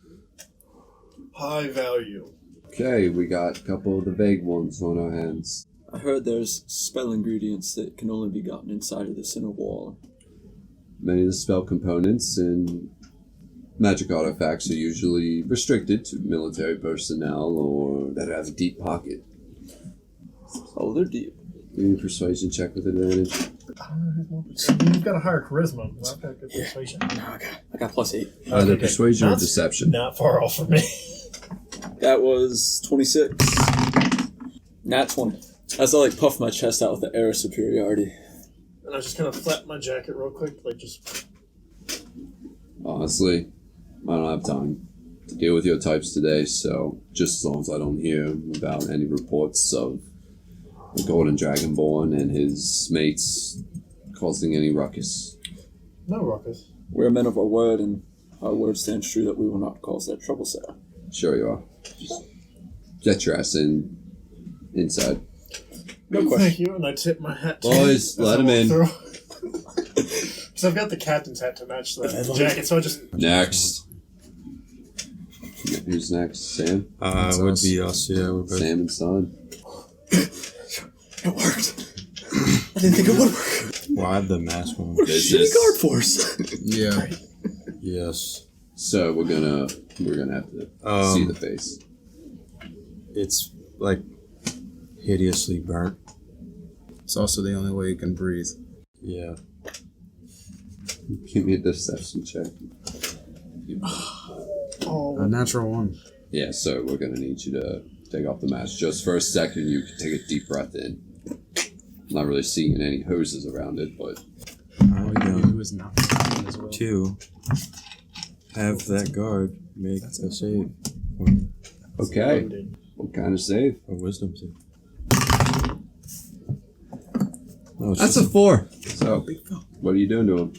High value. Okay, we got a couple of the vague ones on our hands. I heard there's spell ingredients that can only be gotten inside of this inner wall. Many of the spell components and magic artifacts are usually restricted to military personnel or that have a deep pocket. Oh, they're deep. Give me a persuasion check with advantage. You've got a higher charisma. I've got good persuasion. No, I got +8. Either Okay, persuasion or that's deception. Not far off from me. That was 26. Nat 20. As I puff my chest out with the air of superiority. And I just kind of flap my jacket real quick, like just. Honestly, I don't have time to deal with your types today, so just as long as I don't hear about any reports of the Golden Dragonborn and his mates causing any ruckus. No ruckus. We're men of our word, and our word stands true that we will not cause that trouble, sir. Sure you are. Just get your ass inside. No Thank question. you, and I tip my hat to Boys, you as let I him walk in. through. So I've got the captain's hat to match the jacket, so I just. Next. Who's next? Sam? It would be us, yeah. We're both. Sam and Son. It worked. I didn't think it would work. Well, I have the mask one. We're a shitty guard force. Yeah. Yes. So we're gonna have to see the face. It's hideously burnt. It's also the only way you can breathe. Yeah. Give me a deception check. A natural one. Yeah, so we're gonna need you to take off the mask. Just for a second, you can take a deep breath in. I'm not really seeing any hoses around it, but I'm He going was not as well. to have that guard make a save. okay. What kind of save? A wisdom save. Oh, That's a 4. So, what are you doing to him?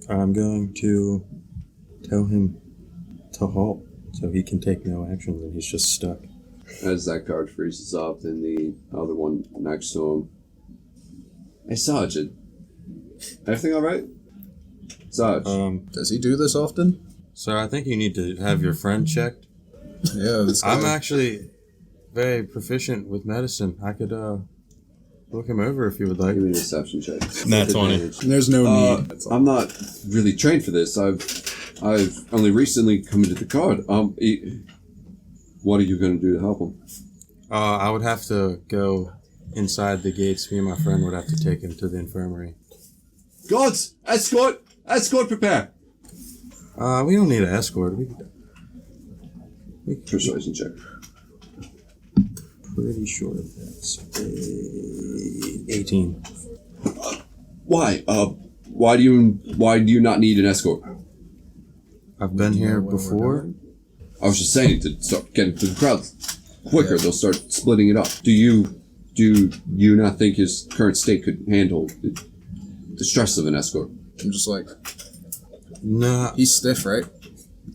I'm going to tell him to halt so he can take no action and he's just stuck. As that guard freezes up, and the other one next to him. Hey, Sarge, everything all right? Sarge. Does he do this often? Sir, I think you need to have your friend checked. Yeah, this guy. I'm actually very proficient with medicine. I could look him over if you would like. Give me a deception check. Nat 20. There's no need. I'm not really trained for this. I've only recently come into the guard. What are you going to do to help him? I would have to go inside the gates. Me and my friend would have to take him to the infirmary. Guards! Escort! Escort, prepare! We don't need an escort. We Persuasion check. pretty sure that's 18. Why? Why do you not need an escort? I've been here before. I was just saying to start getting to the crowd quicker. They'll start splitting it up. Do you not think his current state could handle the stress of an escort? I'm just like, Nah. he's stiff, right?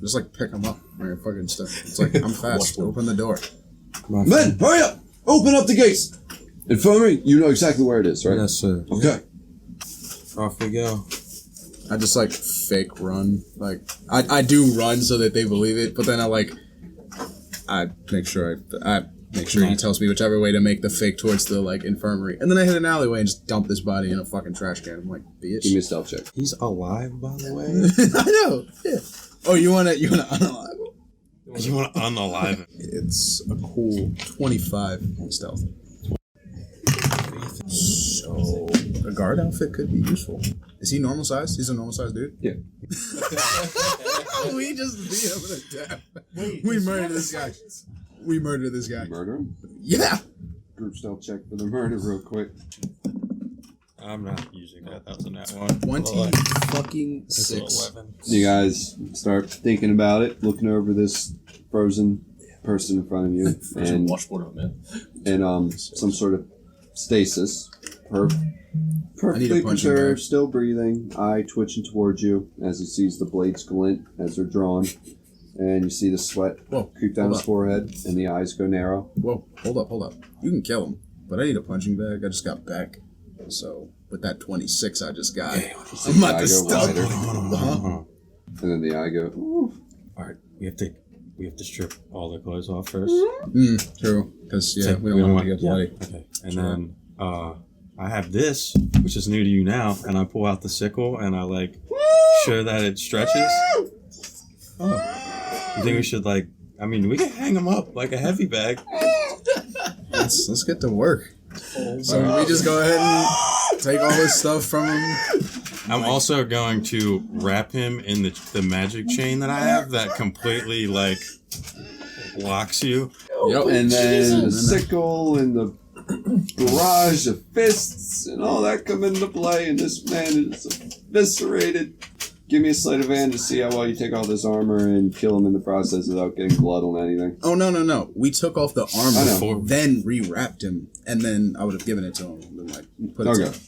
Just like pick him up. Or you're fucking stiff. It's like, I'm fast. Open the door. Men, hurry up! Open up the gates! Infirmary, you know exactly where it is, right? Yes, sir. Okay. Off we go. I just like fake run. Like I do run so that they believe it, but then I make sure he tells me whichever way to make the fake towards the like infirmary, and then I hit an alleyway and just dump this body in a fucking trash can. I'm like, bitch. Give me a stealth check. He's alive, by the way. I know. Yeah. Oh, you wanna unalive? You want to unalive him? It's a cool 25 on stealth. So a guard outfit could be useful. Is he normal size? He's a normal size dude? Yeah. We just beat him to death. We murdered this guy. We murdered this guy. Murder him? Yeah. Group stealth check for the murder real quick. I'm not using that. That was a nat 1. 20 fucking It's 6. 11. You guys start thinking about it, looking over this frozen person in front of you, and Washboard on, man. some sort of stasis. I need Perfectly a punching preserved, bag. still breathing, eye twitching towards you as he sees the blades glint as they're drawn, and you see the sweat creep down his forehead, and the eyes go narrow. Whoa, hold up. You can kill him, but I need a punching bag. I just got back. So, with that 26 I just got, I'm about to stop. And then the eye go, ooh. Alright, we have to strip all the clothes off first. True. Because, So we don't want to get bloody. Okay. And then I have this, which is new to you now, and I pull out the sickle and I like show that it stretches. You think we should we can hang them up like a heavy bag. Let's get to work. So we just go ahead and take all this stuff from him. I'm also going to wrap him in the magic chain that I have that completely locks you. Yep. And then the sickle and the barrage of fists and all that come into play, and this man is eviscerated. Give me a sleight of hand to see how well you take off this armor and kill him in the process without getting blood on anything. Oh, no. We took off the armor, then rewrapped him, and then I would have given it to him. And put it to him.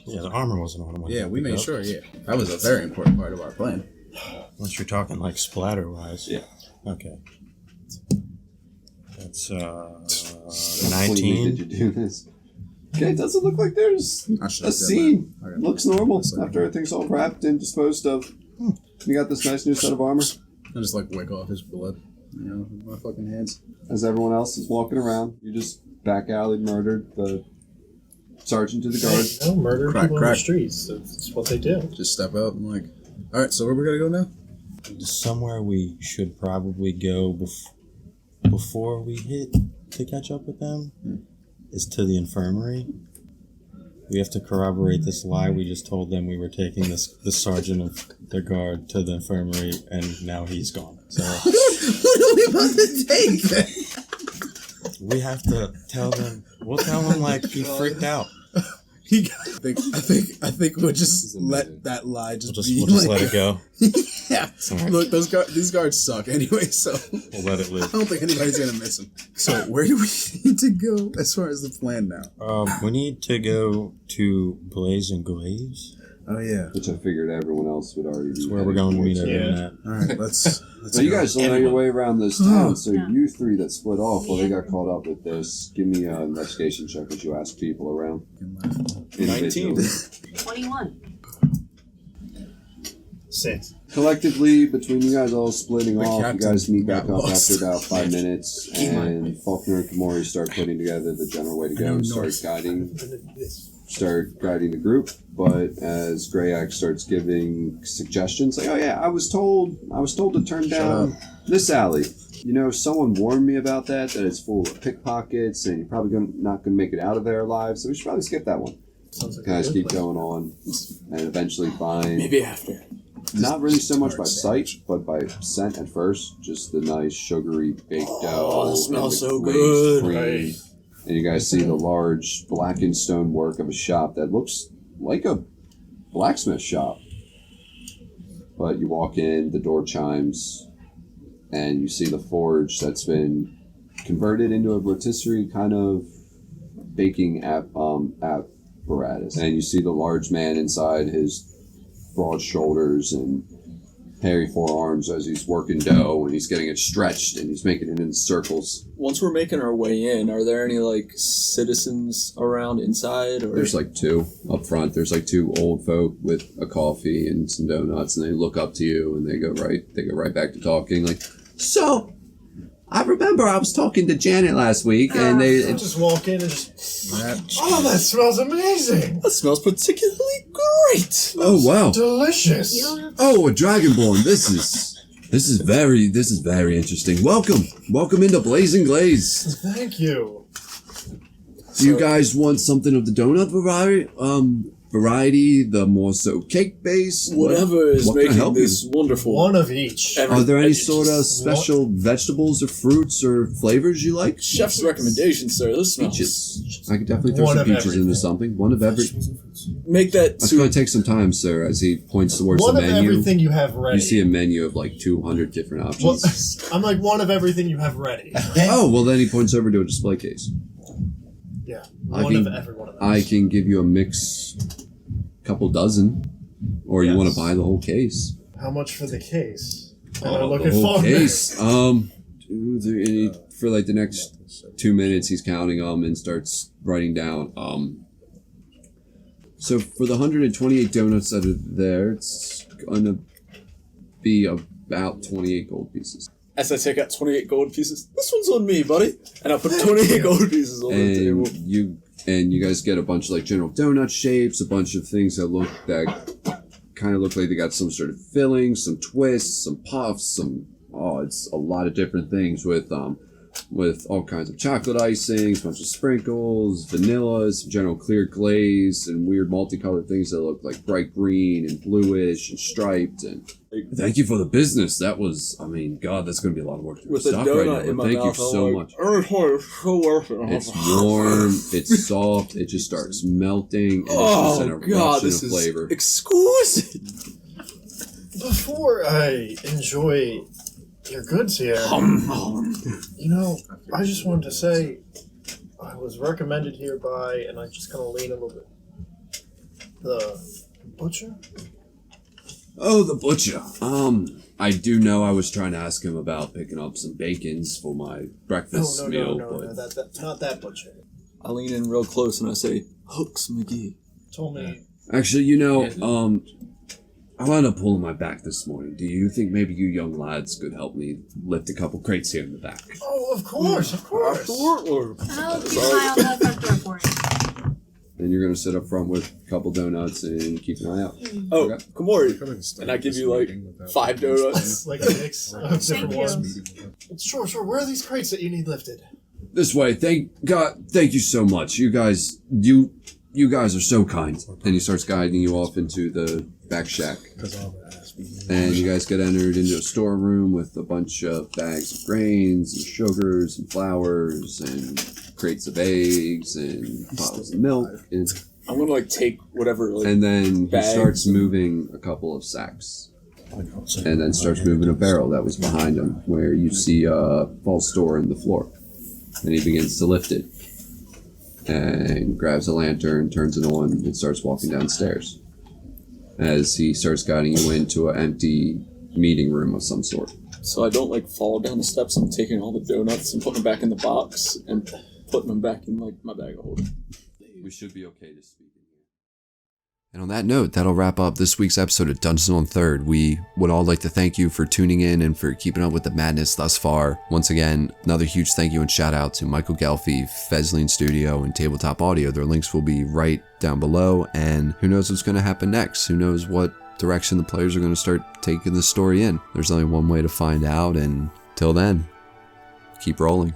Yeah, the armor wasn't on him. Yeah, we made sure, That was a very important part of our plan. Unless you're talking splatter-wise. Yeah. Okay. That's When 19. did you do this? Okay, it doesn't look like there's a scene. Looks normal after everything's all wrapped and disposed of. You got this nice new set of armor. I just wick off his blood, with my fucking hands. As everyone else is walking around, you just back alley murdered the sergeant to the guard. Murder Crack, people on crack. the streets. That's what they do. Just step out and all right, so where we gotta go now? Somewhere we should probably go before we hit to catch up with them is to the infirmary. We have to corroborate this lie we just told them. We were taking the sergeant of the guard to the infirmary, and now he's gone. So What are we about to take? we have to tell them. We'll tell them he freaked out. I think we'll just let that lie just be. We'll just let it go. Yeah. Sorry. Look, these guards suck anyway, so We'll let it I live. don't think anybody's gonna miss them. So where do we need to go as far as the plan now? We need to go to Blazing Glaze. Oh yeah. Which I figured everyone else would already be. That's where we're going to meet heading everyone Yeah. at. All right, let's So you go. guys don't know your way around this town, so Yeah. you three that split off, well, they got caught up with this. Give me an investigation check as you ask people around. 19. Individually. 21. 6. Collectively, between you guys all splitting The off, you captain guys meet back got up lost. after about 5 minutes, and Faulkner and Komori start putting together the general way to go and start guiding the group. But as Grayak starts giving suggestions, like, "Oh yeah, I was told to turn down this alley. You know, someone warned me about that it's full of pickpockets, and you're probably not gonna make it out of there alive. So we should probably skip that one." Sounds like Guys a keep good plan. going on, and eventually find Maybe after. not really so much by Tart sight, but by scent at first. Just the nice sugary baked dough. Oh, that and smells the so glazed good. cream. Right. And you guys see the large blackened stonework of a shop that looks like a blacksmith shop. But you walk in, the door chimes, and you see the forge that's been converted into a rotisserie kind of baking apparatus. And you see the large man inside, his broad shoulders and hairy forearms as he's working dough, and he's getting it stretched, and he's making it in circles. Once we're making our way in, are there any like citizens around inside, or There's like two up front. There's like two old folk with a coffee and some donuts, and they look up to you and they go right back to talking. Like, so I remember I was talking to Janet last week, and I just walk in and just. Oh, that smells amazing! that smells particularly great? oh wow, Delicious! You don't have oh a dragonborn. This is very interesting. Welcome into Blazing Glaze. Thank you. Do you guys want something of the donut variety, the more so cake base? Whatever is what can I making help you? this wonderful. One of each. Are there any Just sort of special vegetables or fruits or flavors you like? chef's recommendation, sir? This smells. Peaches. I could definitely throw One some of peaches everything. into something. One of every. Make that That's going to to take some time, sir. As he points towards One the of menu, everything you have ready. you see a menu of like 200 different Well, options. I'm like, one of everything you have ready. Oh well, then he points over to a display case. Yeah. I One can- of every one of those. I can give you a mix, couple dozen, or you want to Yes. buy the whole case. How much for the case? And I Oh, look the at whole Faulkner. case. For like the next 2 minutes, he's counting them and starts writing down. So for the 128 donuts that are there, it's gonna be about 28 gold pieces. as I take out 28 gold pieces. This one's on me, buddy. And I put 28 gold pieces on the table. And you guys get a bunch of like general donut shapes, a bunch of things that kind of look like they got some sort of filling, some twists, some puffs, it's a lot of different things with all kinds of chocolate icings, a bunch of sprinkles, vanillas, general clear glaze, and weird multicolored things that look like bright green and bluish and striped. And thank you for the business. That was, God, that's going to be a lot of work to With a stock donut right now. in But my thank you mouth, so I'm much. like, "Oh, it's so worth it." It's warm, it's soft, it just starts melting, and it's just an Oh god, eruption this of is flavor. exquisite. Before I enjoy your goods here, I just wanted to say I was recommended here by, and I just kind of lean a little bit, the butcher? Oh, the butcher. I do know I was trying to ask him about picking up some bacons for my breakfast meal, but That, not that butcher. I lean in real close and I say, Hooks McGee. Told me, actually, I wound up pulling my back this morning. Do you think maybe you young lads could help me lift a couple crates here in the back? oh, of course. I'll keep an eye on the front door for you. And you're gonna sit up front with a couple donuts and keep an eye out. Oh, Okay. Komori. And I give you like 5 donuts. Like a mix of different Thank you. ones. Sure. Where are these crates that you need lifted? This way. Thank you so much. You guys are so kind. And he starts guiding you off into the back shack. And you guys get entered into a storeroom with a bunch of bags of grains and sugars and flours and crates of eggs and bottles of milk. And I'm gonna like take whatever. Like, And then he bags starts and- moving a couple of sacks. And then starts moving a barrel that was behind him, where you see a false door in the floor. And he begins to lift it. And grabs a lantern, turns it on, and starts walking downstairs. As he starts guiding you into an empty meeting room of some sort. So I don't like fall down the steps. I'm taking all the donuts and putting them back in the box and putting them back in like my bag of holding. We should be okay to speak in here. And on that note, that'll wrap up this week's episode of Dungeons on Third. We would all like to thank you for tuning in and for keeping up with the madness thus far. Once again, another huge thank you and shout out to Michael Gelfi, Fezline Studio, and Tabletop Audio. Their links will be right down below, and who knows what's going to happen next? Who knows what direction the players are going to start taking the story in? There's only one way to find out, and till then, keep rolling.